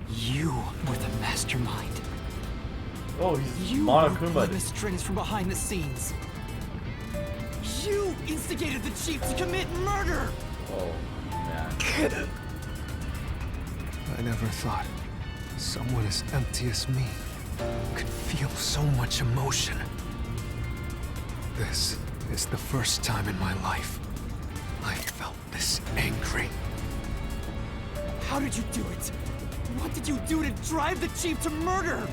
You were the mastermind. Oh, he's You Monokuma. pulled the strings from behind the scenes. You instigated the chief to commit murder! Oh, man. I never thought someone as empty as me could feel so much emotion. This is the first time in my life I felt this angry. How did you do it? What did you do to drive the chief to murder?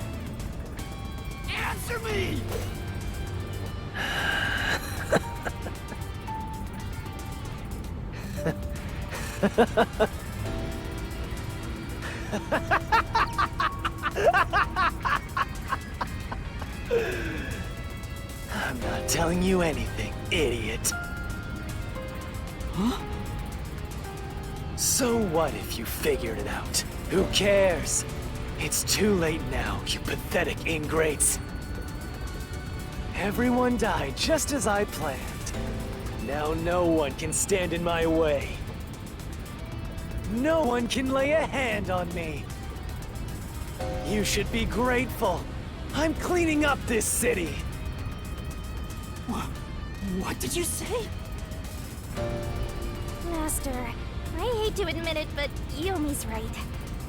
Answer me! I'm not telling you anything, idiot. Huh? So what if you figured it out? Who cares? It's too late now, you pathetic ingrates. Everyone died just as I planned. Now no one can stand in my way. No one can lay a hand on me. You should be grateful. I'm cleaning up this city. What did you say? Master, I hate to admit it, but Yomi's right.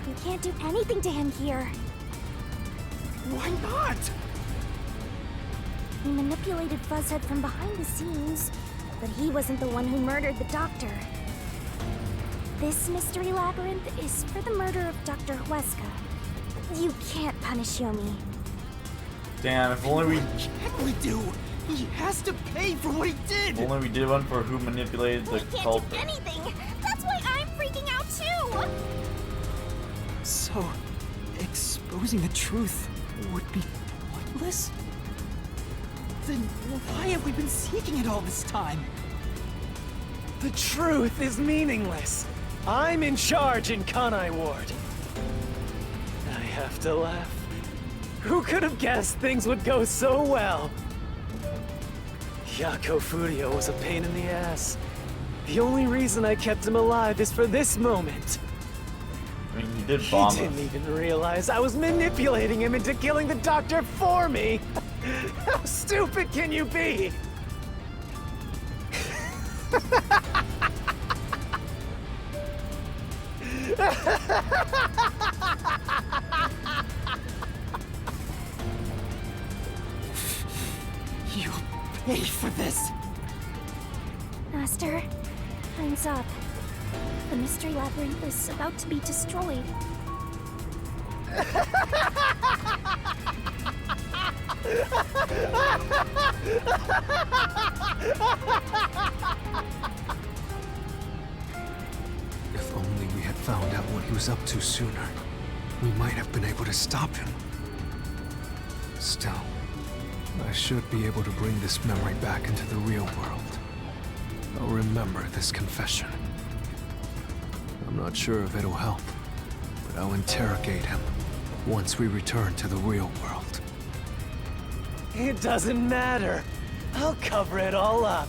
You can't do anything to him here. Why not? We manipulated Fuzzhead from behind the scenes, but he wasn't the one who murdered the doctor. This mystery labyrinth is for the murder of Dr. Huesca. You can't punish Yomi. Damn, if only we... What can we do? He has to pay for what he did! If only we did one for who manipulated the We can't do culprit. anything! That's why I'm freaking out too! So, exposing the truth would be pointless? Then why have we been seeking it all this time? The truth is meaningless. I'm in charge in Kanai Ward. I have to laugh. Who could have guessed things would go so well? Yako Furio was a pain in the ass. The only reason I kept him alive is for this moment. I mean, he did bomb He us. didn't even realize I was manipulating him into killing the doctor for me. How stupid can you be? You'll pay for this! Master, time's up. The mystery labyrinth is about to be destroyed. If only we had found out what he was up to sooner, we might have been able to stop him. Still, I should be able to bring this memory back into the real world. I'll remember this confession. I'm not sure if it'll help, but I'll interrogate him once we return to the real world. It doesn't matter. I'll cover it all up.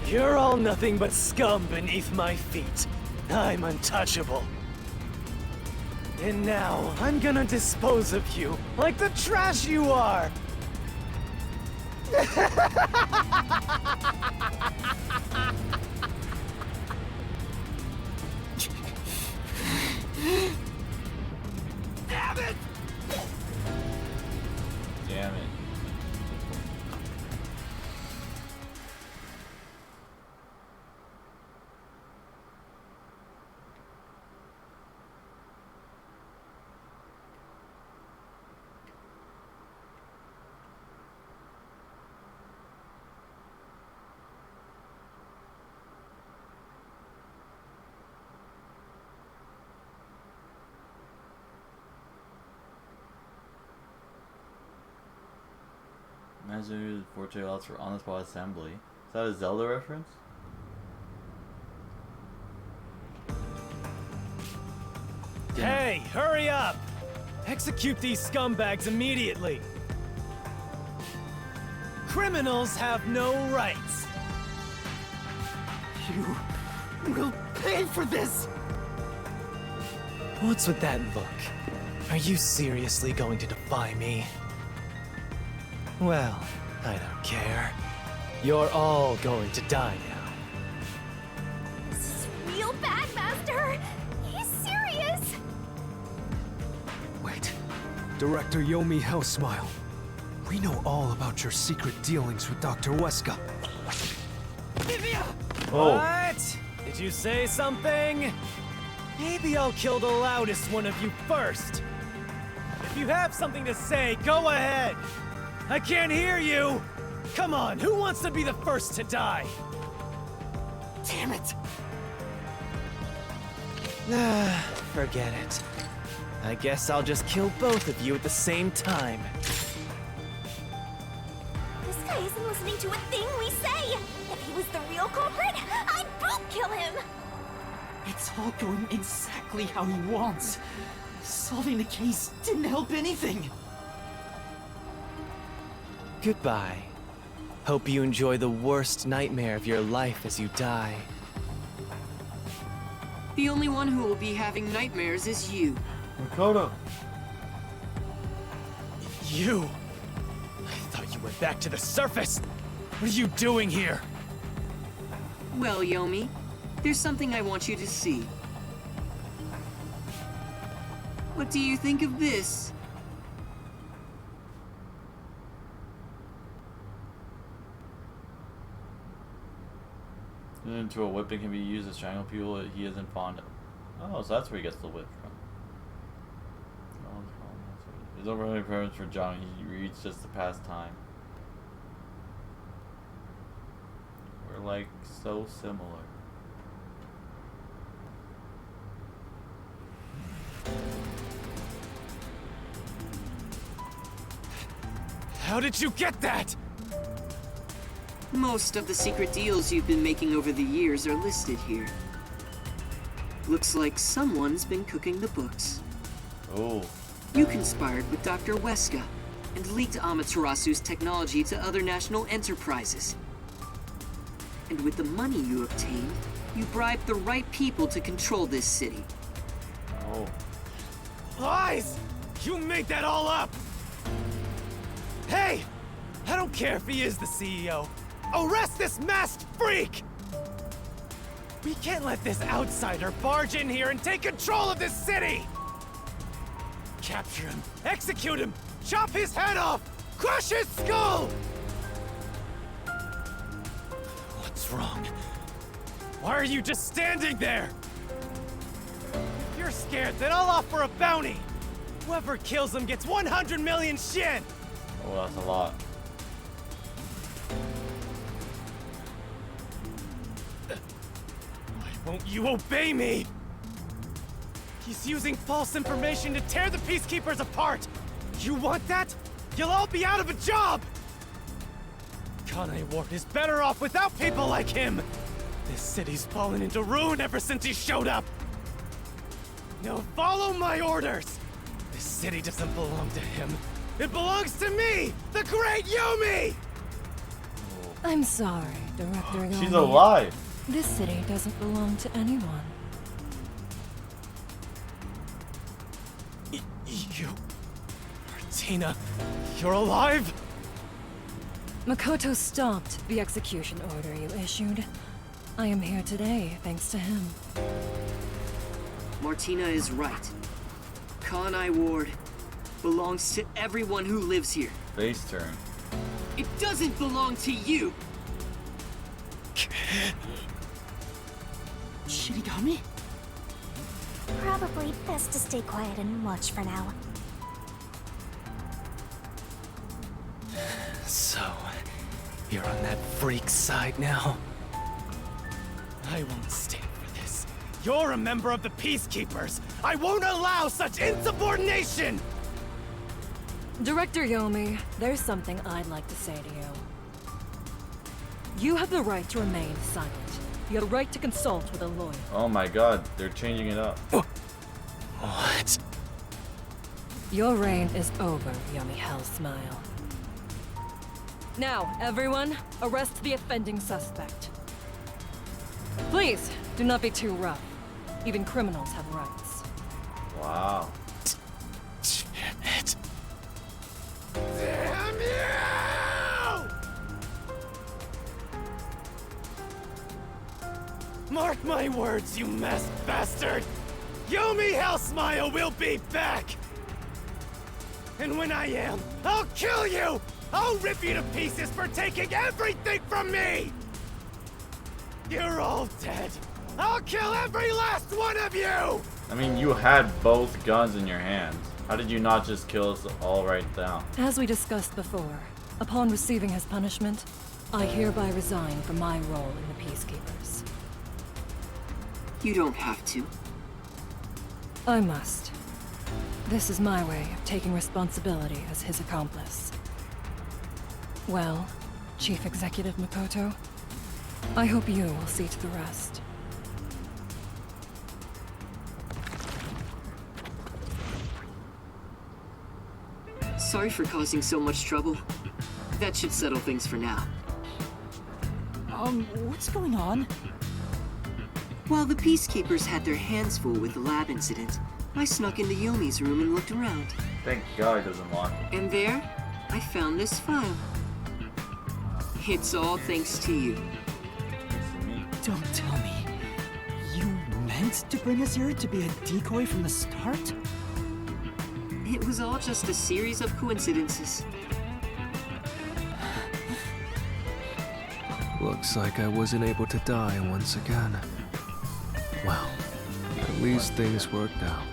You're all nothing but scum beneath my feet. I'm untouchable. And now, I'm gonna dispose of you like the trash you are! Damn it! Damn it. Imagine the Forte allows for on-the-spot assembly. Is that a Zelda reference? Hey, hurry up! Execute these scumbags immediately! Criminals have no rights! You will pay for this! What's with that look? Are you seriously going to defy me? Well, I don't care. You're all going to die now. This is real bad, Master! He's serious! Wait. Director Yomi Hellsmile. We know all about your secret dealings with Dr. Weska. Oh. What? Did you say something? Maybe I'll kill the loudest one of you first. If you have something to say, go ahead. I can't hear you. Come on, who wants to be the first to die? Damn it! Forget it. I guess I'll just kill both of you at the same time. This guy isn't listening to a thing we say! If he was the real culprit, I'd boot kill him! It's all going exactly how he wants. Solving the case didn't help anything. Goodbye. Hope you enjoy the worst nightmare of your life as you die. The only one who will be having nightmares is you. Makoto. You! I thought you went back to the surface! What are you doing here? Well, Yomi, there's something I want you to see. What do you think of this? Into a whipping can be used to strangle people that he isn't fond of. Oh, so that's where he gets the whip from. His overwhelming preference for John, he reads just to pass time. We're like so similar. How did you get that? Most of the secret deals you've been making over the years are listed here. Looks like someone's been cooking the books. Oh. You conspired with Dr. Weska and leaked Amaterasu's technology to other national enterprises. And with the money you obtained, you bribed the right people to control this city. Oh. Lies! You made that all up! Hey! I don't care if he is the CEO. Arrest this masked freak! We can't let this outsider barge in here and take control of this city! Capture him, execute him, chop his head off, crush his skull! What's wrong? Why are you just standing there? If you're scared, then I'll offer a bounty! Whoever kills him gets 100 million shin! Oh, that's a lot. Why won't you obey me? He's using false information to tear the Peacekeepers apart! You want that? You'll all be out of a job! Kanai Ward is better off without people like him! This city's fallen into ruin ever since he showed up! Now follow my orders! This city doesn't belong to him. It belongs to me! The Great Yomi! I'm sorry, Director Yomi. She's alive! This city doesn't belong to anyone. You... Martina, you're alive? Makoto stopped the execution order you issued. I am here today thanks to him. Martina is right. Kanai Ward belongs to everyone who lives here. Face turn. It doesn't belong to you! Shinigami? Probably best to stay quiet and watch for now. So, you're on that freak's side now? I won't stand for this. You're a member of the Peacekeepers! I won't allow such insubordination! Director Yomi, there's something I'd like to say to you. You have the right to remain silent. You have the right to consult with a lawyer. Oh my god, they're changing it up. What? Your reign is over, Yomi Hellsmile. Now, everyone, arrest the offending suspect. Please, do not be too rough. Even criminals have rights. Wow. Damn it. Damn you! Mark my words, you masked bastard! Yomi Hellsmile will be back! And when I am, I'll kill you! I'll rip you to pieces for taking everything from me! You're all dead! I'll kill every last one of you! I mean, you had both guns in your hands. How did you not just kill us all right now? As we discussed before, upon receiving his punishment, I hereby resign from my role in the Peacekeepers. You don't have to. I must. This is my way of taking responsibility as his accomplice. Well, Chief Executive Makoto, I hope you will see to the rest. Sorry for causing so much trouble. That should settle things for now. What's going on? While the Peacekeepers had their hands full with the lab incident, I snuck into Yomi's room and looked around. Thank God he doesn't lock it. And there, I found this file. It's all thanks to you. Don't tell me. You meant to bring us here to be a decoy from the start? It was all just a series of coincidences. Looks like I wasn't able to die once again. Well, at least things worked out.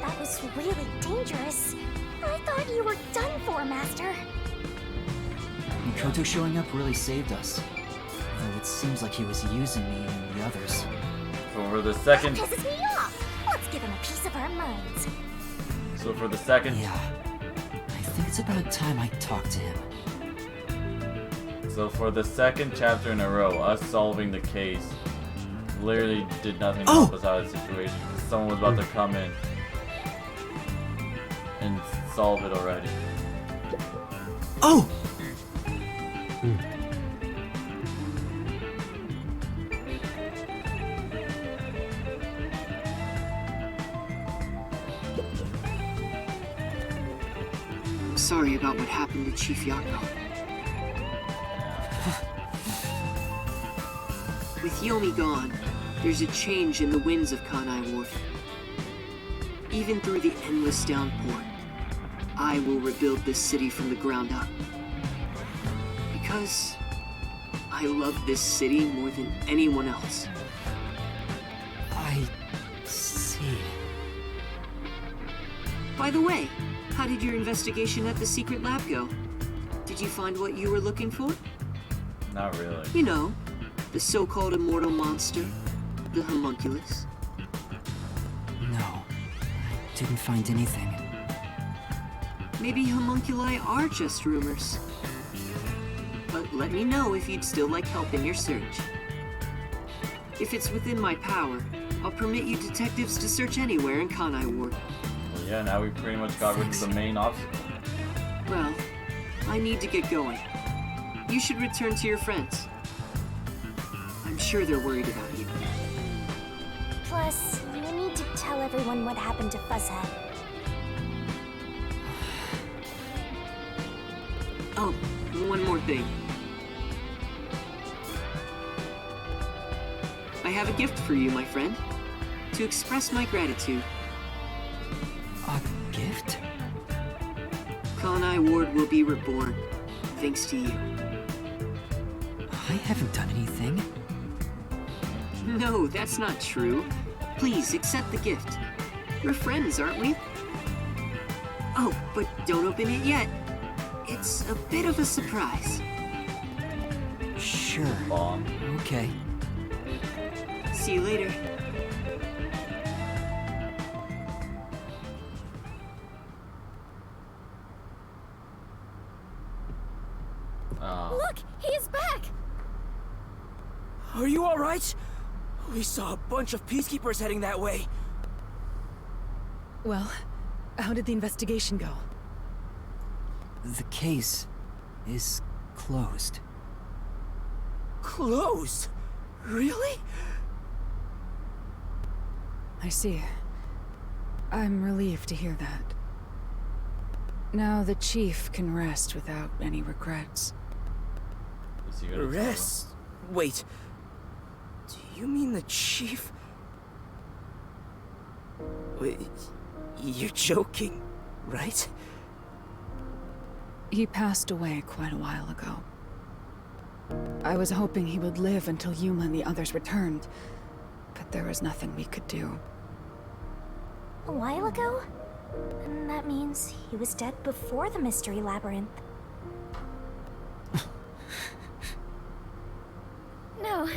That was really dangerous. I thought you were done for, Master. Mikoto showing up really saved us. Though it seems like he was using me and the others. So for the second... That pisses me off. Let's give him a piece of our minds. So for the second... Yeah. I think it's about time I talk to him. So for the second chapter in a row, us solving the case literally did nothing to help us out of the situation. Someone was about to come in and solve it already. Oh! Sorry about what happened to Chief Yako. With Yomi gone, there's a change in the winds of Kanai Ward. Even through the endless downpour, I will rebuild this city from the ground up. Because I love this city more than anyone else. I see. By the way, how did your investigation at the secret lab go? Did you find what you were looking for? Not really. You know, the so-called immortal monster, the homunculus. No, I didn't find anything. Maybe homunculi are just rumors. But let me know if you'd still like help in your search. If it's within my power, I'll permit you detectives to search anywhere in Kanai Ward. Well, yeah, now we pretty much got rid of the main obstacle. Well, I need to get going. You should return to your friends. I'm sure they're worried about you. Plus, you need to tell everyone what happened to Fuzzhead. Oh, one more thing. I have a gift for you, my friend. To express my gratitude. A gift? Kanai Ward will be reborn, thanks to you. I haven't done anything. No, that's not true. Please, accept the gift. We're friends, aren't we? Oh, but don't open it yet. It's a bit of a surprise. Sure. Okay. See you later. Oh. Look, he's back! Are you alright? We saw a bunch of peacekeepers heading that way. Well, how did the investigation go? The case is closed. Closed? Really? I see. I'm relieved to hear that. Now the chief can rest without any regrets. Is he gonna Rest? Wait. Do you mean the chief? Wait, you're joking, right? He passed away quite a while ago. I was hoping he would live until Yuma and the others returned, but there was nothing we could do. A while ago? And that means he was dead before the Mystery Labyrinth. No,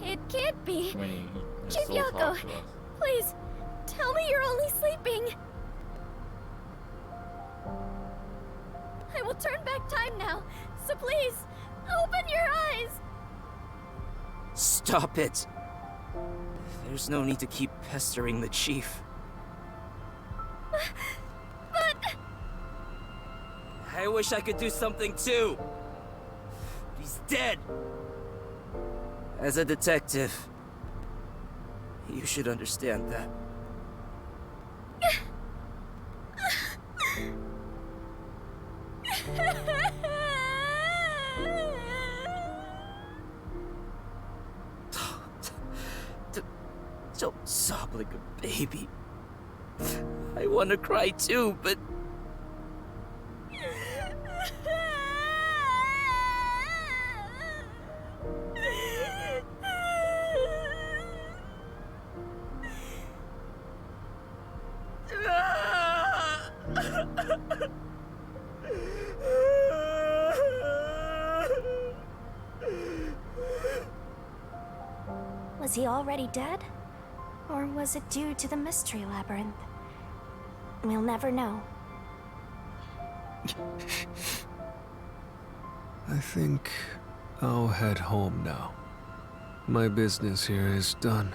it can't be. When his Chief soul Yako, talks to us. please, tell me you're only sleeping. I will turn back time now, so please, open your eyes. Stop it. There's no need to keep pestering the chief. But... I wish I could do something too. He's dead. As a detective, you should understand that. Don't sob like a baby. I want to cry too, but... Was he already dead? Or was it due to the Mystery Labyrinth? We'll never know. I think I'll head home now. My business here is done.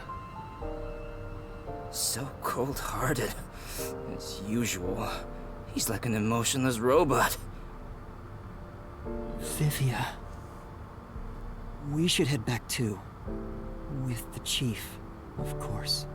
So cold-hearted. As usual. He's like an emotionless robot. Vivia. We should head back too. With the chief, of course.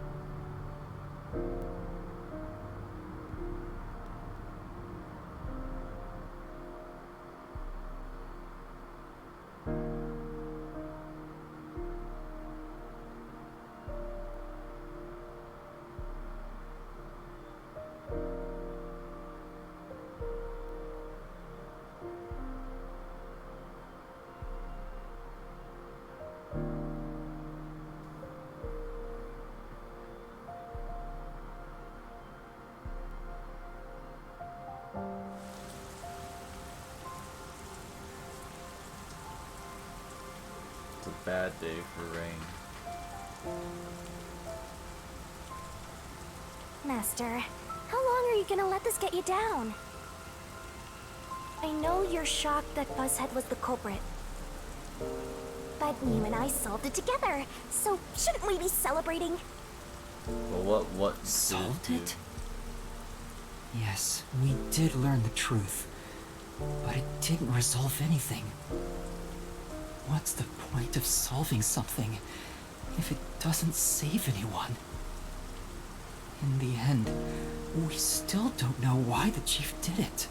It's a bad day for Rain. Master, how long are you gonna let this get you down? I know you're shocked that Buzzhead was the culprit. But you and I solved it together, so shouldn't we be celebrating? But what Solved did it? Yes, we did learn the truth. But it didn't resolve anything. What's the point of solving something if it doesn't save anyone? In the end, we still don't know why the chief did it.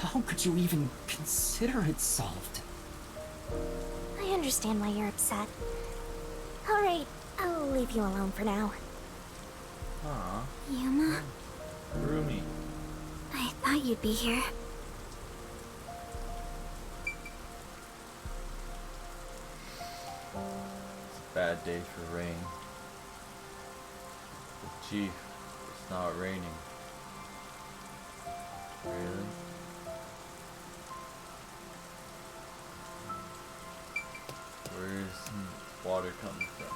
How could you even consider it solved? I understand why you're upset. Alright, I'll leave you alone for now. Aw, Yuma, Rumi. I thought you'd be here. It's a bad day for Rain. The chief, it's not raining. Really? Where's water coming from?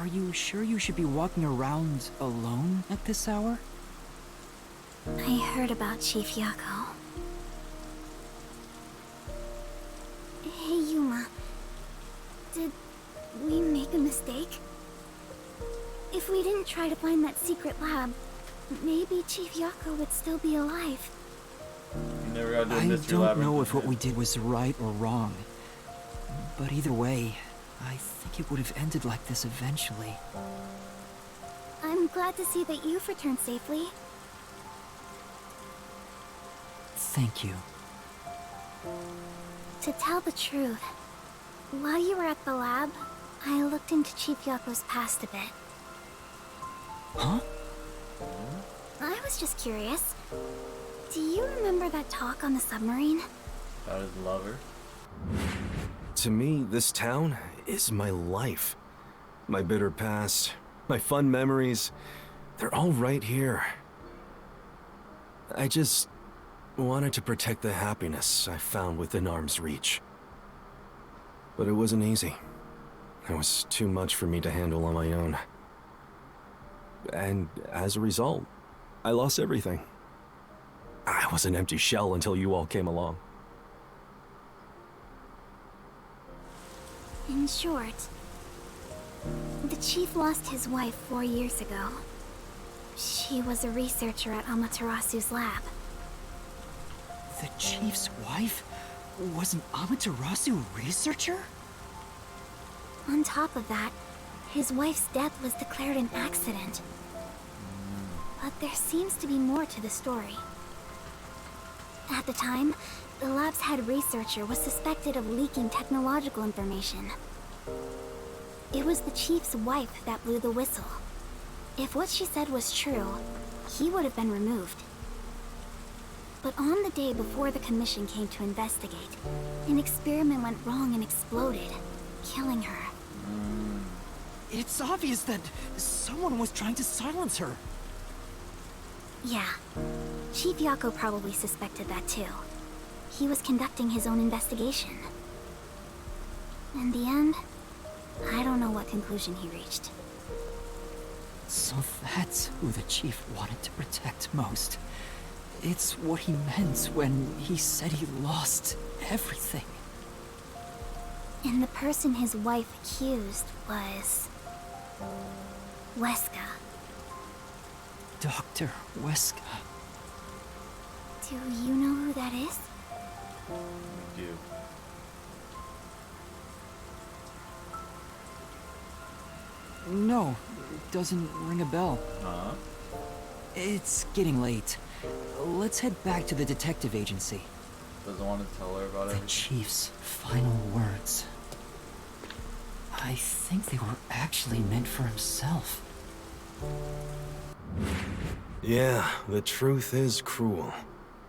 you sure you should be walking around alone at this hour? I heard about Chief Yako. Hey, Yuma. Did we make a mistake? If we didn't try to find that secret lab, maybe Chief Yako would still be alive. You never got to do a I mystery don't labyrinth know if what again. we did was right or wrong. But either way, I think it would have ended like this eventually. I'm glad to see that you've returned safely. Thank you. To tell the truth, while you were at the lab, I looked into Chief Yako's past a bit. Huh? I was just curious. Do you remember that talk on the submarine? About his lover. To me, this town is my life. My bitter past, my fun memories, they're all right here. I just wanted to protect the happiness I found within arm's reach. But it wasn't easy. It was too much for me to handle on my own. And as a result, I lost everything. I was an empty shell until you all came along. In short, the chief lost his wife 4 years ago. She was a researcher at Amaterasu's lab. The chief's wife was an Amaterasu researcher? On top of that, his wife's death was declared an accident. But there seems to be more to the story. At the time, the lab's head researcher was suspected of leaking technological information. It was the chief's wife that blew the whistle. If what she said was true, he would have been removed. But on the day before the commission came to investigate, an experiment went wrong and exploded, killing her. It's obvious that someone was trying to silence her. Yeah. Chief Yako probably suspected that too. He was conducting his own investigation. In the end, I don't know what conclusion he reached. So that's who the chief wanted to protect most. It's what he meant when he said he lost everything. And the person his wife accused was... Weska. Dr. Weska. Do you know who that is? We do. No, it doesn't ring a bell. Huh? It's getting late. Let's head back to the detective agency. Doesn't want to tell her about it. The chief's final words. I think they were actually meant for himself. Yeah, the truth is cruel.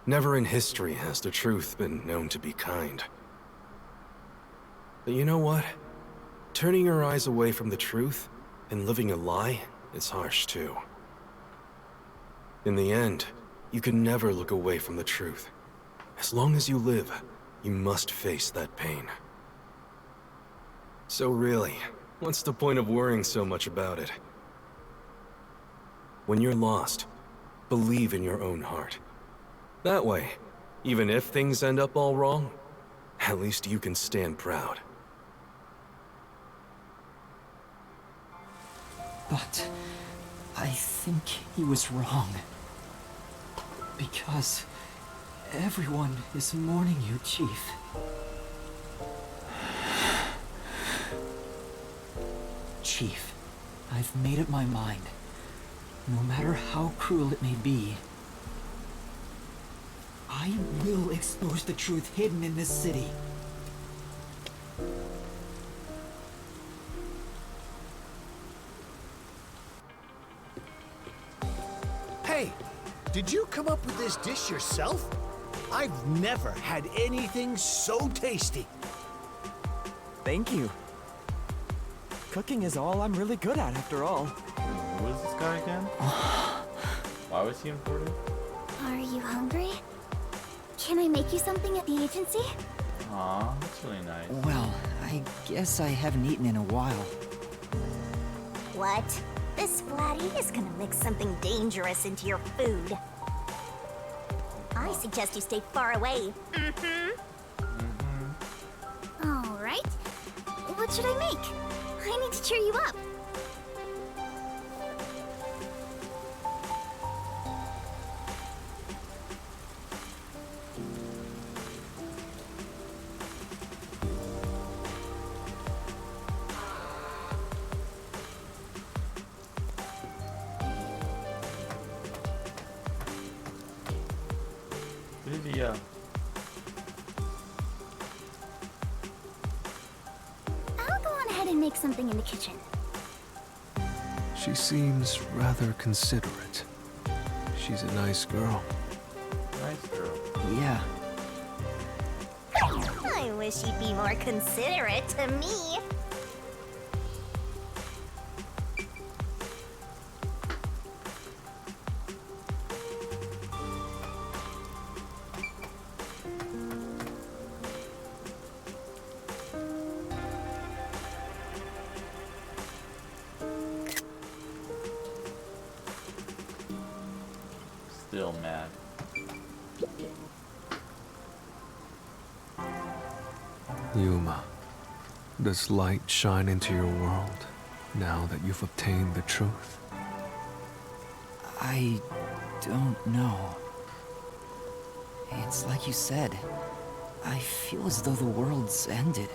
Never in history has the truth been known to be kind. But you know what? Turning your eyes away from the truth and living a lie is harsh too. In the end, you can never look away from the truth. As long as you live, you must face that pain. So really, what's the point of worrying so much about it? When you're lost, believe in your own heart. That way, even if things end up all wrong, at least you can stand proud. But I think he was wrong. Because everyone is mourning you, Chief. Chief, I've made up my mind. No matter how cruel it may be, I will expose the truth hidden in this city. Hey, did you come up with this dish yourself? I've never had anything so tasty. Thank you. Cooking is all I'm really good at, after all. Who is this guy again? Why was he important? Are you hungry? Can I make you something at the agency? Aw, that's really nice. Well, I guess I haven't eaten in a while. what? This Splatty is gonna mix something dangerous into your food. I suggest you stay far away. Alright. What should I make? I need to cheer you up. Vivia. I'll go on ahead and make something in the kitchen. She seems rather considerate. She's a nice girl. Nice girl. Yeah. I wish you'd be more considerate to me. Still mad. Yuma, does light shine into your world now that you've obtained the truth? I don't know. It's like you said. I feel as though the world's ended.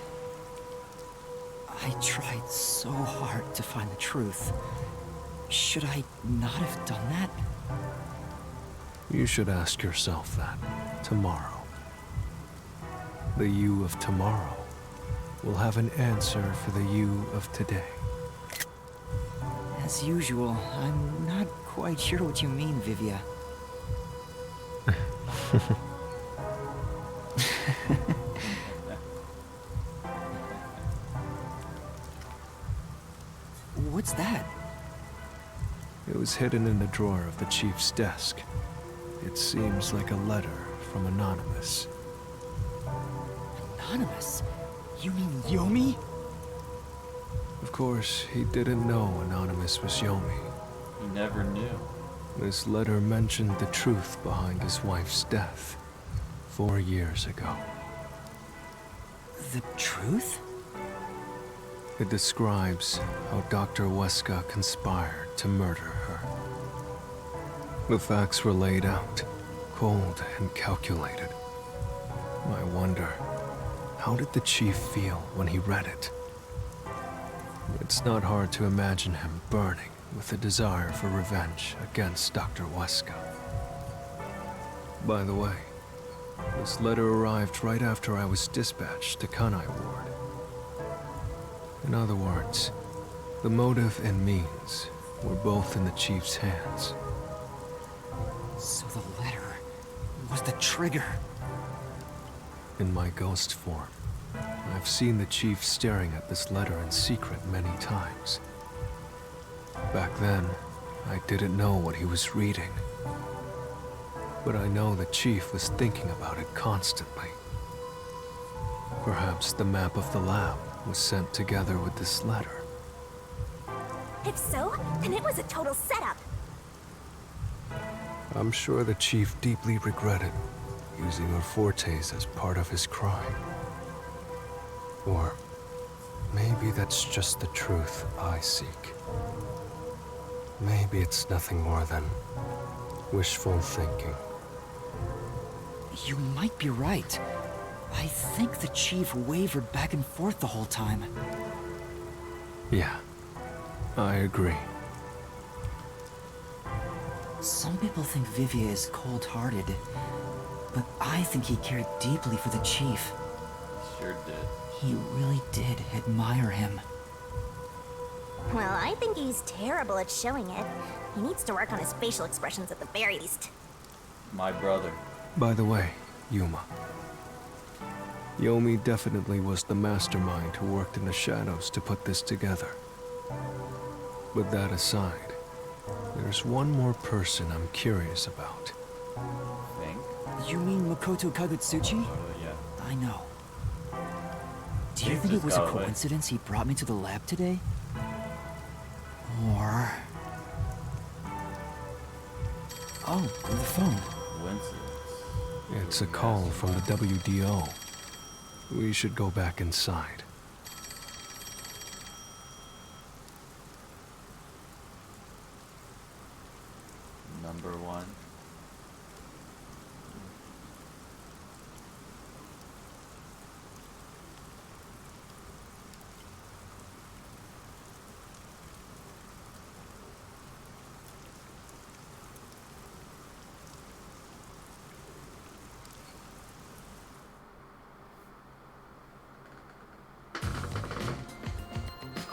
I tried so hard to find the truth. Should I not have done that? You should ask yourself that tomorrow. The you of tomorrow will have an answer for the you of today. As usual, I'm not quite sure what you mean, Vivia. What's that? It was hidden in the drawer of the chief's desk. It seems like a letter from Anonymous. Anonymous? You mean Yomi? Of course, he didn't know Anonymous was Yomi. He never knew. This letter mentioned the truth behind his wife's death 4 years ago. The truth? It describes how Dr. Weska conspired to murder her. The facts were laid out, cold and calculated. I wonder, how did the chief feel when he read it? It's not hard to imagine him burning with a desire for revenge against Dr. Weska. By the way, this letter arrived right after I was dispatched to Kanai Ward. In other words, the motive and means were both in the chief's hands. So the letter was the trigger. In my ghost form, I've seen the chief staring at this letter in secret many times. Back then, I didn't know what he was reading. But I know the chief was thinking about it constantly. Perhaps the map of the lab was sent together with this letter. If so, then it was a total setup. I'm sure the chief deeply regretted using her fortes as part of his crime. Or maybe that's just the truth I seek. Maybe it's nothing more than wishful thinking. You might be right. I think the chief wavered back and forth the whole time. Yeah, I agree. Some people think Vivia is cold-hearted, but I think he cared deeply for the chief. Sure did. He really did admire him. Well, I think he's terrible at showing it. He needs to work on his facial expressions at the very least. My brother. By the way, Yuma. Yomi definitely was the mastermind who worked in the shadows to put this together. But that aside, there's one more person I'm curious about. Think? You mean Makoto Kagutsuchi? Oh, yeah. I know. Do you think it was a coincidence he brought me to the lab today? Or... Oh, the phone. Coincidence. It's a call from the WDO. We should go back inside. Number one.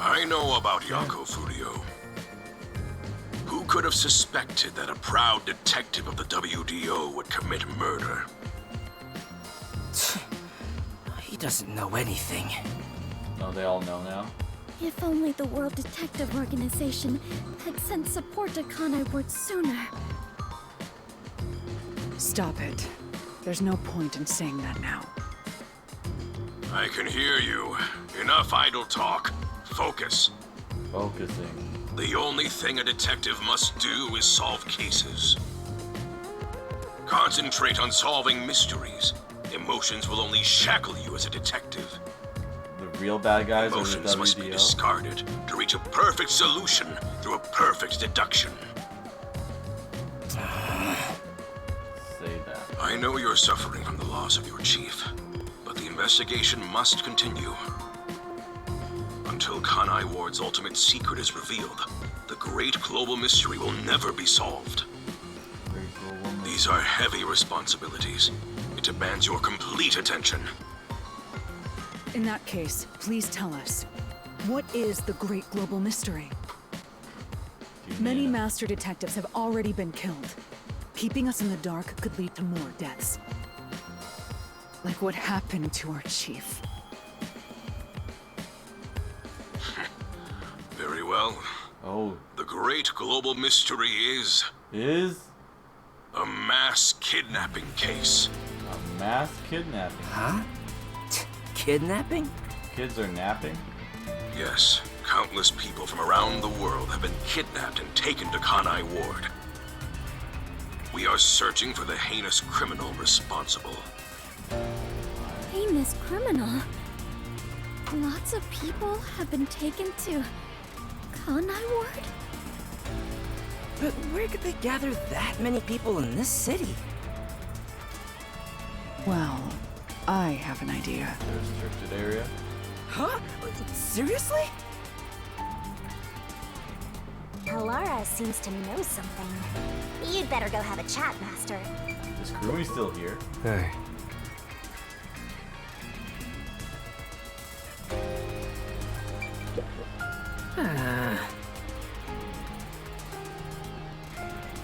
I know about Yako Furio. Who could have suspected that a proud detective of the WDO would commit murder? He doesn't know anything. Oh, they all know now? If only the World Detective Organization had sent support to Kanai Ward sooner. Stop it. There's no point in saying that now. I can hear you. Enough idle talk. Focus. Focusing. The only thing a detective must do is solve cases. Concentrate on solving mysteries. Emotions will only shackle you as a detective. The real bad guys are the Emotions must be WDO? discarded to reach a perfect solution through a perfect deduction. Say that. I know you're suffering from the loss of your chief, but the investigation must continue. Until Kanai Ward's ultimate secret is revealed, the great global mystery will never be solved. These are heavy responsibilities. It demands your complete attention. In that case, please tell us, what is the Great Global Mystery? Many master detectives have already been killed. Keeping us in the dark could lead to more deaths. Like what happened to our chief. Very well. Oh. The great global mystery is... a mass kidnapping case. A mass kidnapping? Huh? Kidnapping? Kids are napping? Yes, countless people from around the world have been kidnapped and taken to Kanai Ward. We are searching for the heinous criminal responsible. Heinous criminal? Lots of people have been taken to Kanai Ward? But where could they gather that many people in this city? Well, I have an idea. The restricted area? Huh? Seriously? Alara seems to know something. You'd better go have a chat, Master. Is Kurumi still here? Hey.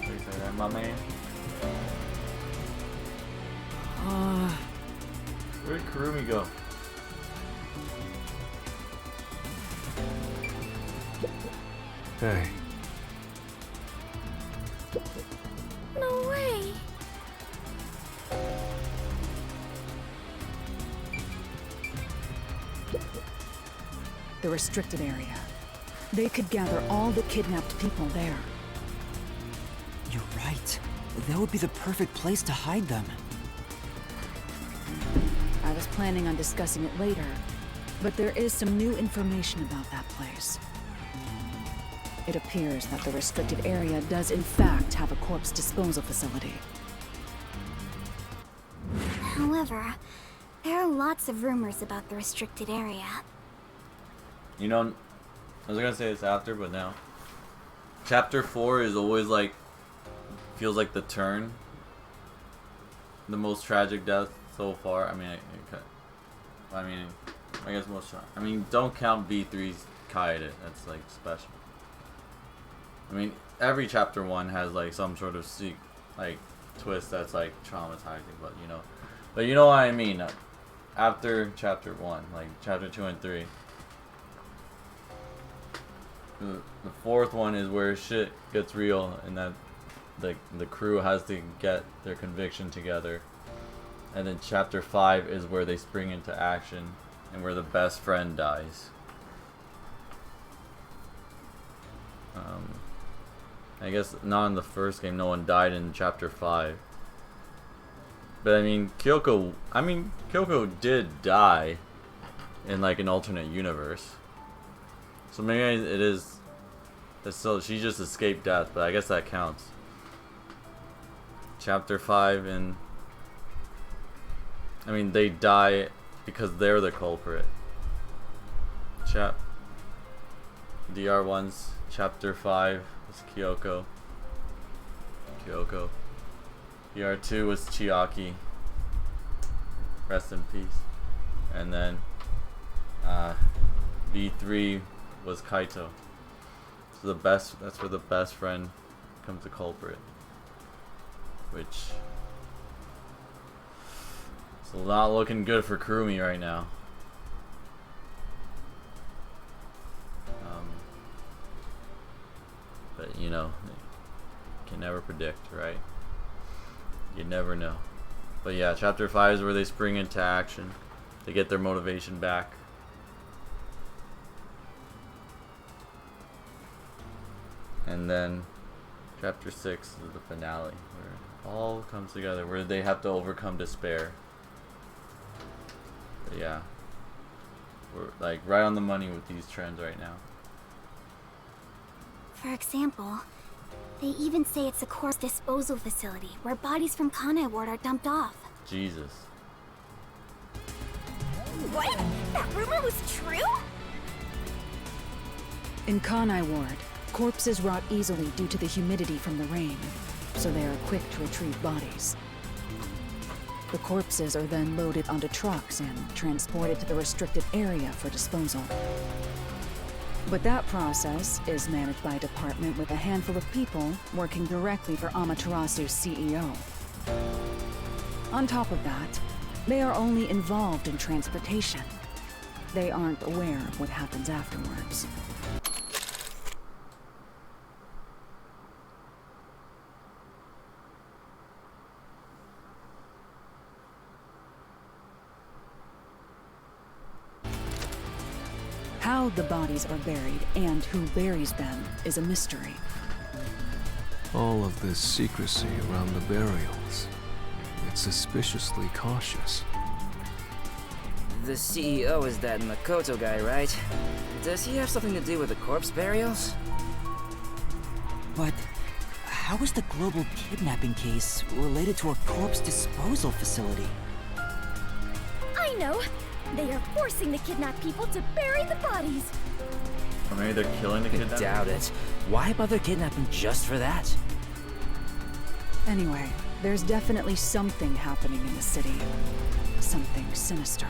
Say that, my man. Where'd Kurumi go? Hey. No way. The restricted area. They could gather all the kidnapped people there. You're right. That would be the perfect place to hide them. I was planning on discussing it later, but there is some new information about that place. It appears that the restricted area does in fact have a corpse disposal facility. However, there are lots of rumors about the restricted area. You know, I was gonna say this after, but now. Chapter 4 is always like, feels like the turn. The most tragic death so far. I mean, I guess most. I mean, don't count B3's Kaede. That's like special. I mean, every chapter 1 has like some sort of twist that's like traumatizing, but you know what I mean. After chapter 1, like chapter 2 and 3. The fourth one is where shit gets real, and that the crew has to get their conviction together. And then chapter 5 is where they spring into action, and where the best friend dies. I guess not in the first game. No one died in Chapter 5. But I mean, Kyoko did die in like an alternate universe. So maybe it is. So she just escaped death, but I guess that counts. Chapter 5 and I mean they die because they're the culprit. DR1's Chapter 5 was Kyoko. DR2 was Chiaki. Rest in peace. And then V3 was Kaito. So that's where the best friend becomes the culprit. Which is not looking good for Kurumi right now. But you know, you can never predict, right? You never know. But yeah, Chapter 5 is where they spring into action. They get their motivation back. And then Chapter 6 is the finale, where it all comes together, where they have to overcome despair. But yeah, we're like right on the money with these trends right now. For example, they even say it's a corpse disposal facility where bodies from Kanai Ward are dumped off. Jesus. What? That rumor was true? In Kanai Ward, corpses rot easily due to the humidity from the rain, so they are quick to retrieve bodies. The corpses are then loaded onto trucks and transported to the restricted area for disposal. But that process is managed by a department with a handful of people working directly for Amaterasu's CEO. On top of that, they are only involved in transportation. They aren't aware of what happens afterwards. How the bodies are buried and who buries them is a mystery. All of this secrecy around the burials. It's suspiciously cautious. The CEO is that Makoto guy, right? Does he have something to do with the corpse burials? But how is the global kidnapping case related to a corpse disposal facility? I know! They are forcing the kidnapped people to bury the bodies! Or maybe they're killing the kidnapped Doubt people? it. Why bother kidnapping just for that? Anyway, there's definitely something happening in the city. Something sinister.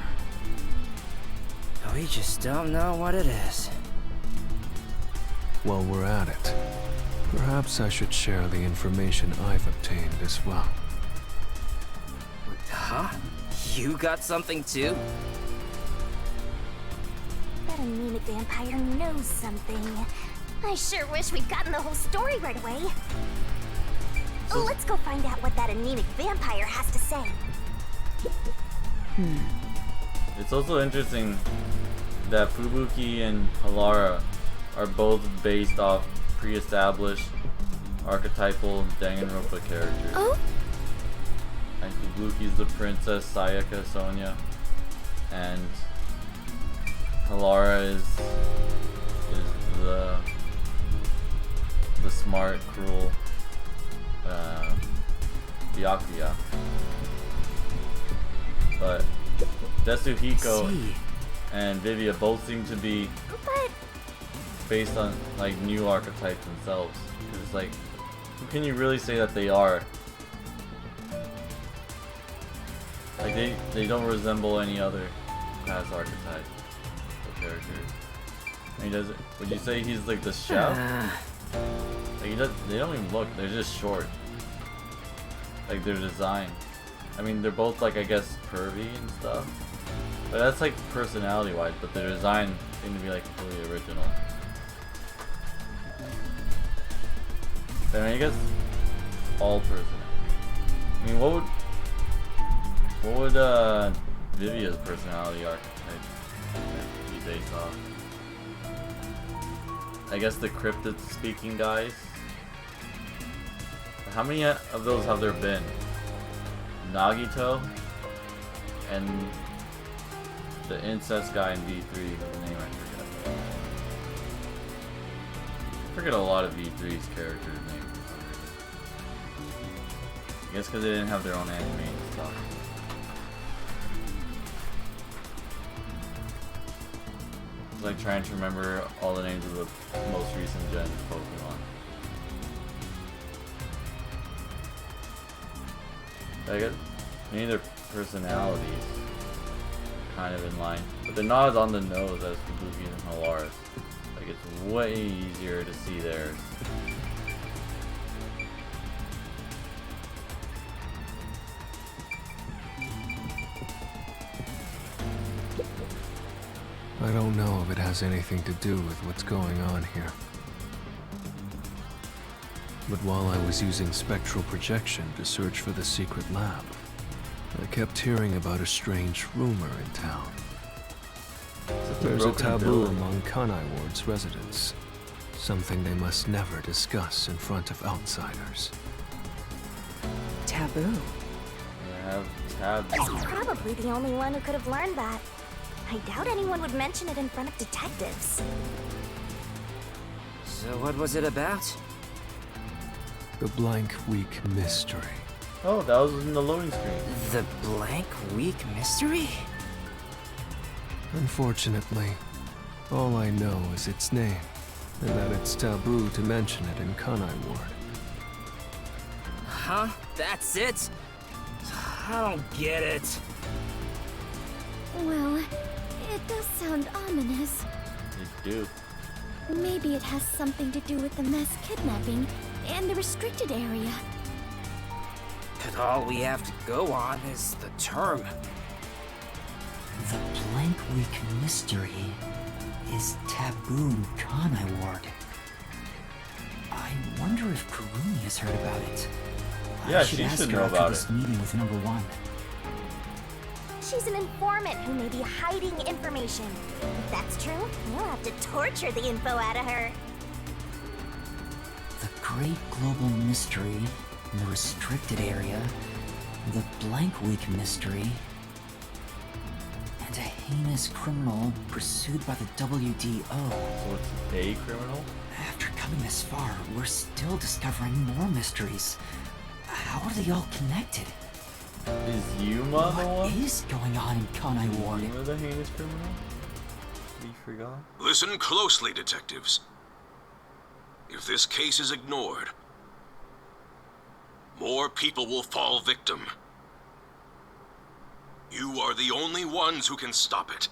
We just don't know what it is. While we're at it, perhaps I should share the information I've obtained as well. Huh? You got something too? That anemic vampire knows something. I sure wish we'd gotten the whole story right away. Let's go find out what that anemic vampire has to say. It's also interesting that Fubuki and Halara are both based off pre-established archetypal Danganronpa characters. Oh? Like Fubuki's the princess Sayaka Sonia, and Halara is the smart, cruel Byakuya. But Tetsuhiko and Vivia both seem to be based on like new archetypes themselves. It's like, who can you really say that they are? Like they don't resemble any other past archetype or characters. I mean, would you say he's like the chef? Like they don't even look. They're just short. Like their design. I mean, they're both like, I guess, curvy and stuff. But that's like personality-wise. But their design seemed to be like completely original. I mean, I guess all personality. I mean, what would Vivia's personality archetype be based off? I guess the cryptid speaking guys. How many of those have there been? Nagito and the incest guy in V3. The name I forget. I forget a lot of V3's characters' names. I guess because they didn't have their own anime and stuff. It's like trying to remember all the names of the most recent gen Pokemon. I get many of their personalities kind of in line, but they're not as on the nose as Fubuki and Halaris. Like, it's way easier to see theirs. I don't know if it has anything to do with what's going on here. But while I was using spectral projection to search for the secret lab, I kept hearing about a strange rumor in town. There's a taboo among Kanai Ward's residents. Something they must never discuss in front of outsiders. Taboo? Yeah, taboo. He's probably the only one who could have learned that. I doubt anyone would mention it in front of detectives. So what was it about? The Blank Week Mystery. Oh, that was in the loading screen. The Blank Week Mystery? Unfortunately, all I know is its name, and that it's taboo to mention it in Kanai Ward. Huh? That's it? I don't get it. Well, it does sound ominous. They do. Maybe it has something to do with the mass kidnapping and the restricted area. But all we have to go on is the term. The Blank Week Mystery is taboo in Kanai Ward. I wonder if Kurumi has heard about it. Yeah, I should she ask should her know after about this it. meeting with number 1. She's an informant who may be hiding information. If that's true, you'll have to torture the info out of her. The Great Global Mystery in the restricted area, the Blank Week Mystery, and a heinous criminal pursued by the WDO. So it's a criminal? After coming this far, we're still discovering more mysteries. How are they all connected? Is Yuma the one? What is going on in Kanai Ward? Yuma the heinous criminal? We forgot. Listen closely, detectives. If this case is ignored, more people will fall victim. You are the only ones who can stop it.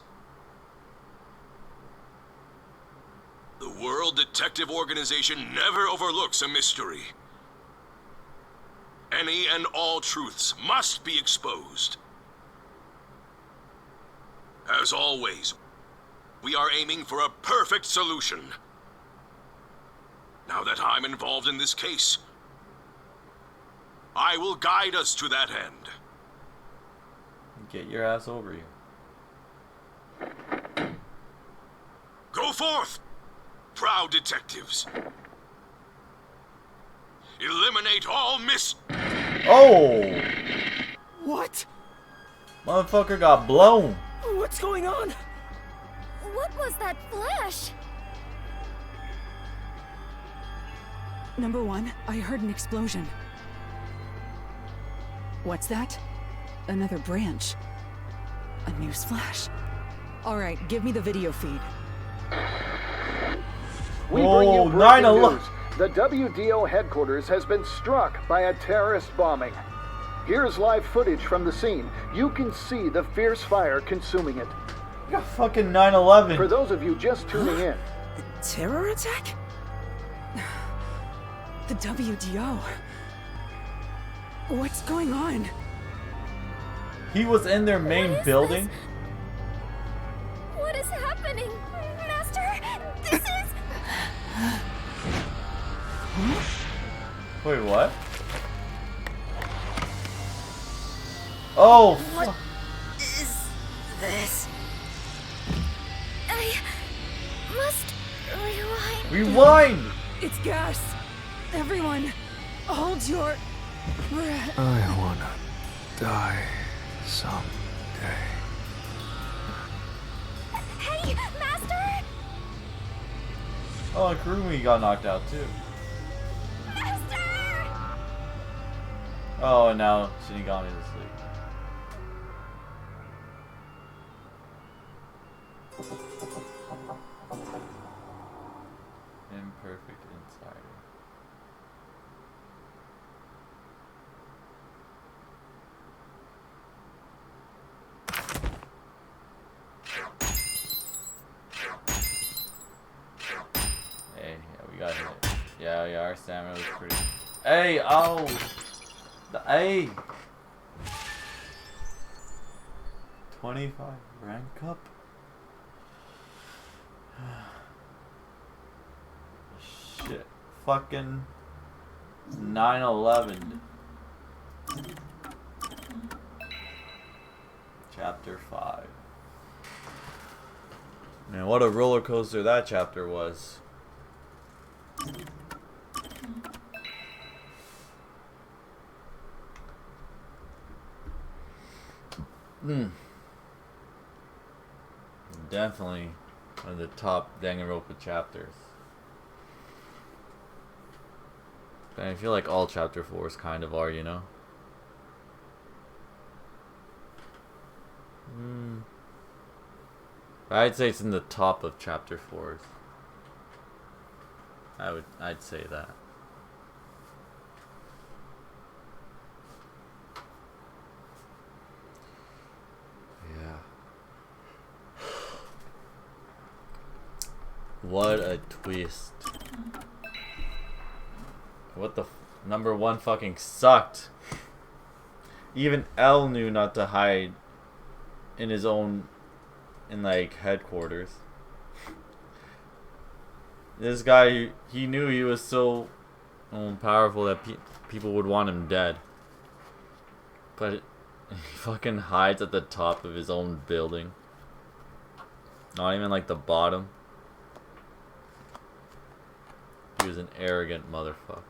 The World Detective Organization never overlooks a mystery. Any and all truths must be exposed. As always, we are aiming for a perfect solution. Now that I'm involved in this case, I will guide us to that end. Get your ass over here. Go forth, proud detectives. Eliminate all Oh! What? Motherfucker got blown. What's going on? What was that flash? Number 1, I heard an explosion. What's that? Another branch. A news flash. All right, give me the video feed. We bring you Oh, breaking 9/11. news. The WDO headquarters has been struck by a terrorist bombing. Here's live footage from the scene. You can see the fierce fire consuming it. You got fucking 9/11. For those of you just tuning in, Terror attack? The WDO. What's going on? He was in their main building. What is happening? Master, this is... Wait, what? Oh, What is this? I must rewind. Rewind! It's gas. Everyone, hold your breath. I wanna die someday. Hey, Master! Oh, and Kurumi got knocked out too. Master! Oh, and now Shinigami is asleep. Imperfect Insider. Hey, yeah, we got hit. Yeah, our stamina was pretty. Hey, oh! Hey! 25 rank up? Shit. Fucking 9/11. Chapter 5. Man, what a roller coaster that chapter was. Definitely one of the top Danganronpa chapters. I feel like all chapter 4s kind of are, you know? I'd say it's in the top of chapter 4s. I'd say that. Yeah. What a twist. What the number 1 fucking sucked. Even L knew not to hide in his own like headquarters. This guy, he knew he was so powerful that people would want him dead. But he fucking hides at the top of his own building. Not even like the bottom. He was an arrogant motherfucker.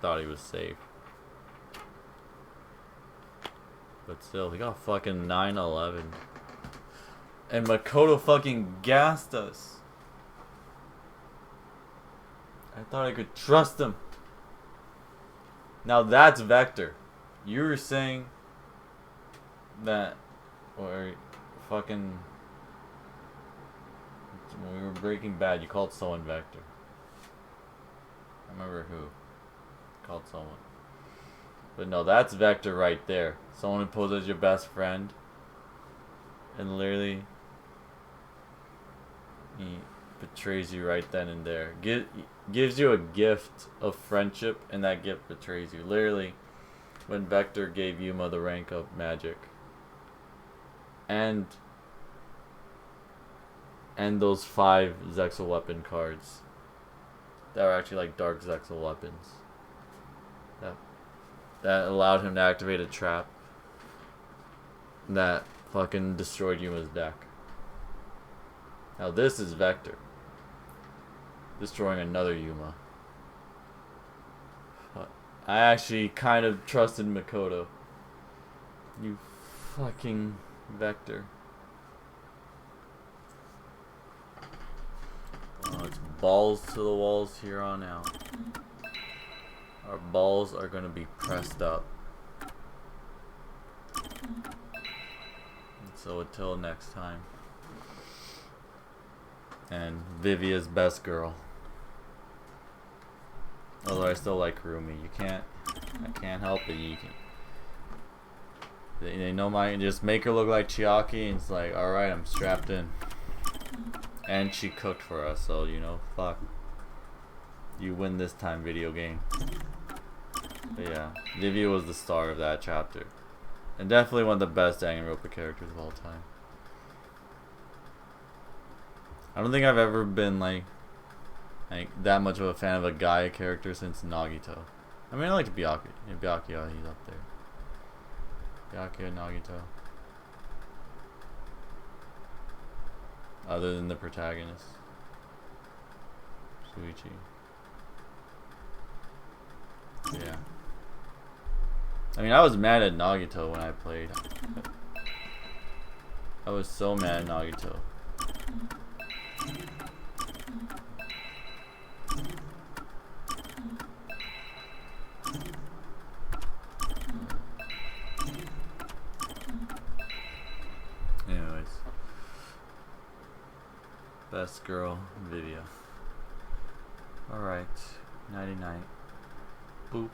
Thought he was safe. But still, he got fucking 9/11. And Makoto fucking gassed us. I thought I could trust him. Now that's Vector. You were saying that, or fucking, when we were Breaking Bad, you called someone Vector. I remember who called someone. But no, that's Vector right there. Someone who poses as your best friend. And literally, he betrays you right then and there. Gives you a gift of friendship, and that gift betrays you. Literally, when Vector gave Yuma the rank of magic. And those 5 Zexal weapon cards. That were actually like dark Zexal weapons. That allowed him to activate a trap that fucking destroyed Yuma's deck. Now this is Vector destroying another Yuma. I actually kind of trusted Makoto. You fucking Vector. Oh, it's balls to the walls here on out. Our balls are gonna be pressed up. And so until next time. And Vivia's best girl. Although I still like Kurumi. I can't help it. You can. They know my, just make her look like Chiaki, and it's like, alright, I'm strapped in. And she cooked for us, so you know, fuck. You win this time, video game. But yeah, Vivia was the star of that chapter. And definitely one of the best Danganronpa characters of all time. I don't think I've ever been like that much of a fan of a Gaia character since Nagito. I mean, I like Byakuya. Byakuya, he's up there. Byakuya, Nagito. Other than the protagonist. Shuichi. Yeah. I mean, I was mad at Nagito when I played. I was so mad at Nagito. Anyways. Best girl video. Alright. Nighty night. Boop.